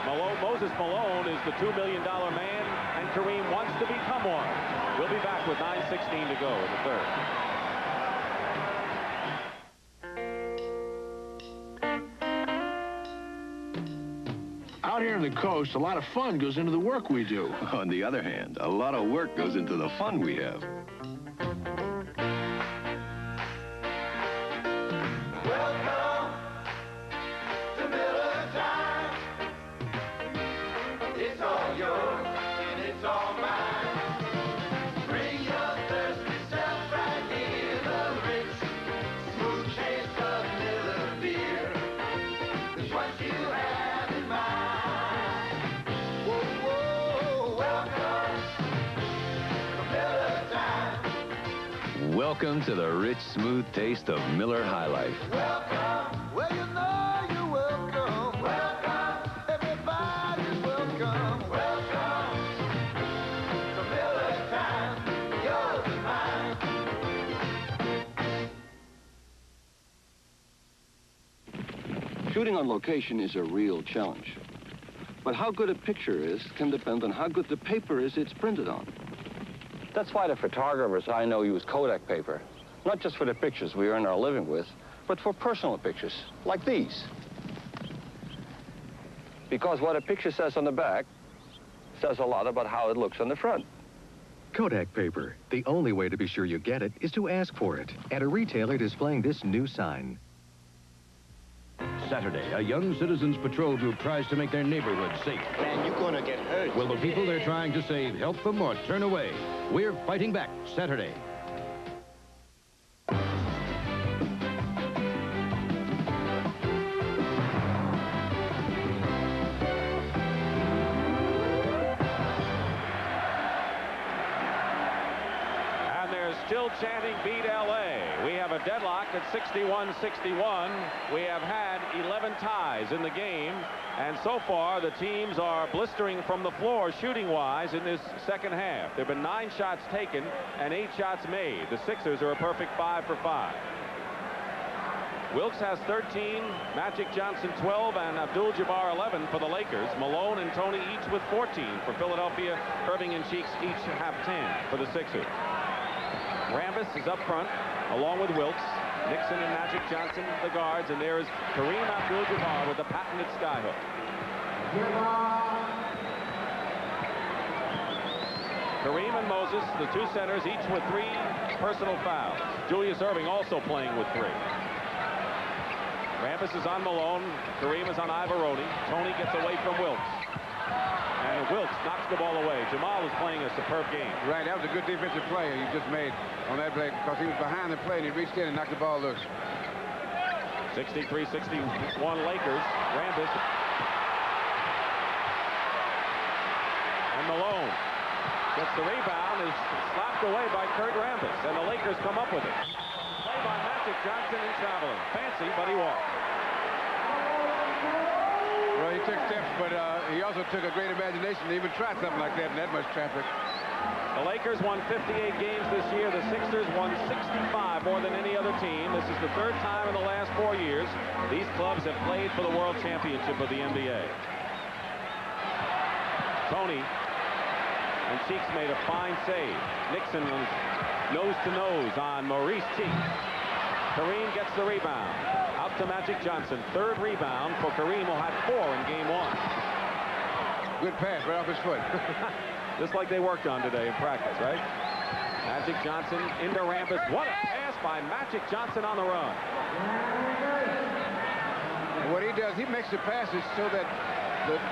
Moses Malone is the $2 million man, and Kareem wants to become one. We'll be back with 9:16 to go in the third. Out here on the coast, a lot of fun goes into the work we do. On the other hand, a lot of work goes into the fun we have. Welcome to Miller Time. It's all yours and it's all mine. Bring your thirsty self right here. The rich, smooth taste of Miller beer is what you have in mind. Whoa, whoa, welcome to Miller Time. Welcome to the rich, smooth taste of Miller High Life. Welcome, well, you know you're welcome. Welcome, everybody's welcome. Welcome to Miller Time, yours and mine. Shooting on location is a real challenge. But how good a picture is can depend on how good the paper is it's printed on. That's why the photographers I know use Kodak paper. Not just for the pictures we earn our living with, but for personal pictures, like these. Because what a picture says on the back says a lot about how it looks on the front. Kodak paper. The only way to be sure you get it is to ask for it at a retailer displaying this new sign. Saturday, a young citizens patrol group tries to make their neighborhood safe. Man, you're gonna get hurt. Will the people they're trying to save help them or turn away? We're fighting back Saturday. Still chanting beat LA. We have a deadlock at 61-61. We have had 11 ties in the game, and so far the teams are blistering from the floor shooting-wise in this second half. There have been 9 shots taken and 8 shots made. The Sixers are a perfect 5 for 5. Wilkes has 13, Magic Johnson 12, and Abdul-Jabbar 11 for the Lakers. Malone and Tony each with 14 for Philadelphia. Irving and Cheeks each have 10 for the Sixers. Rambis is up front, along with Wilkes, Nixon and Magic Johnson, the guards, and there is Kareem Abdul-Jabbar with the patented skyhook. Kareem and Moses, the 2 centers, each with 3 personal fouls. Julius Irving also playing with 3. Rambis is on Malone, Kareem is on Ivaroni. Tony gets away from Wilkes. And Wilkes knocks the ball away. Jamal is playing a superb game. Right, that was a good defensive play he just made on that play because he was behind the play and he reached in and knocked the ball loose. 63-61 Lakers. Rambis. And Malone gets the rebound, is slapped away by Kurt Rambis, and the Lakers come up with it. Play by Magic Johnson and traveling. Fancy, but he walked. Well, he took steps, but he also took a great imagination to even try something like that in that much traffic. The Lakers won 58 games this year. The Sixers won 65, more than any other team. This is the 3rd time in the last 4 years these clubs have played for the World Championship of the NBA. Tony and Cheeks made a fine save. Nixon was nose-to-nose on Maurice Cheeks. Kareem gets the rebound. Out to Magic Johnson. 3rd rebound for Kareem, who had 4 in game 1. Good pass right off his foot. Just like they worked on today in practice, right? Magic Johnson into Rambis. What a pass by Magic Johnson on the run. And what he does, he makes the passes so that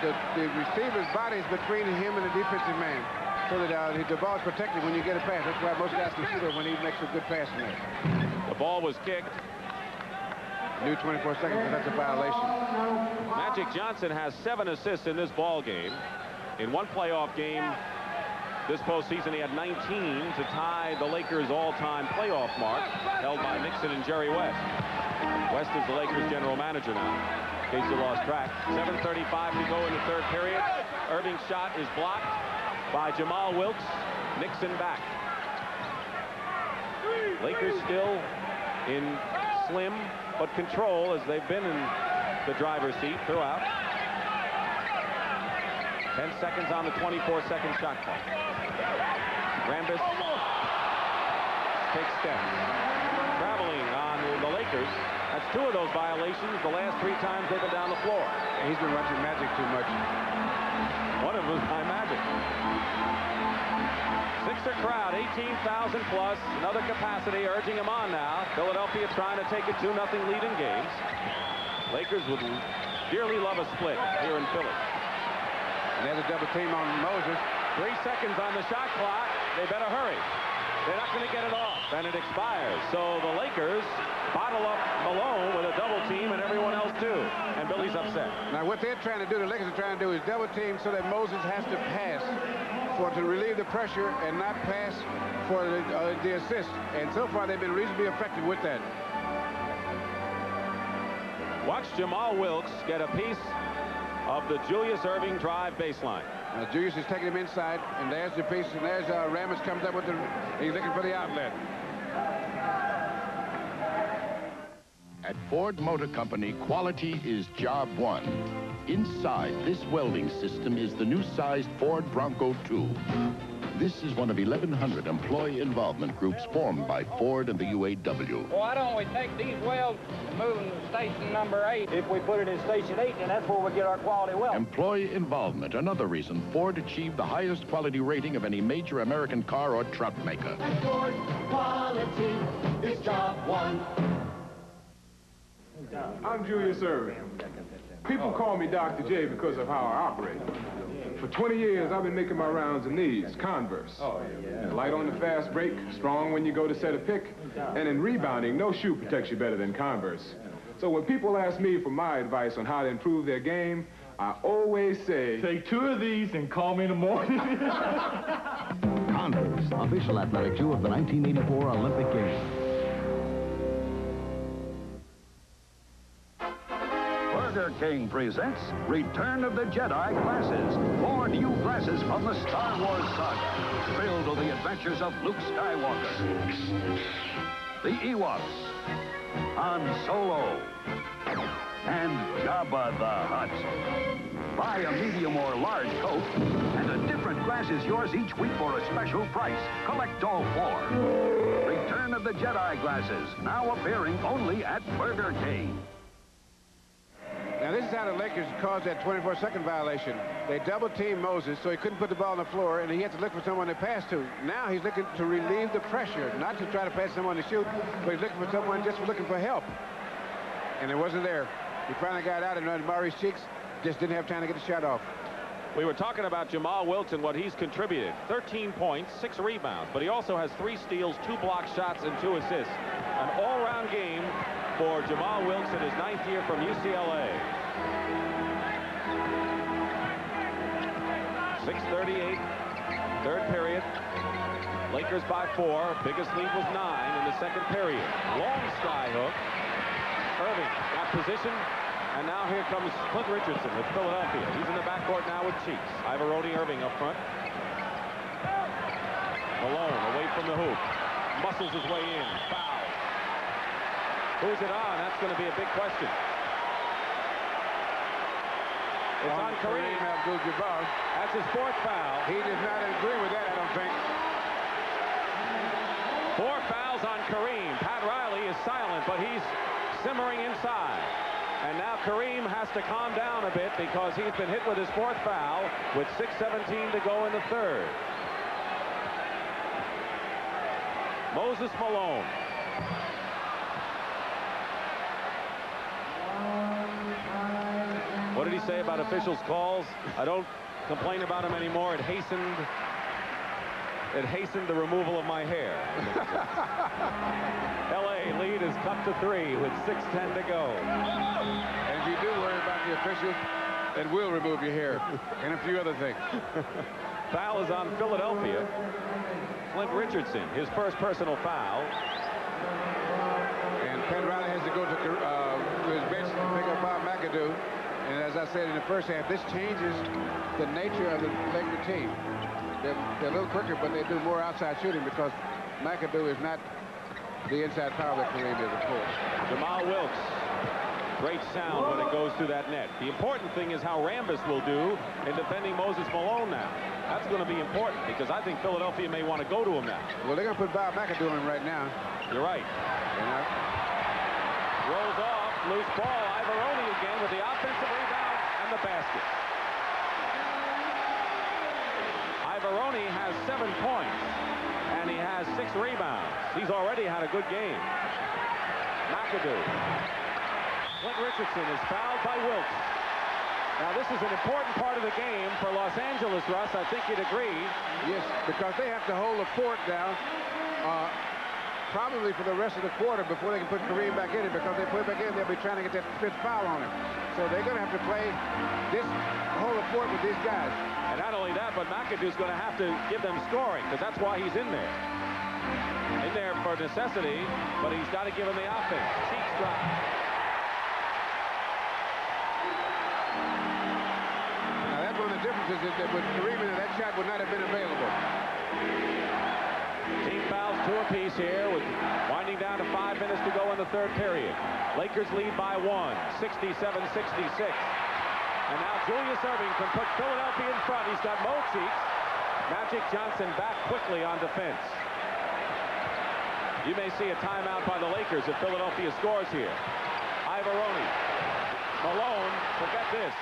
the receiver's body is between him and the defensive man, so that the ball's protected when you get a pass. That's why most guys can see that when he makes a good pass in there. The ball was kicked. New 24 seconds, and that's a violation. Magic Johnson has 7 assists in this ball game. In one playoff game this postseason, he had 19 to tie the Lakers' all-time playoff mark, held by Nixon and Jerry West. West is the Lakers' general manager now, in case you lost track. 7:35 to go in the 3rd period. Irving's shot is blocked by Jamal Wilkes. Nixon back. Lakers still in slim, but control as they've been in the driver's seat throughout. 10 seconds on the 24-second shot clock. Rambis takes steps. Traveling on the Lakers. That's 2 of those violations the last 3 times they've been down the floor. And he's been watching Magic too much. One of them was by Magic. Sixer crowd, 18,000 plus. Another capacity urging him on now. Philadelphia trying to take a 2-0 lead in games. Lakers would dearly love a split here in Philly. And there's a double team on Moses. 3 seconds on the shot clock. They better hurry. They're not going to get it off, and it expires. So the Lakers bottle up Malone with a double team and everyone else too. And Billy's upset. Now what they're trying to do, the Lakers are trying to do, is double team so that Moses has to pass to relieve the pressure and not pass for the assist. And so far they've been reasonably effective with that. Watch Jamal Wilkes get a piece of the Julius Erving drive baseline. Julius is taking him inside, and there's the piece, and there's Ramos comes up with the, he's looking for the outlet. At Ford Motor Company, quality is job one. Inside this welding system is the new sized Ford Bronco 2. This is one of 1,100 employee involvement groups formed by Ford and the UAW. Well, why don't we take these welds and move them to station number 8? If we put it in station 8, then that's where we get our quality weld. Employee involvement, another reason Ford achieved the highest quality rating of any major American car or truck maker. Ford quality is job one. I'm Julius Erving. People call me Dr. J because of how I operate. For 20 years, I've been making my rounds in these, Converse. Light on the fast break, strong when you go to set a pick, and in rebounding, no shoe protects you better than Converse. So when people ask me for my advice on how to improve their game, I always say, take 2 of these and call me in the morning. Converse, official athletic shoe of the 1984 Olympic Games. Burger King presents Return of the Jedi glasses. 4 new glasses from the Star Wars saga. Filled with the adventures of Luke Skywalker, the Ewoks, Han Solo, and Jabba the Hutt. Buy a medium or large Coke, and a different glass is yours each week for a special price. Collect all 4. Return of the Jedi glasses, now appearing only at Burger King. Now, this is how the Lakers caused that 24-second violation. They double-teamed Moses, so he couldn't put the ball on the floor, and he had to look for someone to pass to. Now he's looking to relieve the pressure, not to try to pass someone to shoot, but he's looking for someone just looking for help. And it wasn't there. He finally got out, and Murray's cheeks just didn't have time to get the shot off. We were talking about Jamal Wilkes and what he's contributed. 13 points, 6 rebounds, but he also has 3 steals, 2 block shots, and 2 assists. An all-round game for Jamal Wilkes in his 9th year from UCLA. 6:38, 3rd period. Lakers by 4. Biggest lead was 9 in the 2nd period. Long sky hook. Erving got position, and now here comes Clint Richardson with Philadelphia. He's in the backcourt now with Cheeks. Ivaroni Erving up front. Malone away from the hoop. Muscles his way in. Foul. Who's it on? That's going to be a big question. It's on Kareem. Abdul-Jabbar. That's his 4th foul. He does not agree with that, I don't think. 4 fouls on Kareem. Pat Riley is silent, but he's simmering inside. And now Kareem has to calm down a bit because he's been hit with his 4th foul with 6:17 to go in the 3rd. Moses Malone. What did he say about officials' calls? I don't complain about him anymore. It hastened the removal of my hair. L.A. lead is cut to 3 with 6:10 to go. And if you do worry about the officials, it will remove your hair and a few other things. Foul is on Philadelphia. Clint Richardson, his first personal foul. And Pat Riley has to go to his bench to pick up Bob McAdoo. And as I said in the first half, this changes the nature of the Laker team. They're a little quicker, but they do more outside shooting because McAdoo is not the inside power that Kareem is, of course. Jamal Wilkes. Great sound when it goes through that net. The important thing is how Rambis will do in defending Moses Malone now. That's going to be important because I think Philadelphia may want to go to him now. Well, they're going to put Bob McAdoo in right now. You're right. Rolls off, loose ball. Ivaroni again with the offensive rebound and the basket. Ivaroni has 7 points, and he has 6 rebounds. He's already had a good game. McAdoo. Clint Richardson is fouled by Wilkes. Now, this is an important part of the game for Los Angeles, Russ. I think you'd agree. Yes, because they have to hold the fort down probably for the rest of the quarter before they can put Kareem back in it, because they put him back in, they'll be trying to get that 5th foul on him. So they're going to have to play this hold the fort with these guys. And not only that, but McAdoo's going to have to give them scoring, because that's why he's in there. In there for necessity, but he's got to give him the offense. Cheeks drop. Now, that's one of the differences is that with Kareem in there, that shot would not have been available. Team fouls 2 apiece here, with winding down to 5 minutes to go in the 3rd period. Lakers lead by 1, 67-66. And now Julius Erving can put Philadelphia in front. He's got Mo Cheeks. Magic Johnson back quickly on defense. You may see a timeout by the Lakers if Philadelphia scores here. Ivaroni. Malone, forget this.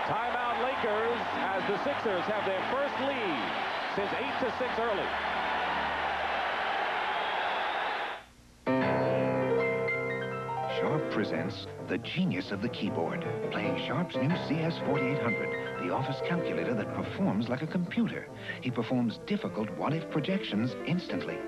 Timeout Lakers as the Sixers have their first lead since 8-6 early. Sharp presents the genius of the keyboard, playing Sharp's new CS4800, the office calculator that performs like a computer. He performs difficult what-if projections instantly.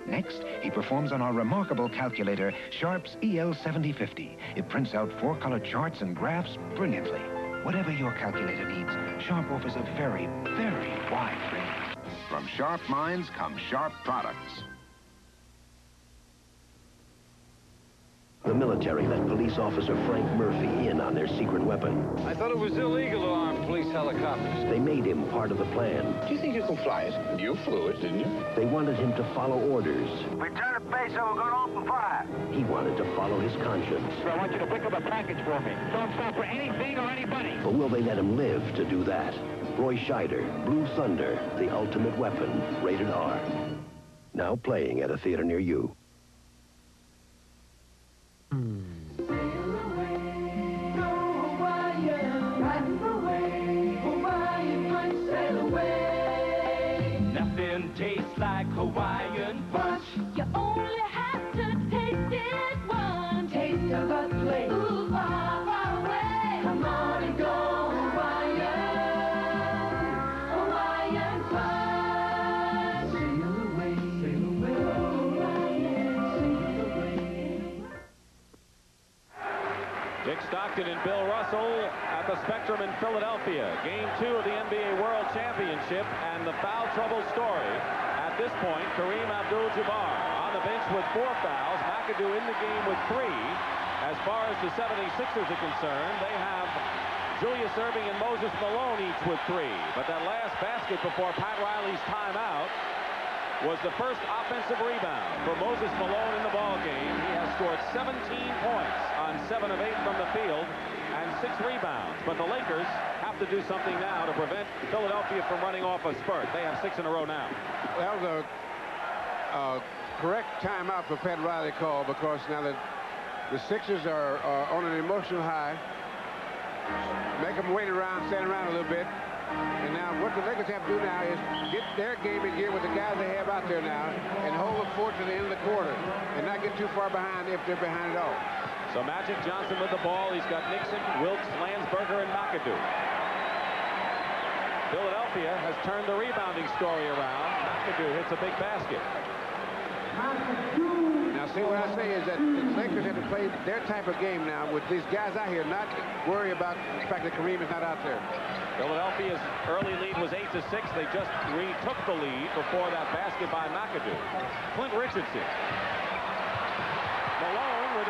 Next, he performs on our remarkable calculator, Sharp's EL7050. It prints out 4-color charts and graphs brilliantly. Whatever your calculator needs, Sharp offers a very, very wide range. From sharp minds come sharp products. The military let police officer Frank Murphy in on their secret weapon. I thought it was illegal to arm police helicopters. They made him part of the plan. Do you think you can fly it? You flew it, didn't you? They wanted him to follow orders. Return to base or we're going to open fire. He wanted to follow his conscience. I want you to pick up a package for me. Don't stop for anything or anybody. But will they let him live to do that? Roy Scheider, Blue Thunder, The Ultimate Weapon, rated R. Now playing at a theater near you. Nothing tastes like Hawaiian punch. You only have to taste it once. Taste of a place. Ooh, far, far away. Come on and go Hawaiian. Hawaiian punch. Sail away, Hawaiian, sail away. Dick Stockton and Bill Russell at the Spectrum in Philadelphia. Game 2 of the NBA World Championship, and the foul trouble story. At this point, Kareem Abdul-Jabbar on the bench with 4 fouls. McAdoo in the game with 3. As far as the 76ers are concerned, they have Julius Erving and Moses Malone each with 3. But that last basket before Pat Riley's timeout was the first offensive rebound for Moses Malone in the ballgame. He has scored 17 points on 7 of 8 from the field and 6 rebounds. But the Lakers have to do something now to prevent Philadelphia from running off a spurt. They have 6 in a row now. That was a correct timeout for Pat Riley call, because now that the Sixers are on an emotional high, make them wait around, stand around a little bit. And now what the Lakers have to do now is get their game in gear with the guys they have out there now and hold the fort to the end of the quarter and not get too far behind if they're behind at all. So Magic Johnson with the ball. He's got Nixon, Wilkes, Landsberger, and McAdoo. Philadelphia has turned the rebounding story around. McAdoo hits a big basket. Now, see, what I say is that the Lakers have to play their type of game now with these guys out here, not worry about the fact that Kareem is not out there. Philadelphia's early lead was 8-6. They just retook the lead before that basket by McAdoo. Clint Richardson. Malone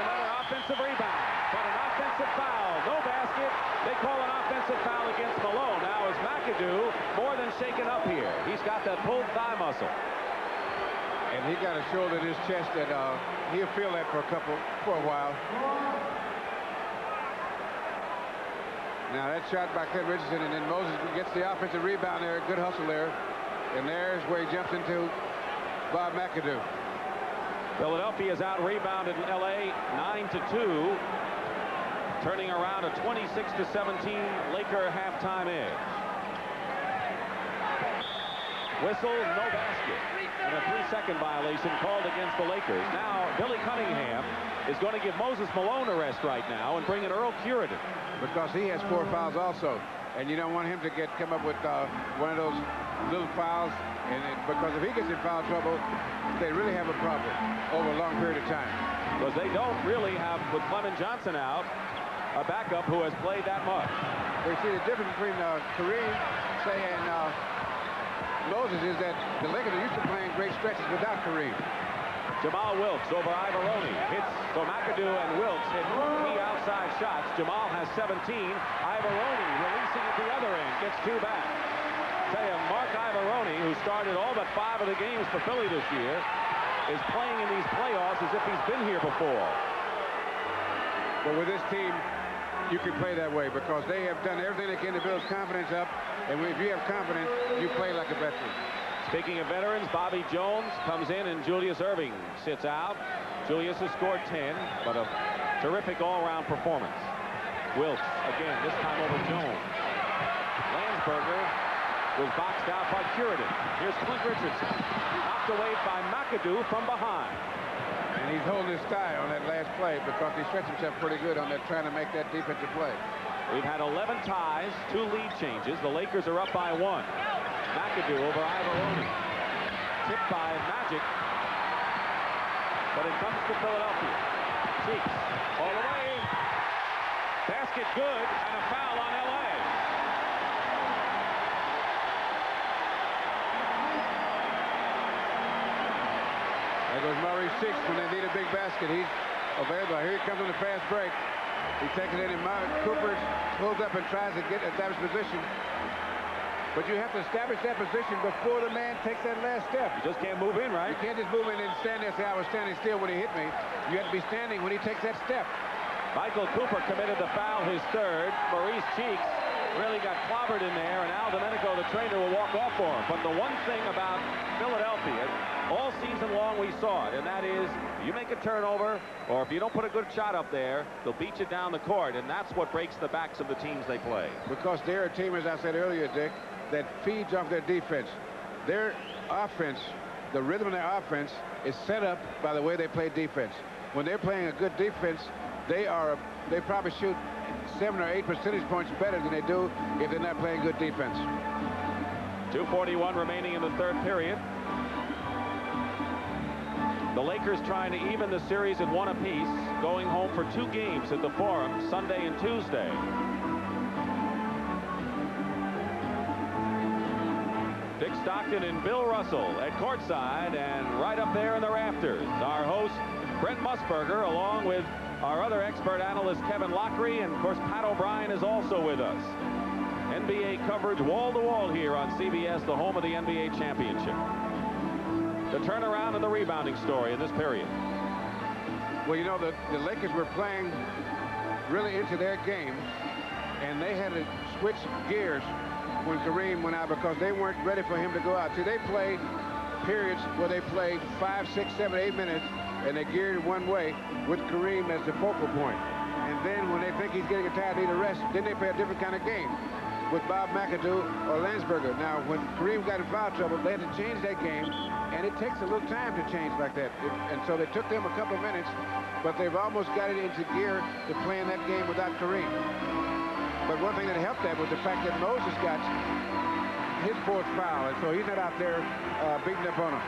offensive rebound, but an offensive foul. No basket. They call an offensive foul against Malone. Now is McAdoo more than shaken up here. He's got that pulled thigh muscle. And he got a shoulder in his chest that he'll feel that for a while. Now that shot by Clint Richardson, and then Moses gets the offensive rebound there. Good hustle there. And there's where he jumps into Bob McAdoo. Philadelphia's out rebounded L.A. 9-2. Turning around a 26-17 Laker halftime edge. Whistle, no basket. And a 3-second violation called against the Lakers. Now, Billy Cunningham is going to give Moses Malone a rest right now and bring in Earl Curidan. Because he has 4 fouls also. And you don't want him to come up with one of those little fouls. Because if he gets in foul trouble, they really have a problem over a long period of time. Because they don't really have, with Clement Johnson out, a backup who has played that much. We see the difference between Kareem, say, and Moses is that the Lakers are used to playing great stretches without Kareem. Jamal Wilkes over Ivoroni. Hits, so McAdoo and Wilkes hit key outside shots. Jamal has 17. Ivoroni releasing at the other end. Gets 2 back. Tell you, Mark Ivoroni, who started all but 5 of the games for Philly this year, is playing in these playoffs as if he's been here before. But with this team, you can play that way because they have done everything they can to build confidence up. And if you have confidence, you play like a veteran. Speaking of veterans, Bobby Jones comes in and Julius Erving sits out. Julius has scored 10, but a terrific all-around performance. Wilkes, again, this time over Jones. Landsberger was boxed out by Curidan. Here's Clint Richardson. Knocked away by McAdoo from behind. And he's holding his thigh on that last play because he stretched himself pretty good on that, trying to make that defensive play. We've had 11 ties, 2 lead changes. The Lakers are up by 1. McAdoo over Ivoroni. Tipped by Magic. But it comes to Philadelphia. Cheeks all the way. Basket good, and a foul on L.A. There goes Maurice Cheeks when they need a big basket. He's available. Here he comes on the fast break. He takes it in, and Cooper pulls up and tries to establish position. But you have to establish that position before the man takes that last step. You just can't move in, right? You can't just move in and stand there and say, I was standing still when he hit me. You have to be standing when he takes that step. Michael Cooper committed the foul, his 3rd. Maurice Cheeks really got clobbered in there, and Al Domenico, the trainer, will walk off for him. But the one thing about Philadelphia, all season long we saw it, and that is you make a turnover, or if you don't put a good shot up there, they'll beat you down the court, and that's what breaks the backs of the teams they play. Because they're a team, as I said earlier, Dick, that feeds off their defense. Their offense, the rhythm of their offense is set up by the way they play defense. When they're playing a good defense, they probably shoot 7 or 8 percentage points better than they do if they're not playing good defense. 2:41 remaining in the 3rd period. The Lakers trying to even the series at 1 apiece, going home for 2 games at the Forum, Sunday and Tuesday. Dick Stockton and Bill Russell at courtside and right up there in the rafters. Our host, Brent Musburger, along with our other expert analyst, Kevin Lockery, and of course, Pat O'Brien is also with us. NBA coverage wall-to-wall here on CBS, the home of the NBA championship. The turnaround and the rebounding story in this period. Well, you know, the Lakers were playing really into their game, and they had to switch gears when Kareem went out because they weren't ready for him to go out. See, they played periods where they played 5, 6, 7, 8 minutes, and they geared one way with Kareem as the focal point. And then when they think he's getting tired, need a rest, then they play a different kind of game with Bob McAdoo or Landsberger. Now, when Kareem got in foul trouble, they had to change that game, and it takes a little time to change like that. And so they took them a couple of minutes, but they've almost got it into gear to playing that game without Kareem. But one thing that helped that was the fact that Moses got his 4th foul, and so he's not out there beating up on him.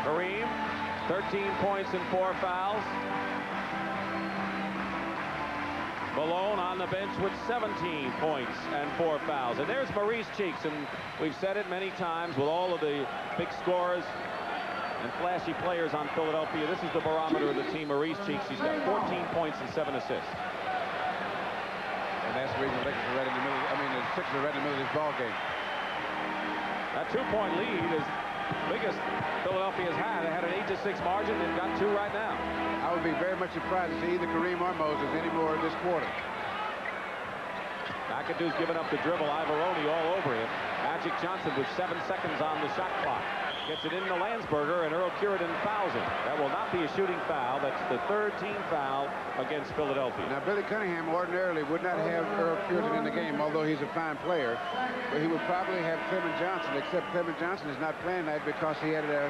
Kareem, 13 points and 4 fouls. Malone on the bench with 17 points and 4 fouls. And there's Maurice Cheeks, and we've said it many times with all of the big scorers. and flashy players on Philadelphia. This is the barometer of the team. Maurice Cheeks, he's got 14 points and 7 assists. And that's the reason the Lakers are right in the middle. The Sixers are right in the middle of this ball game. That 2-point lead is the biggest Philadelphia's had. They had an 8-6 margin. They've got 2 right now. I would be very much surprised to see either Kareem or Moses anymore this quarter. McAdoo's given up the dribble. Ivaroni all over him. Magic Johnson with 7 seconds on the shot clock. Gets it into Landsberger, and Earl Cureton fouls him. That will not be a shooting foul. That's the 3rd team foul against Philadelphia. Now, Billy Cunningham ordinarily would not have Earl Cureton in the game, although he's a fine player. But he would probably have Clement Johnson, except Clement Johnson is not playing tonight because he had an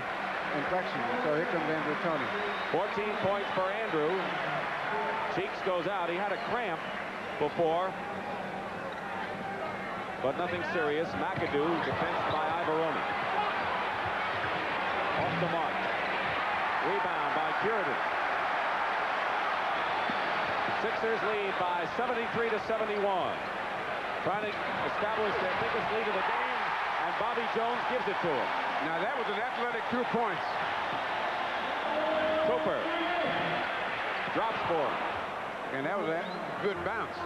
infection. So here comes Andrew Toney. 14 points for Andrew. Cheeks goes out. He had a cramp before, but nothing serious. McAdoo defensed by Ivaroni. Off the mark. Rebound by Cureton. Sixers lead by 73-71. Trying to establish their biggest lead of the game, and Bobby Jones gives it to him. Now that was an athletic 2 points. Cooper drops for him. And that was a good bounce.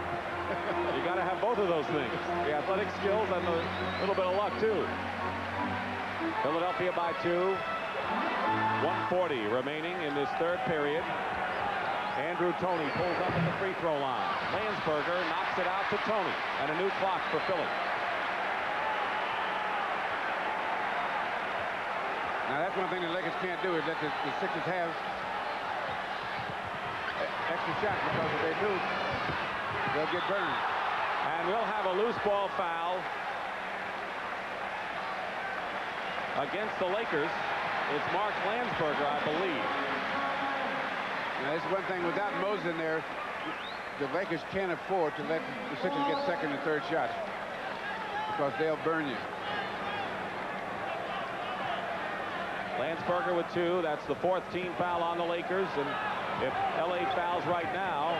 You got to have both of those things. The athletic skills and a little bit of luck, too. Philadelphia by 2. 1:40 remaining in this 3rd period. Andrew Toney pulls up at the free throw line. Landsberger knocks it out to Toney, and a new clock for Philly. Now that's one thing the Lakers can't do, is let the Sixers have extra shots, because if they do, they'll get burned. And we'll have a loose ball foul against the Lakers. It's Mark Landsberger, I believe. Now, that's one thing. Without Moses in there, the Lakers can't afford to let the Sixers get 2nd and 3rd shots, because they'll burn you. Landsberger with 2. That's the 4th team foul on the Lakers. And if L.A. fouls right now,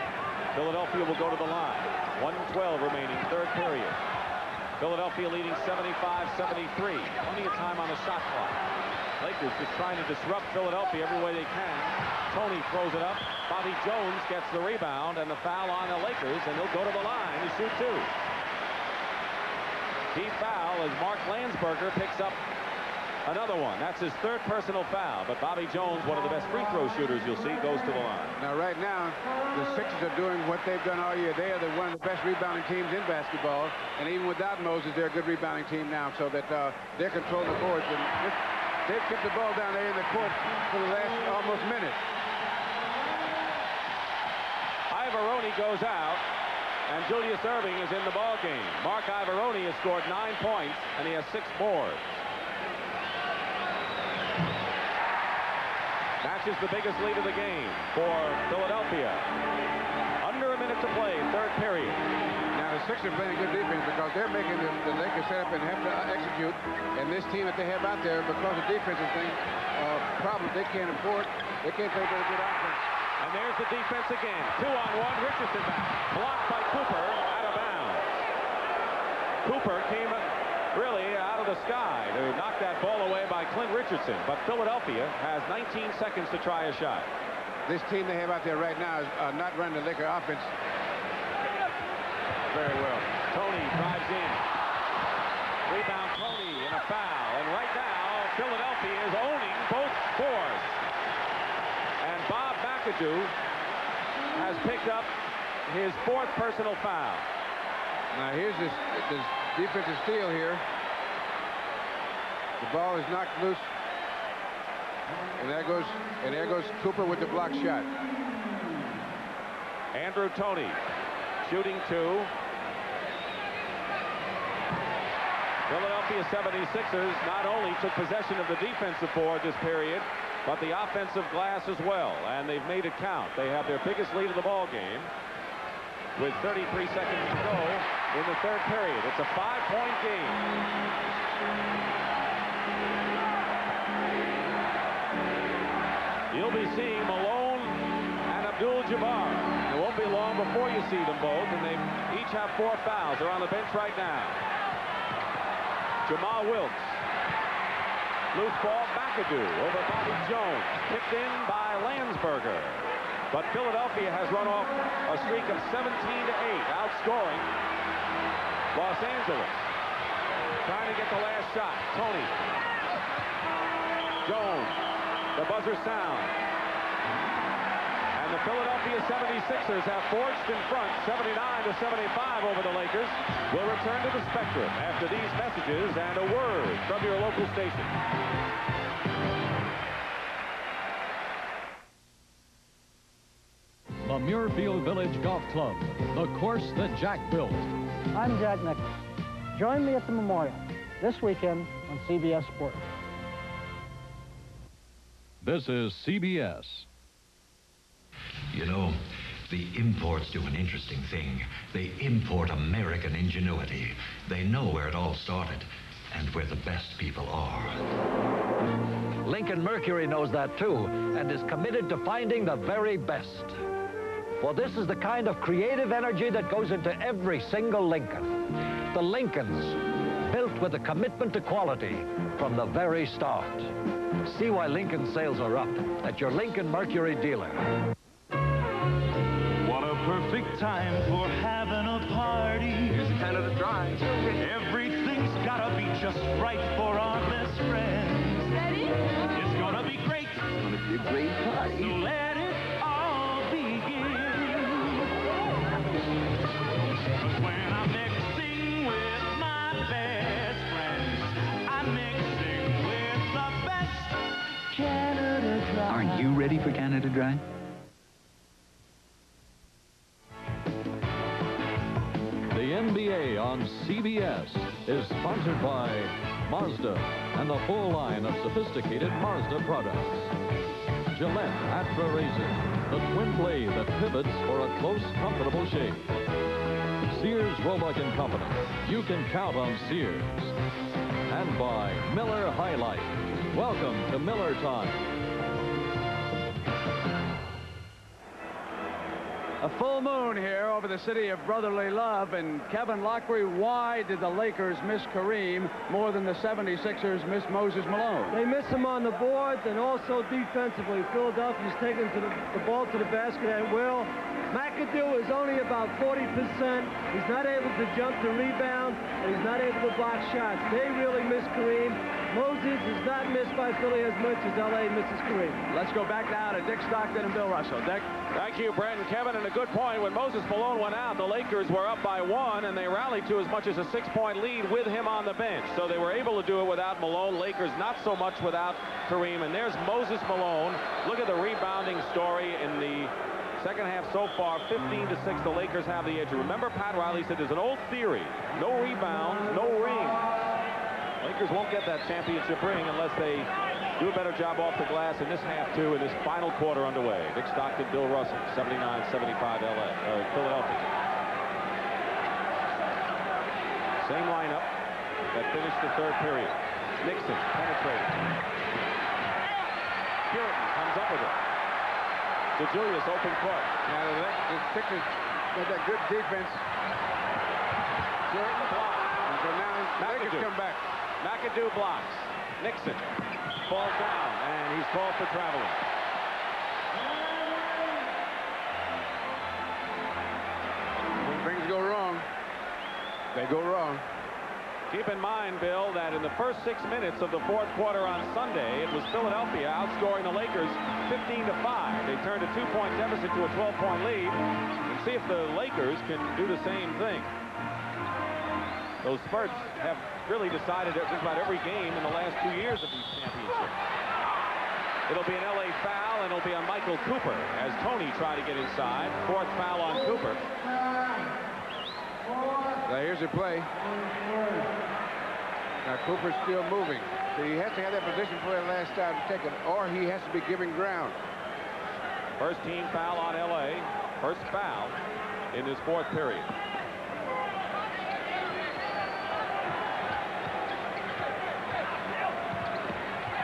Philadelphia will go to the line. 1:12 remaining, 3rd period. Philadelphia leading 75-73. Plenty of time on the shot clock. Lakers just trying to disrupt Philadelphia every way they can. Toney throws it up. Bobby Jones gets the rebound and the foul on the Lakers, and they'll go to the line to shoot 2. Key foul as Mark Landsberger picks up another one. That's his 3rd personal foul, but Bobby Jones, one of the best free throw shooters you'll see, goes to the line. Now, right now, the Sixers are doing what they've done all year. They are one of the best rebounding teams in basketball, and even without Moses, they're a good rebounding team now, so that they're controlling the boards. And they've kept the ball down there in the court for the last almost minute. Ivaroni goes out, and Julius Erving is in the ball game. Mark Ivaroni has scored 9 points, and he has 6 boards. That's just the biggest lead of the game for Philadelphia. Under a minute to play, 3rd period. Now, the Sixers are playing good defense, because they're making the Lakers set up and have to execute. And this team that they have out there, because of defensive thing, problems they can't afford, they can't play very good offense. And there's the defense again. 2-on-1, Richardson back. Blocked by Cooper, out of bounds. Cooper came really out of the sky to knock that ball away by Clint Richardson. But Philadelphia has 19 seconds to try a shot. This team they have out there right now is not running the Laker offense very well. Toney drives in. Rebound Toney and a foul. And right now, Philadelphia is owning both boards. And Bob McAdoo has picked up his 4th personal foul. Now here's this defensive steal here. The ball is knocked loose. And there goes Cooper with the block shot. Andrew Toney shooting 2. Philadelphia 76ers not only took possession of the defensive board this period, but the offensive glass as well, and they've made it count. They have their biggest lead of the ball game with 33 seconds to go in the 3rd period. It's a 5-point game. You'll be seeing Malone and Abdul-Jabbar. It won't be long before you see them both, and they each have 4 fouls. They're on the bench right now. Jamal Wilkes Loose ball, McAdoo over Bobby Jones. Tipped in by Landsberger. But Philadelphia has run off a streak of 17-8, outscoring Los Angeles. Trying to get the last shot. Tony. Jones. The buzzer sound. And the Philadelphia 76ers have forged in front 79-75 over the Lakers. We'll return to the Spectrum after these messages and a word from your local station. The Muirfield Village Golf Club, the course that Jack built. I'm Jack Nicklaus. Join me at the Memorial this weekend on CBS Sports. This is CBS. You know, the imports do an interesting thing. They import American ingenuity. They know where it all started and where the best people are. Lincoln Mercury knows that too and is committed to finding the very best. For this is the kind of creative energy that goes into every single Lincoln. The Lincolns, built with a commitment to quality from the very start. See why Lincoln sales are up at your Lincoln Mercury dealer. What a perfect time for having a party. Here's the Canada Dry. Everything's gotta be just right for our best friends. Ready? It's gonna be great. It's gonna be a great party. So let it all begin. 'Cause when I'm mixing with my best friends, I'm mixing with the best Canada Dry. Aren't you ready for Canada Dry? The NBA on CBS is sponsored by Mazda and the full line of sophisticated Mazda products. Gillette Atra Razor, the twin blade that pivots for a close, comfortable shave. Sears, Roebuck & Company. You can count on Sears. And by Miller High Life. Welcome to Miller Time. A full moon here over the city of brotherly love. And Kevin Lockery, why did the Lakers miss Kareem more than the 76ers miss Moses Malone? They miss him on the boards and also defensively. Philadelphia's taking the ball to the basket at will. McAdoo is only about 40%. He's not able to jump to rebound, and he's not able to block shots. They really miss Kareem. Moses is not missed by Philly as much as L.A. misses Kareem. Let's go back now to Dick Stockton and Bill Russell. Dick? Thank you, Brent and Kevin, and a good point. When Moses Malone went out, the Lakers were up by 1, and they rallied to as much as a 6-point lead with him on the bench. So they were able to do it without Malone. Lakers not so much without Kareem. And there's Moses Malone. Look at the rebounding story in the second half so far. 15-6, the Lakers have the edge. Remember, Pat Riley said there's an old theory. No rebounds, no ring. Lakers won't get that championship ring unless they do a better job off the glass in this half, too, in this final quarter underway. Dick Stockton, Bill Russell, 79-75 Philadelphia. Same lineup that finished the third period. Nixon penetrated. Puritan comes up with it. DeJulius open court. Now, the Sixers got that good defense. Puritan blocks. And so now Lakers come back. McAdoo blocks. Nixon falls down, and he's called for traveling. When things go wrong, they go wrong. Keep in mind, Bill, that in the first 6 minutes of the fourth quarter on Sunday, it was Philadelphia outscoring the Lakers 15-5. They turned a 2-point deficit to a 12-point lead, and see if the Lakers can do the same thing. Those spurts have really decided just about every game in the last 2 years of these championships. It'll be an L.A. foul, and it'll be on Michael Cooper as Tony tried to get inside. Fourth foul on Cooper. Now here's the play. Now Cooper's still moving. So he has to have that position for the last time to take it, or he has to be giving ground. First team foul on L.A. First foul in this fourth period.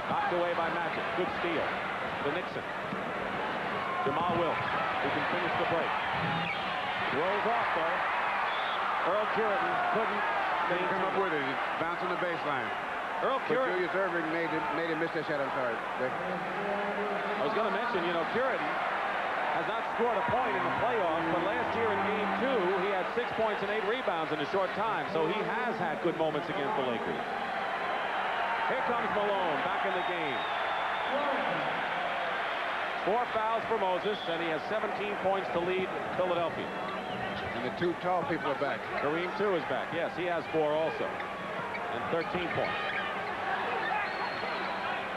Knocked away by Magic. Good steal to Nixon. Jamal Wilkes, who can finish the break. Rolls off, though. Earl Puritan couldn't come up with it. It's bouncing the baseline. Earl Curran. Julius Erving made him miss that shot. I'm sorry. I was going to mention, you know, Curran has not scored a point in the playoffs, but last year in Game 2, he had 6 points and 8 rebounds in a short time, so he has had good moments against the Lakers. Here comes Malone back in the game. 4 fouls for Moses, and he has 17 points to lead Philadelphia. And the 2 tall people are back. Kareem, too, is back. Yes, he has 4 also. And 13 points.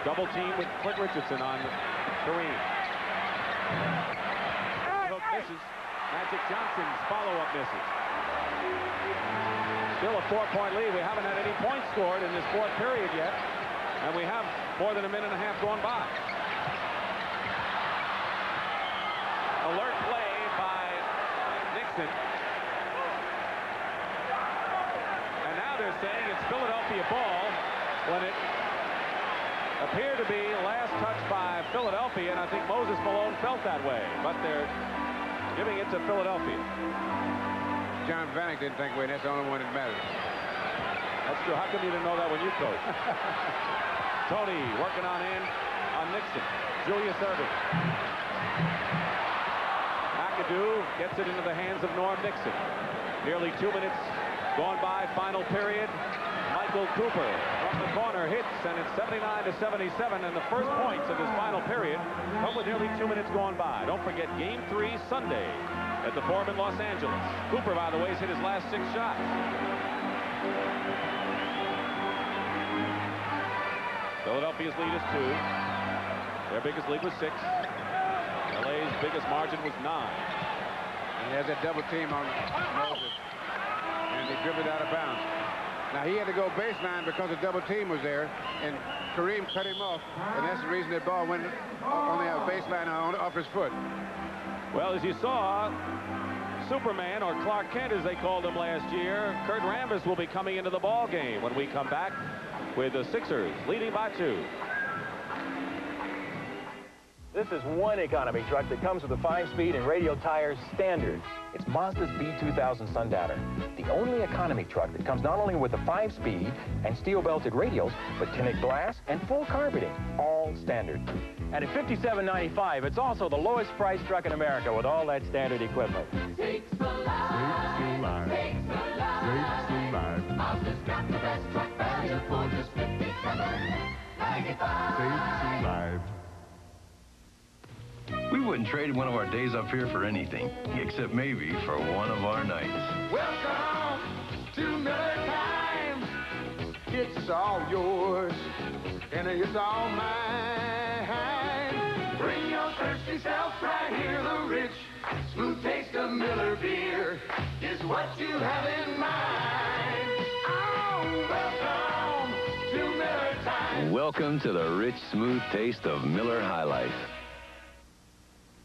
Double team with Clint Richardson on Kareem. Hook misses. Magic Johnson's follow-up misses. Still a 4-point lead. We haven't had any points scored in this 4th period yet. And we have more than a minute and a half gone by. Alert play by Nixon. And now they're saying it's Philadelphia ball when it appeared to be last touch by Philadelphia, and I think Moses Malone felt that way, but they're giving it to Philadelphia. John Vanek didn't think, wait, that's the only one that matters. That's true. How come you didn't know that when you coached? Tony working on Nixon. Julius Erving. McAdoo gets it into the hands of Norm Nixon. Nearly 2 minutes gone by, final period. Michael Cooper from the corner hits, and it's 79-77, and the first points of this final period come with nearly 2 minutes gone by. Don't forget Game 3 Sunday at the Forum in Los Angeles. Cooper, by the way, has hit his last 6 shots. Philadelphia's lead is 2. Their biggest lead was 6. LA's biggest margin was 9. And he has that double team on Moses, and they dribbled out of bounds. Now, he had to go baseline because the double team was there, and Kareem cut him off, and that's the reason that ball went on the baseline off his foot. Well, as you saw, Superman, or Clark Kent as they called him last year, Kurt Rambis will be coming into the ball game when we come back with the Sixers leading by 2. This is one economy truck that comes with a 5-speed and radial tires standard. It's Mazda's B2000 Sundowner, the only economy truck that comes not only with a 5-speed and steel-belted radials, but tinted glass and full carpeting, all standard. And at $57.95, it's also the lowest priced truck in America with all that standard equipment. Sakes alive, sakes alive, sakes alive. Mazda's got the best truck value for just $57.95. Sakes alive. We wouldn't trade one of our days up here for anything, except maybe for one of our nights. Welcome to Miller Time. It's all yours, and it's all mine. Bring your thirsty self right here. The rich, smooth taste of Miller beer is what you have in mind. Oh, welcome to Miller Time. Welcome to the rich, smooth taste of Miller High Life.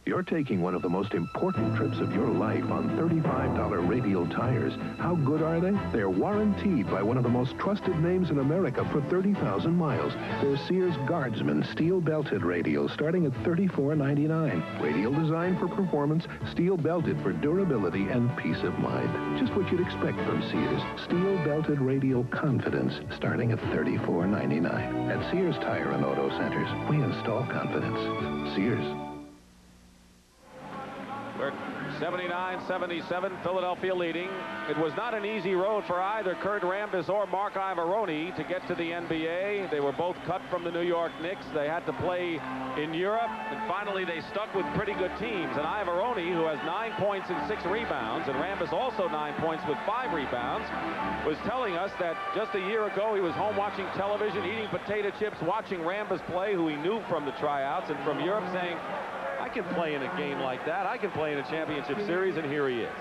You're taking one of the most important trips of your life on $35 radial tires. How good are they? They're warranted by one of the most trusted names in America for 30,000 miles. They're Sears Guardsman steel-belted radials starting at $34.99. Radial designed for performance, steel-belted for durability and peace of mind. Just what you'd expect from Sears. Steel-belted radial confidence starting at $34.99. At Sears Tire and Auto Centers, we install confidence. Sears. We're 79-77, Philadelphia leading. It was not an easy road for either Kurt Rambis or Mark Iavaroni to get to the NBA. They were both cut from the New York Knicks. They had to play in Europe, and finally they stuck with pretty good teams. And Iavaroni, who has 9 points and 6 rebounds, and Rambis also 9 points with 5 rebounds, was telling us that just a year ago he was home watching television, eating potato chips, watching Rambis play, who he knew from the tryouts and from Europe, saying, I can play in a game like that. I can play in a championship series, and here he is.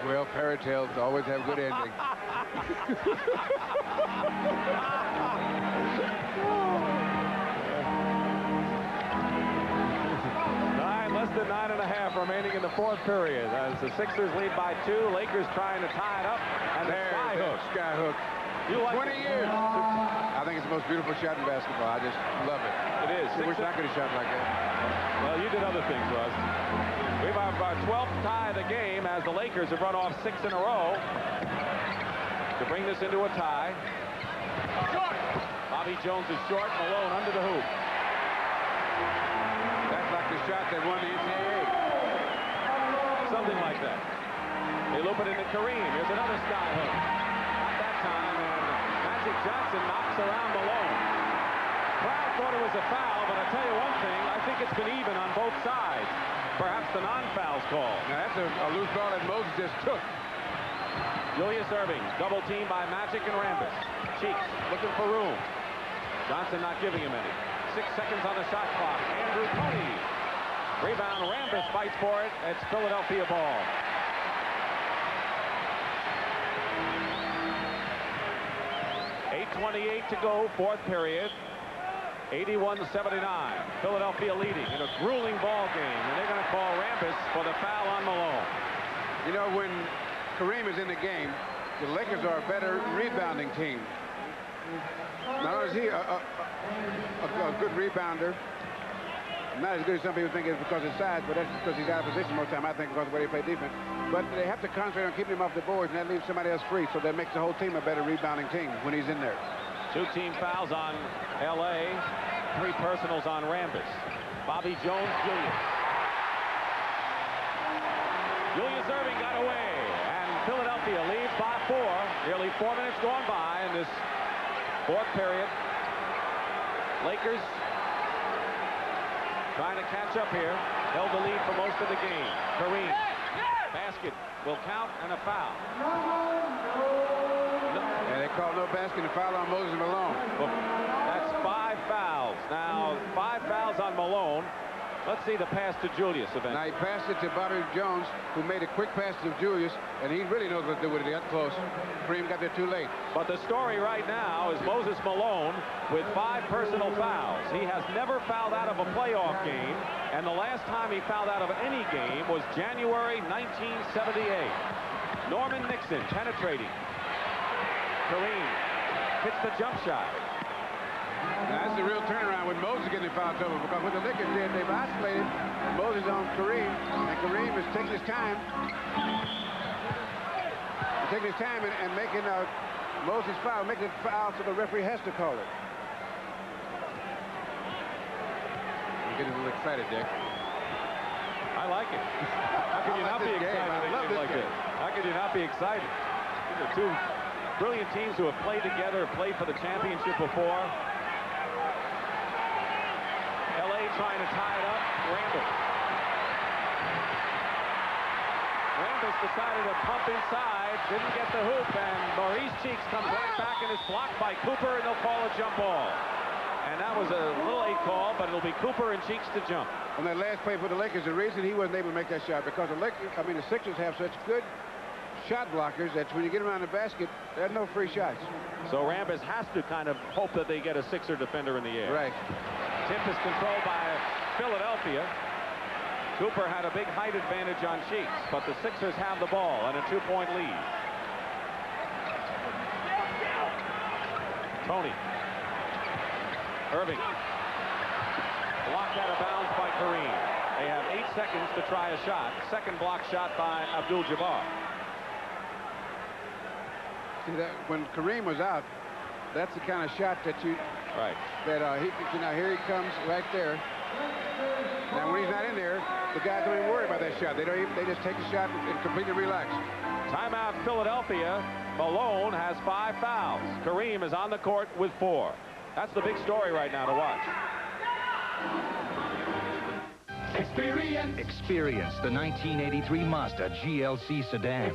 Well, fairy tales always have good endings. Less than 9.5 remaining in the 4th period. As the Sixers lead by 2, Lakers trying to tie it up, and the sky hook. You like 20 years. I think it's the most beautiful shot in basketball. I just love it. It is. I wish I could have shot like that. Well, you did other things, Russ. We have our 12th tie of the game as the Lakers have run off 6 in a row to bring this into a tie. Bobby Jones is short. Malone under the hoop. That's like the shot that won the NCAA. Something like that. They loop it into Kareem. Here's another sky hook. Not that time, and Magic Johnson knocks around Malone. Crowd thought it was a foul, but I'll tell you one thing, I think it's been even on both sides. Perhaps the non-foul's call. Now that's a loose ball that Moses just took. Julius Erving, double teamed by Magic and Rambis. Cheeks looking for room. Johnson not giving him any. 6 seconds on the shot clock. Andrew Toney. Rebound, Rambis fights for it. It's Philadelphia ball. .8:28 to go, fourth period. 81-79. Philadelphia leading in a grueling ball game, and they're going to call Rambis for the foul on Malone. You know, when Kareem is in the game, the Lakers are a better rebounding team. Not only is he a good rebounder, not as good as some people think it's because of his size, but that's because he's out of position most of the time, I think, because of the way they play defense. But they have to concentrate on keeping him off the boards, and that leaves somebody else free, so that makes the whole team a better rebounding team when he's in there. 2 team fouls on L.A., 3 personals on Rambis. Bobby Jones, Julius. Julius Erving got away, and Philadelphia leads by 4. Nearly 4 minutes gone by in this fourth period. Lakers trying to catch up here. Held the lead for most of the game. Kareem. Basket will count and a foul. And they call no basket and foul on Moses Malone. That's 5 fouls. Now, 5 fouls on Malone. Let's see the pass to Julius eventually. Now he passed it to Bobby Jones, who made a quick pass to Julius, and he really knows what to do with it. He got close. Kareem got there too late. But the story right now is Moses Malone with 5 personal fouls. He has never fouled out of a playoff game, and the last time he fouled out of any game was January 1978. Norman Nixon penetrating. Kareem hits the jump shot. Now, that's the real turnaround with Moses getting foul trouble, because what the Lakers did, they've isolated Moses on Kareem, and Kareem is taking his time. Taking his time and making Moses foul, making it foul, so the referee has to call it. You're getting a little excited, Dick. I like it. How can you not be excited? I love this like game. this? How can you not be excited? These are 2 brilliant teams who have played together, played for the championship before. L.A. trying to tie it up. Rambis decided to pump inside, didn't get the hoop, and Maurice Cheeks comes right back and is blocked by Cooper, and they'll call a jump ball. And that was a little late call, but it'll be Cooper and Cheeks to jump. On that last play for the Lakers, the reason he wasn't able to make that shot, because the Sixers have such good shot blockers that when you get around the basket, there's no free shots. So Rambis has to kind of hope that they get a Sixer defender in the air. Right. Tip is controlled by Philadelphia. Cooper had a big height advantage on Cheeks, but the Sixers have the ball and a 2-point lead. Toney. Erving. Blocked out of bounds by Kareem. They have 8 seconds to try a shot. Second block shot by Abdul-Jabbar. See, that when Kareem was out, that's the kind of shot that you... Right. That here he comes right there. Now, when he's not in there, the guys don't even worry about that shot. They just take the shot and completely relax. Timeout, Philadelphia. Malone has 5 fouls. Kareem is on the court with 4. That's the big story right now to watch. Experience the 1983 Mazda GLC sedan.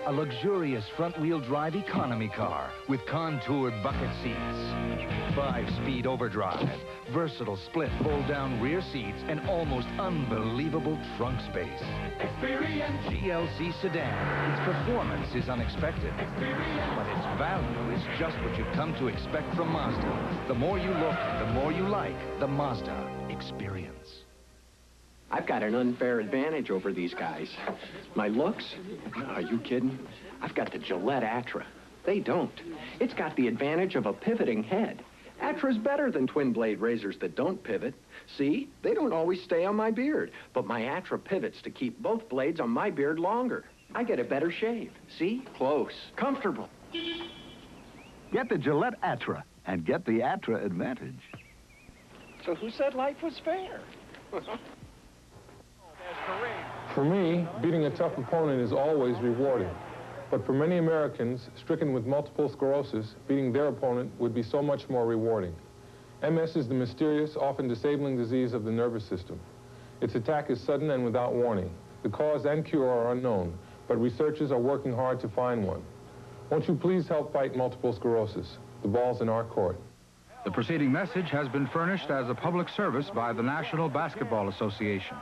A luxurious front-wheel drive economy car with contoured bucket seats, 5-speed overdrive, versatile split fold-down rear seats, and almost unbelievable trunk space. GLC sedan. Its performance is unexpected, but its value is just what you've come to expect from Mazda. The more you look, the more you like the Mazda experience. I've got an unfair advantage over these guys. My looks? Are you kidding? I've got the Gillette Atra. They don't. It's got the advantage of a pivoting head. Atra's better than twin-blade razors that don't pivot. See? They don't always stay on my beard, but my Atra pivots to keep both blades on my beard longer. I get a better shave. See? Close. Comfortable. Get the Gillette Atra and get the Atra advantage. So who said life was fair? For me, beating a tough opponent is always rewarding. But for many Americans stricken with multiple sclerosis, beating their opponent would be so much more rewarding. MS is the mysterious, often disabling disease of the nervous system. Its attack is sudden and without warning. The cause and cure are unknown, but researchers are working hard to find one. Won't you please help fight multiple sclerosis? The ball's in our court. The preceding message has been furnished as a public service by the National Basketball Association.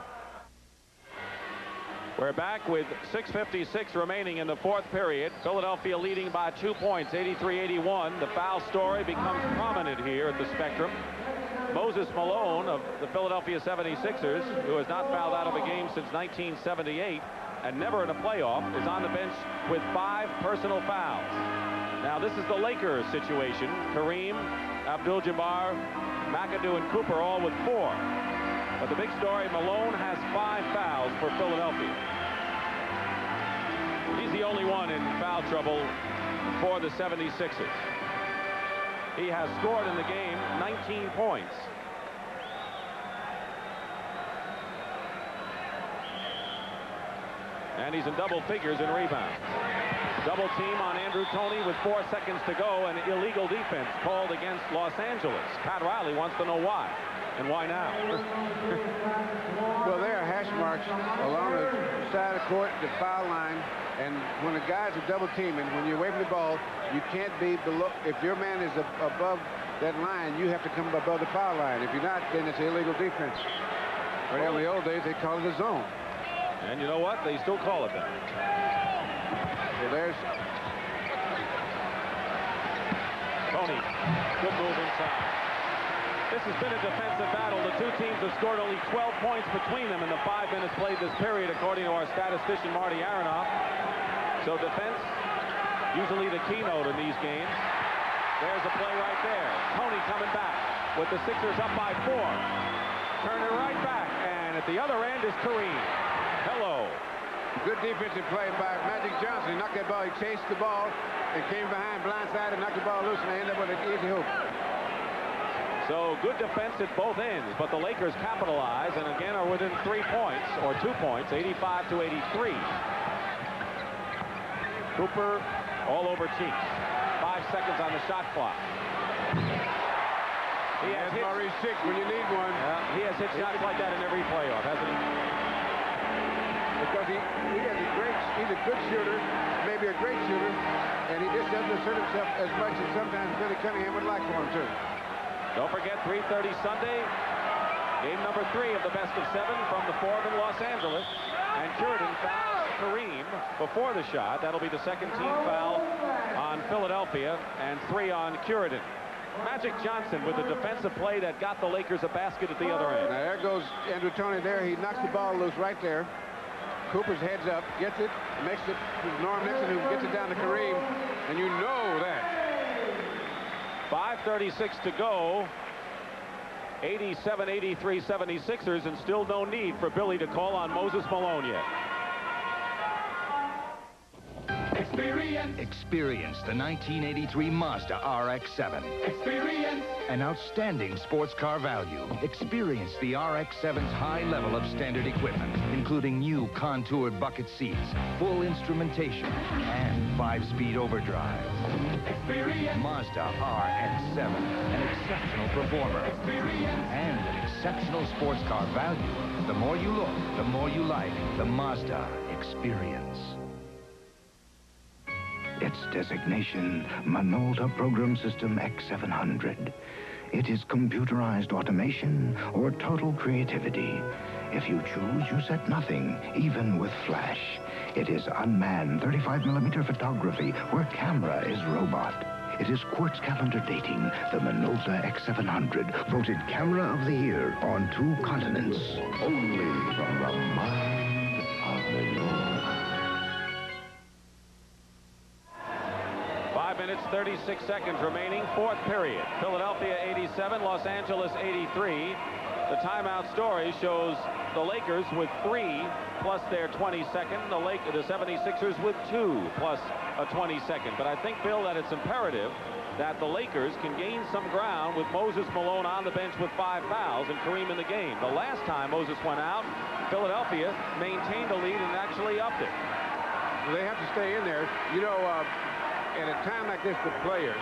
We're back with 6:56 remaining in the fourth period. Philadelphia leading by 2 points, 83-81. The foul story becomes prominent here at the Spectrum. Moses Malone of the Philadelphia 76ers, who has not fouled out of a game since 1978 and never in a playoff, is on the bench with 5 personal fouls. Now, this is the Lakers situation. Kareem, Abdul-Jabbar, McAdoo, and Cooper all with 4. But the big story, Malone has 5 fouls for Philadelphia. He's the only one in foul trouble for the 76ers. He has scored in the game 19 points. And he's in double figures in rebounds. Double team on Andrew Toney with 4 seconds to go, and illegal defense called against Los Angeles. Pat Riley wants to know why. And why now? Well, there are hash marks along the side of the court, the foul line, and when a guy's a double team, and when you're away from the ball, you can't be below. If your man is above that line, you have to come above the foul line. If you're not, then it's illegal defense. Well, in the old days, they called it a zone. And you know what? They still call it that. So there's Tony. Good move inside. This has been a defensive battle. The two teams have scored only 12 points between them in the 5 minutes played this period, according to our statistician, Marty Aronoff. So defense, usually the keynote in these games. There's a play right there. Tony coming back with the Sixers up by 4. Turn it right back, and at the other end is Kareem. Hello. Good defensive play by Magic Johnson. He knocked that ball. He chased the ball and came behind blindside and knocked the ball loose, and they ended up with an easy hoop. So good defense at both ends, but the Lakers capitalize and again are within 3 points, or 2 points, 85-83. Cooper all over Cheeks. 5 seconds on the shot clock. He has hit Murray's 6 when you need one. He has hit shots like that in every playoff, hasn't he? Because he's a good shooter, maybe a great shooter, and he just doesn't assert himself as much as sometimes Billy Cunningham would like for him to. Don't forget, 3:30 Sunday, game number 3 of the best of 7 from the Forum in Los Angeles. And Curidan fouls Kareem before the shot. That'll be the second team foul on Philadelphia and 3 on Curidan. Magic Johnson with a defensive play that got the Lakers a basket at the other end. Now there goes Andrew Toney there. He knocks the ball loose right there. Cooper's heads up, gets it, makes it to Norm Nixon, who gets it down to Kareem, and you know that. 5:36 to go. 87-83 76ers, and still no need for Billy to call on Moses Malone yet. Experience the 1983 Mazda RX-7. Experience. An outstanding sports car value. Experience the RX-7's high level of standard equipment, including new contoured bucket seats, full instrumentation, and 5-speed overdrive. Experience. Mazda RX-7, an exceptional performer. Experience. And an exceptional sports car value. The more you look, the more you like the Mazda Experience. Its designation, Minolta Program System X700. It is computerized automation or total creativity. If you choose, you set nothing, even with flash. It is unmanned 35mm photography where camera is robot. It is quartz calendar dating, the Minolta X700, voted Camera of the Year on 2 continents. Only from the mind of Minolta. 5 minutes, 36 seconds remaining. Fourth period. Philadelphia 87, Los Angeles 83. The timeout story shows the Lakers with 3 plus their 22nd. The 76ers with 2 plus a 22nd. But I think, Bill, that it's imperative that the Lakers can gain some ground with Moses Malone on the bench with 5 fouls and Kareem in the game. The last time Moses went out, Philadelphia maintained the lead and actually upped it. Well, they have to stay in there. You know, at a time like this, the players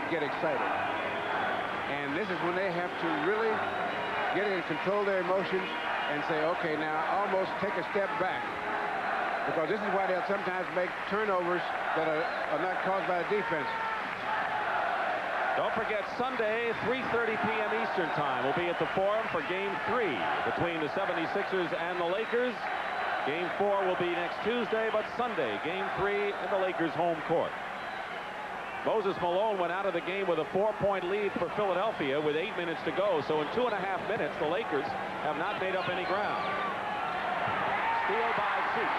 get excited. And this is when they have to really get in and control their emotions and say, okay, now almost take a step back. Because this is why they'll sometimes make turnovers that are not caused by the defense. Don't forget, Sunday, 3:30 p.m. Eastern Time will be at the Forum for Game 3 between the 76ers and the Lakers. Game 4 will be next Tuesday, but Sunday, Game 3 in the Lakers' home court. Moses Malone went out of the game with a 4-point lead for Philadelphia with 8 minutes to go. So in 2.5 minutes, the Lakers have not made up any ground. Steal by Cheek.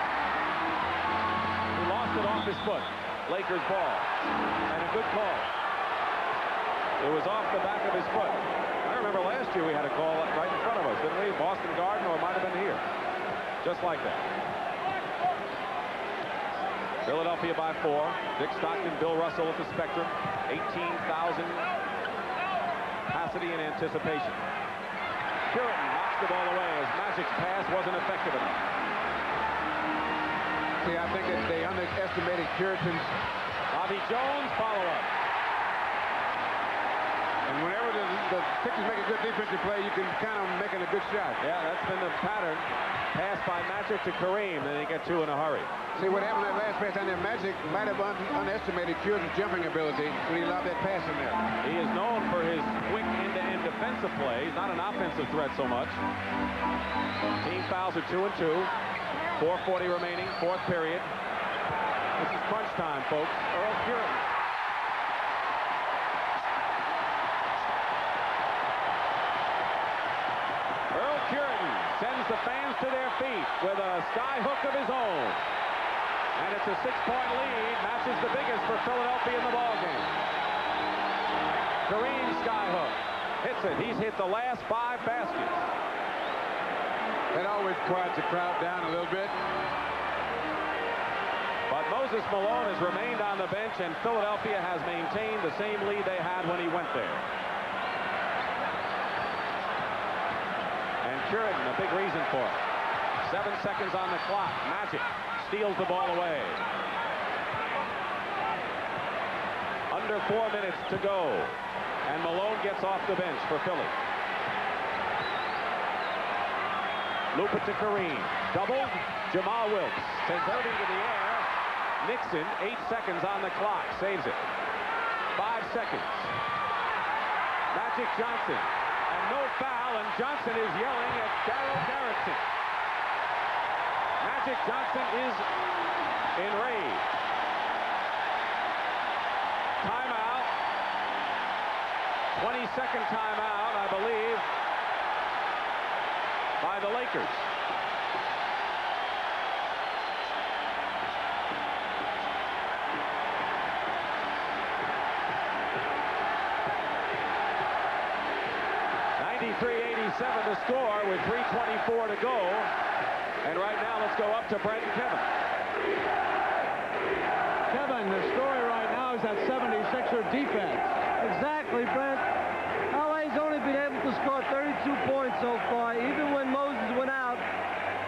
He lost it off his foot. Lakers ball. And a good call. It was off the back of his foot. I remember last year we had a call right in front of us, didn't we? Boston Garden, or it might have been here. Just like that. Philadelphia by 4. Dick Stockton, Bill Russell at the Spectrum. 18,000 capacity and anticipation. Puritan knocks the ball away as Magic's pass wasn't effective enough. See, I think that they underestimated Puritan's. Bobby Jones, follow-up. And whenever the Sixers make a good defensive play, you can count on making a good shot. Yeah, that's been the pattern. Pass by Magic to Kareem, then they get 2 in a hurry. See what happened that last pass on there? Magic might have underestimated Puritan's jumping ability when he allowed that pass in there. He is known for his quick end-to-end defensive play. He's not an offensive threat so much. Team fouls are 2 and 2. 4:40 remaining, fourth period. This is crunch time, folks. Earl Puritan. Sends the fans to their feet with a sky hook of his own. And it's a 6-point lead, matches the biggest for Philadelphia in the ballgame. Kareem sky hook. Hits it. He's hit the last 5 baskets. That always quiets the crowd down a little bit. But Moses Malone has remained on the bench, and Philadelphia has maintained the same lead they had when he went there. Puritan, a big reason for it. 7 seconds on the clock. Magic steals the ball away. Under 4 minutes to go. And Malone gets off the bench for Philly. Loop it to Kareem. Doubled. Jamal Wilkes sends Irving to the air. Nixon, 8 seconds on the clock. Saves it. 5 seconds. Magic Johnson. And no foul, and Johnson is yelling at Darryl Garrison. Magic Johnson is enraged. Timeout. 22nd timeout, I believe, by the Lakers. The score with 3:24 to go. And right now, let's go up to Brent and Kevin. Kevin, the story right now is that 76er defense. Exactly, Brent. LA's only been able to score 32 points so far. Even when Moses went out,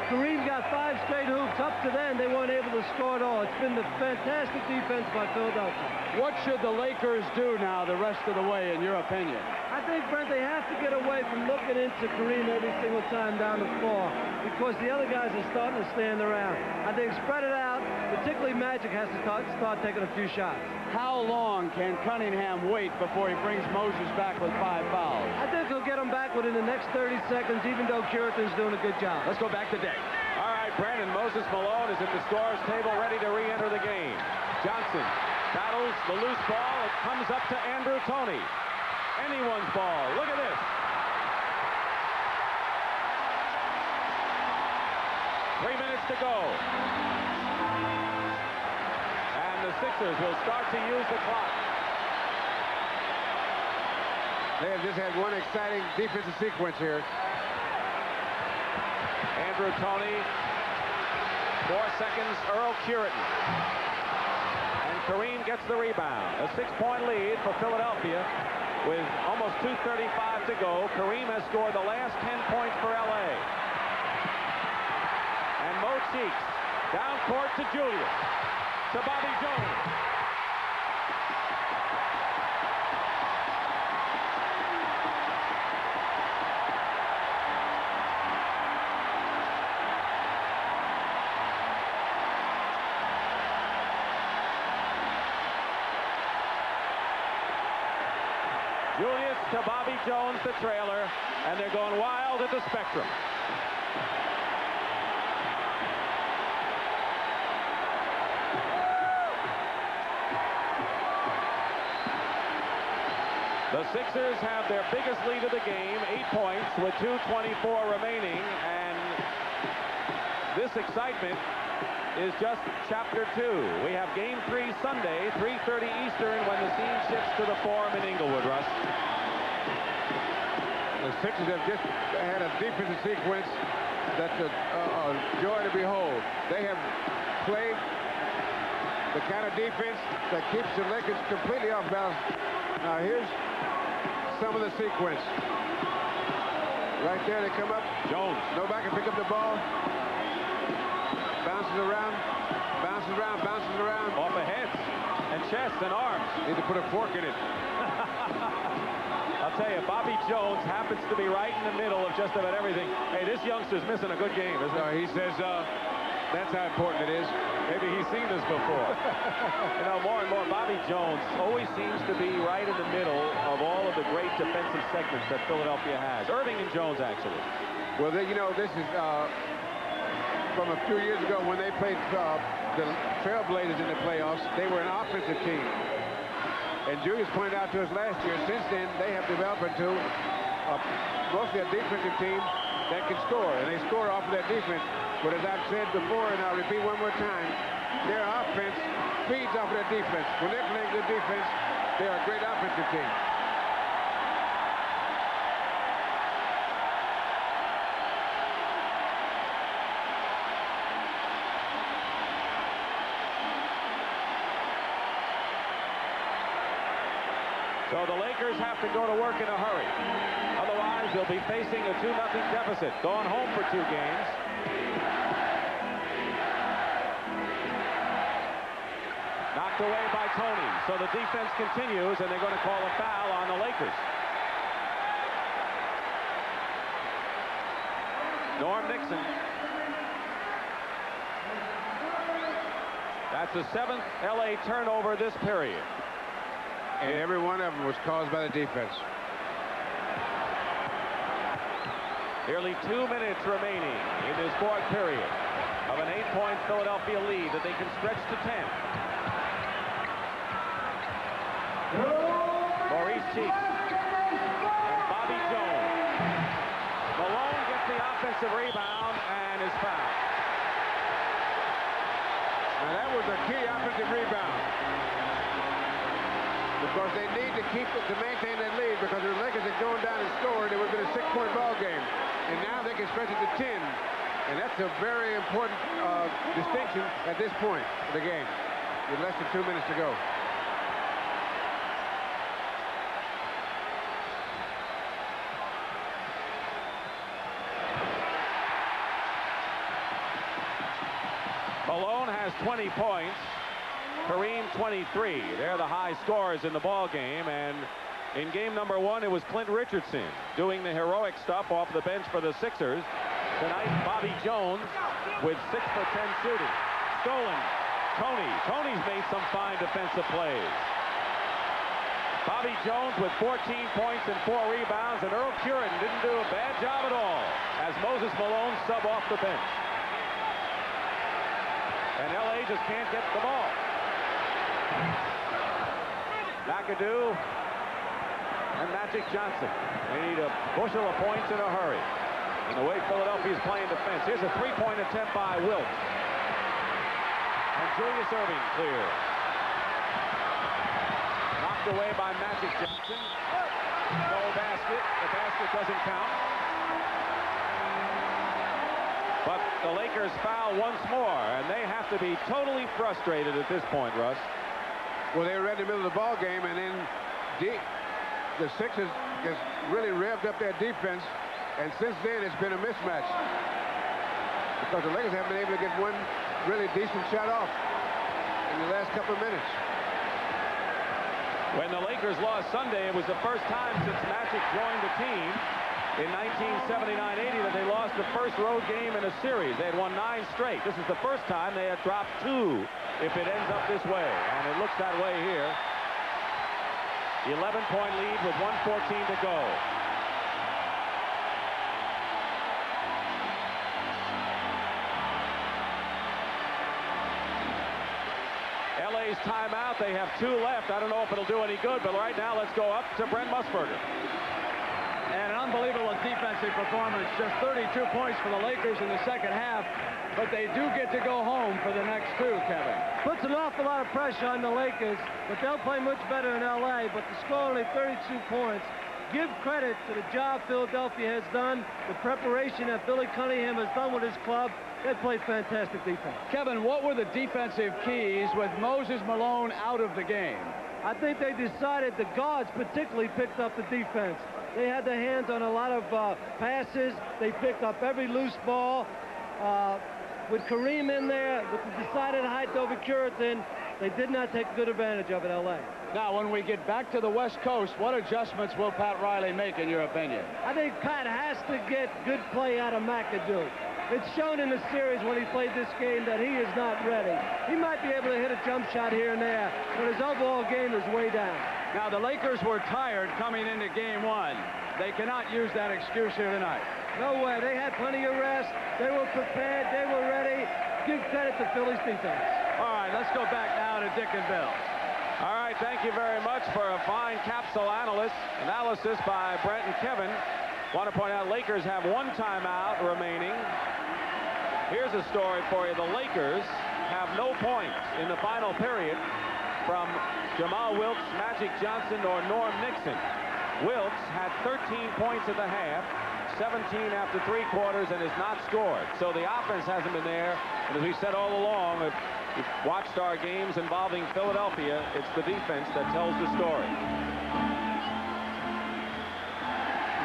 Kareem got 5 straight hoops. Up to then, they weren't able to score at all. It's been the fantastic defense by Philadelphia. What should the Lakers do now the rest of the way, in your opinion? I think, Brent, they have to get away from looking into Kareem every single time down the floor because the other guys are starting to stand around. I think spread it out, particularly Magic has to start taking a few shots. How long can Cunningham wait before he brings Moses back with 5 fouls? I think he'll get him back within the next 30 seconds, even though Puritan's doing a good job. Let's go back to Dick. All right, Brandon, Moses Malone is at the scorer's table ready to re-enter the game. Johnson battles the loose ball. It comes up to Andrew Toney. Anyone's ball. Look at this. 3 minutes to go. And the Sixers will start to use the clock. They have just had one exciting defensive sequence here. Andrew Toney, 4 seconds, Earl Curitin. And Kareem gets the rebound. A 6-point lead for Philadelphia with almost 2:35 to go. Kareem has scored the last 10 points for LA. And Mo Cheeks down court to Julius, to Bobby Jones. Julius to Bobby Jones, the trailer, and they're going wild at the Spectrum. The Sixers have their biggest lead of the game, 8 points with 2:24 remaining, and this excitement is just chapter 2. We have game 3 Sunday, 3:30 Eastern, when the scene shifts to the Forum in Inglewood, Russ. The Sixers have just had a defensive sequence that's a joy to behold. They have played the kind of defense that keeps the Lakers completely off balance. Now here's some of the sequence. Right there, they come up. Jones. Nobody can pick up the ball. Bounces around, bounces around, bounces around. Off the heads and chests and arms. Need to put a fork in it. I'll tell you, Bobby Jones happens to be right in the middle of just about everything. Hey, this youngster's missing a good game, isn't he? He says that's how important it is. Maybe he's seen this before. You know, more and more, Bobby Jones always seems to be right in the middle of all of the great defensive segments that Philadelphia has. Irving and Jones, actually. Well, you know, this is from a few years ago when they played the Trailblazers in the playoffs. They were an offensive team. And Julius pointed out to us last year, since then, they have developed into mostly a defensive team that can score. And they score off of their defense. But as I've said before, and I'll repeat one more time, their offense feeds off of their defense. When they're playing good defense, they are a great offensive team. So the Lakers have to go to work in a hurry. Otherwise, they'll be facing a 2-0 deficit. Going home for 2 games. Knocked away by Toney. So the defense continues, and they're going to call a foul on the Lakers. Norm Nixon. That's the 7th LA turnover this period. And every one of them was caused by the defense. Nearly 2 minutes remaining in this 4th period of an 8-point Philadelphia lead that they can stretch to 10. Maurice Cheeks and Bobby Jones. Malone gets the offensive rebound and is fouled. Now that was a key offensive rebound. Because they need to keep it to maintain that lead, because if the Lakers had gone down and scored, it would have been a 6-point ball game. And now they can stretch it to 10. And that's a very important distinction at this point of the game, with less than 2 minutes to go. Malone has 20 points. Kareem 23. They're the high scorers in the ball game, and in game number 1 it was Clint Richardson doing the heroic stuff off the bench for the Sixers. Tonight Bobby Jones with 6 for 10 shooting. Stolen. Tony's made some fine defensive plays. Bobby Jones with 14 points and 4 rebounds, and Earl Curitin didn't do a bad job at all as Moses Malone sub off the bench. And LA just can't get the ball. McAdoo and Magic Johnson. They need a bushel of points in a hurry. And the way Philadelphia is playing defense. Here's a 3-point attempt by Wilkes. And Julius Irving clear. knocked away by Magic Johnson. No basket. The basket doesn't count. But the Lakers foul once more, and they have to be totally frustrated at this point, Russ. Well, they were right in the middle of the ball game, and then the Sixers just really revved up their defense, and since then it's been a mismatch because the Lakers haven't been able to get one really decent shot off in the last couple of minutes. When the Lakers lost Sunday, it was the first time since Magic joined the team in 1979-80 that they lost the first road game in a series. They had won 9 straight. This is the first time they had dropped 2 if it ends up this way, and it looks that way here. 11-point lead with 1:14 to go. LA's timeout. They have 2 left. I don't know if it'll do any good, but right now let's go up to Brent Musburger. And an unbelievable defensive performance. Just 32 points for the Lakers in the second half. But they do get to go home for the next 2, Kevin. Puts an awful lot of pressure on the Lakers, but they'll play much better in L.A. But to score only 32 points, give credit to the job Philadelphia has done, the preparation that Billy Cunningham has done with his club. They played fantastic defense. Kevin, what were the defensive keys with Moses Malone out of the game? I think they decided the guards particularly picked up the defense. They had their hands on a lot of passes. They picked up every loose ball. With Kareem in there, with the decided height over Curitin, they did not take good advantage of it, L.A. Now, when we get back to the West Coast, what adjustments will Pat Riley make, in your opinion? I think Pat has to get good play out of McAdoo. It's shown in the series when he played this game that he is not ready. He might be able to hit a jump shot here and there, but his overall game is way down. Now, the Lakers were tired coming into Game 1. They cannot use that excuse here tonight. No way. They had plenty of rest. They were prepared. They were ready. Give credit to Philly's defense. All right, let's go back now to Dick and Bill. All right, thank you very much for a fine capsule analysis by Brent and Kevin. Want to point out Lakers have 1 timeout remaining. Here's a story for you. The Lakers have no points in the final period from Jamal Wilkes, Magic Johnson, or Norm Nixon. Wilkes had 13 points at the half, 17 after 3 quarters, and has not scored. So the offense hasn't been there. And as we said all along, if you've watched our games involving Philadelphia, it's the defense that tells the story.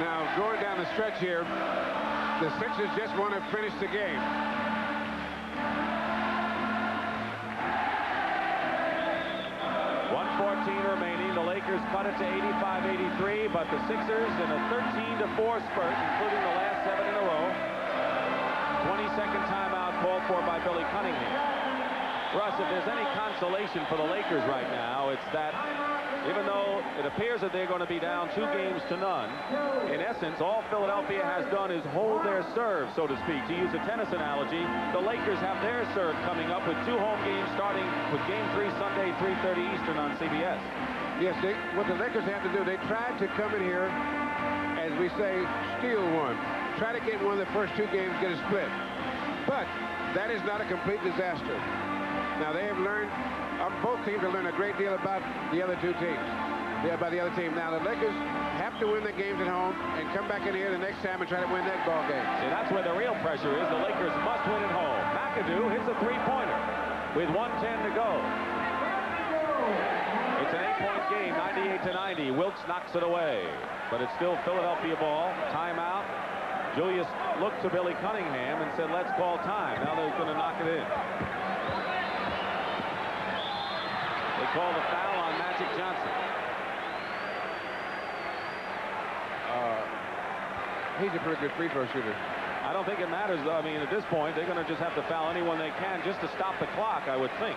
Now, going down the stretch here, the Sixers just want to finish the game. Remaining. The Lakers cut it to 85-83, but the Sixers in a 13-4 spurt, including the last 7 in a row. 22nd timeout called for by Billy Cunningham. Russ, if there's any consolation for the Lakers right now, it's that even though it appears that they're going to be down 2 games to none, in essence, all Philadelphia has done is hold their serve, so to speak. To use a tennis analogy, the Lakers have their serve coming up with 2 home games starting with Game 3 Sunday, 3:30 Eastern on CBS. Yes, what the Lakers have to do, they tried to come in here, as we say, steal one. Try to get one of the first 2 games, get a split. But that is not a complete disaster. Now, they have learned, both teams have learned a great deal about the other 2 teams. About the other team. Now, the Lakers have to win the games at home and come back in here the next time and try to win that ball game. See, that's where the real pressure is. The Lakers must win at home. McAdoo hits a 3-pointer with 1:10 to go. It's an 8-point game, 98-90. Wilkes knocks it away, but it's still Philadelphia ball. Timeout. Julius looked to Billy Cunningham and said, let's call time. Now they're going to knock it in. They call the foul on Magic Johnson. He's a pretty good free throw shooter. I don't think it matters, though. I mean, at this point, they're going to just have to foul anyone they can just to stop the clock, I would think.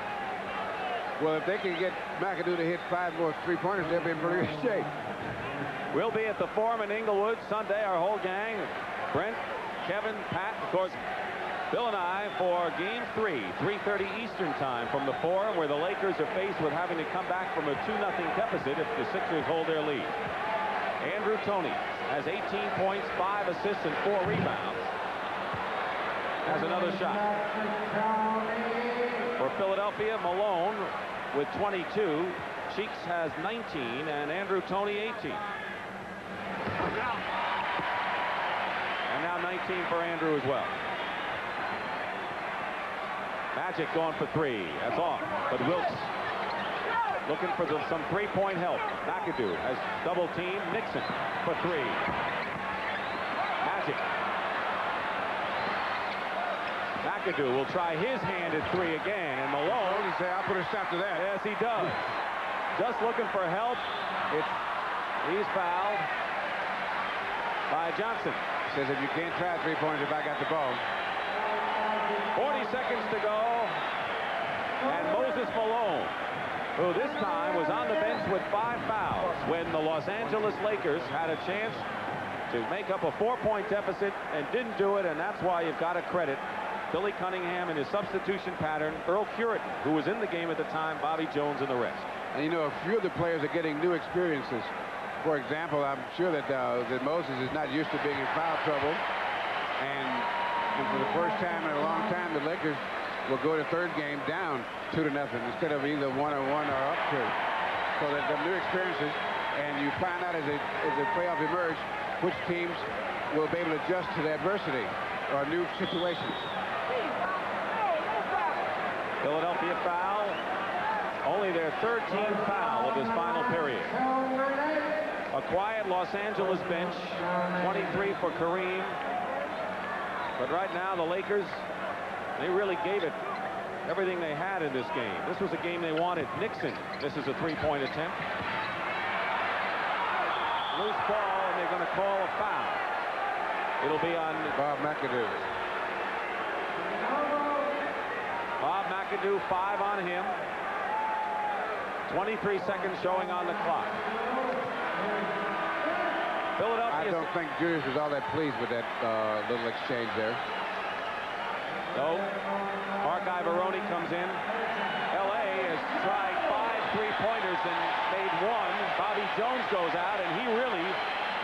Well, if they can get McAdoo to hit 5 more 3-pointers, they'll be in pretty good shape. We'll be at the Forum in Inglewood Sunday, our whole gang. Brent, Kevin, Pat, of course, Bill and I for Game 3, 3:30 Eastern time from the Forum, where the Lakers are faced with having to come back from a 2-0 deficit if the Sixers hold their lead. Andrew Toney has 18 points, 5 assists, and 4 rebounds. Has another shot. For Philadelphia, Malone with 22. Cheeks has 19, and Andrew Toney 18. And now 19 for Andrew as well. Magic going for three. That's off. But Wilkes looking for some three-point help. McAdoo has double team. Nixon for three. Magic. McAdoo will try his hand at three again. And Malone, he said, I'll put a stop to that. Yes, he does. Just looking for help. He's fouled by Johnson. Says if you can't try 3 points if I got the ball. 40 seconds to go. And Moses Malone, who this time was on the bench with 5 fouls when the Los Angeles Lakers had a chance to make up a 4-point deficit and didn't do it, and that's why you've got to credit Billy Cunningham and his substitution pattern, Earl Curitin, who was in the game at the time, Bobby Jones, and the rest. And you know, a few of the players are getting new experiences. For example, I'm sure that Moses is not used to being in foul trouble. And for the first time in a long time, the Lakers will go to third game down 2-0 instead of either 1-1 or up 2. So there's some new experiences, and you find out as the playoff emerge which teams will be able to adjust to the adversity or new situations. Philadelphia foul. Only their 13th foul of this final period. A quiet Los Angeles bench, 23 for Kareem. But right now, the Lakers, they really gave it everything they had in this game. This was a game they wanted. Nixon, this is a three-point attempt. Loose ball, and they're going to call a foul. It'll be on Bob McAdoo. Bob McAdoo, 5 on him. 23 seconds showing on the clock. Philadelphia. I don't think Julius was all that pleased with that little exchange there. No. Mark Ivoroni comes in. L.A. has tried 5 3-pointers and made 1. Bobby Jones goes out, and he really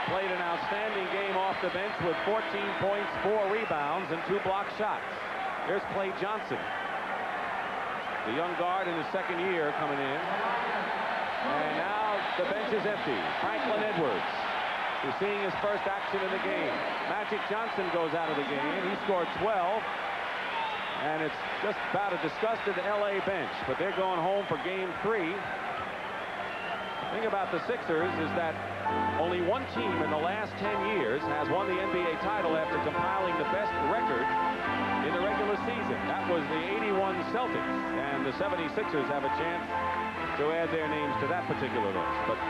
played an outstanding game off the bench with 14 points, 4 rebounds, and 2 block shots. Here's Clay Johnson, the young guard in his second year coming in. And now the bench is empty. Franklin Edwards is seeing his first action in the game. Magic Johnson goes out of the game. He scored 12. And it's just about a disgusted L.A. bench, but they're going home for game 3. The thing about the Sixers is that only one team in the last 10 years has won the NBA title after compiling the best record in the regular season. That was the 81 Celtics, and the 76ers have a chance to add their names to that particular list, but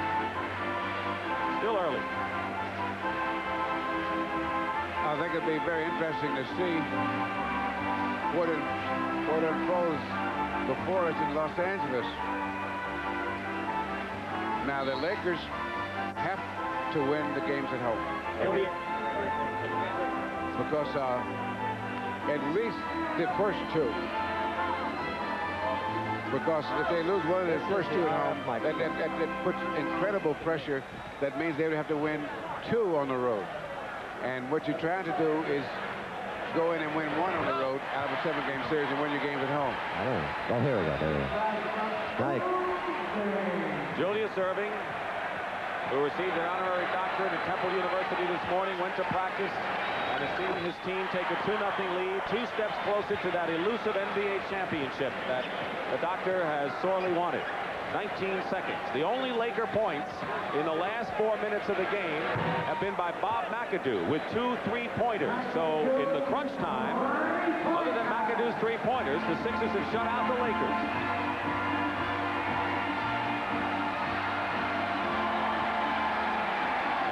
still early. I think it'd be very interesting to see what unfolds before us in Los Angeles. Now, the Lakers have to win the games at home. Because at least the first 2. Because if they lose one of their first 2 at home, that puts incredible pressure. That means they would have to win 2 on the road. And what you're trying to do is go in and win 1 on the road out of a 7-game series and win your games at home. Don't hear that. Right. Julius Erving, who received an honorary doctorate at Temple University this morning, went to practice and has seen his team take a 2-0 lead, 2 steps closer to that elusive NBA championship that the doctor has sorely wanted. 19 seconds. The only Laker points in the last 4 minutes of the game have been by Bob McAdoo with 2 3-pointers. So in the crunch time, other than McAdoo's 3-pointers, the Sixers have shut out the Lakers.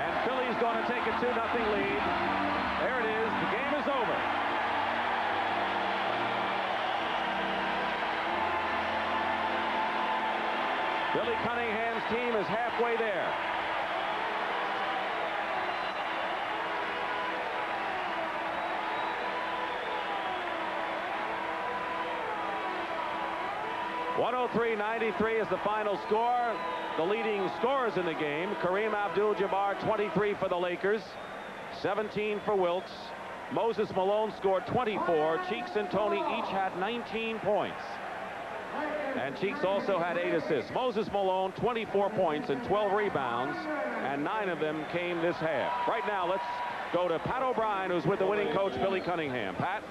And Philly's going to take a 2-0 lead. There it is. The game is over. Billy Cunningham's team is halfway there. (103-93) is the final score. The leading scorers in the game: Kareem Abdul-Jabbar, 23 for the Lakers, 17 for Wilkes. Moses Malone scored 24. Cheeks and Toney each had 19 points. And Cheeks also had 8 assists. Moses Malone, 24 points and 12 rebounds, and 9 of them came this half. Right now, let's go to Pat O'Brien, who's with the winning coach, Billy Cunningham. Pat?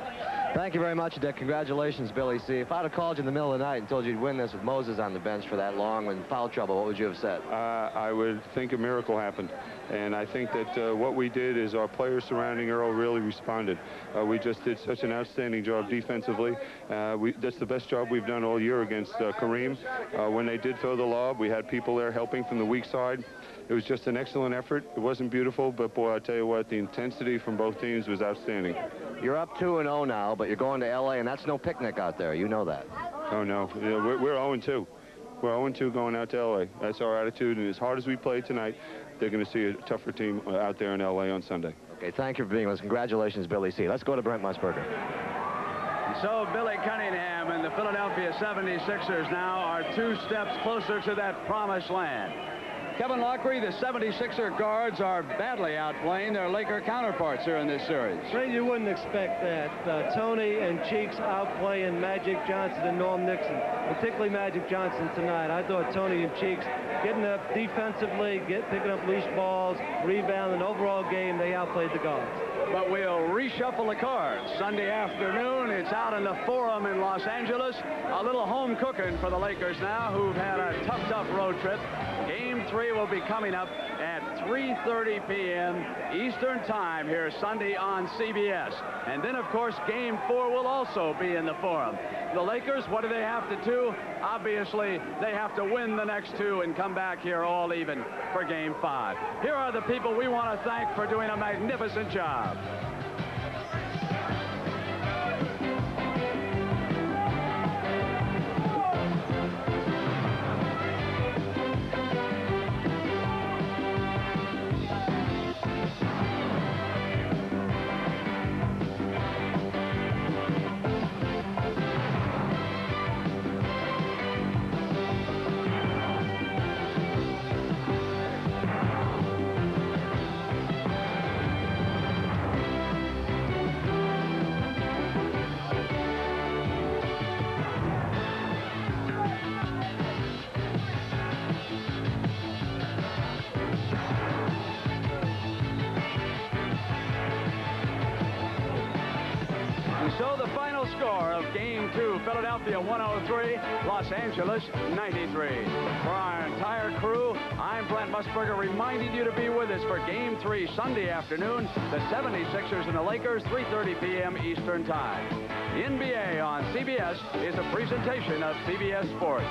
Thank you very much, Dick. Congratulations, Billy C. If I'd have called you in the middle of the night and told you you'd win this with Moses on the bench for that long in foul trouble, what would you have said? I would think a miracle happened. And I think that what we did is our players surrounding Earl really responded. We just did such an outstanding job defensively. That's the best job we've done all year against Kareem. When they did throw the lob, we had people there helping from the weak side. It was just an excellent effort. It wasn't beautiful, but boy, I tell you what, the intensity from both teams was outstanding. You're up 2-0 now, but you're going to L.A., and that's no picnic out there. You know that. Oh, no. You know, we're 0-2. We're 0-2 going out to L.A. That's our attitude, and as hard as we play tonight, they're going to see a tougher team out there in L.A. on Sunday. Okay, thank you for being with us. Congratulations, Billy C. Let's go to Brent Musburger. So Billy Cunningham and the Philadelphia 76ers now are 2 steps closer to that promised land. Kevin Lockery, the 76er guards are badly outplaying their Laker counterparts here in this series. Ray, you wouldn't expect that. Tony and Cheeks outplaying Magic Johnson and Norm Nixon, particularly Magic Johnson tonight. I thought Tony and Cheeks getting up defensively, picking up loose balls, rebounding, overall game, they outplayed the guards. But we'll reshuffle the cards. Sunday afternoon, it's out in the Forum in Los Angeles. A little home cooking for the Lakers now, who've had a tough road trip. Game 3 will be coming up at 3:30 p.m. Eastern Time here Sunday on CBS. And then, of course, Game 4 will also be in the Forum. The Lakers, what do they have to do? Obviously, they have to win the next 2 and come back here all even for Game 5. Here are the people we want to thank for doing a magnificent job. So the final score of Game 2, Philadelphia 103, Los Angeles 93. For our entire crew, I'm Brent Musburger reminding you to be with us for Game 3 Sunday afternoon, the 76ers and the Lakers, 3:30 p.m. Eastern Time. The NBA on CBS is a presentation of CBS Sports.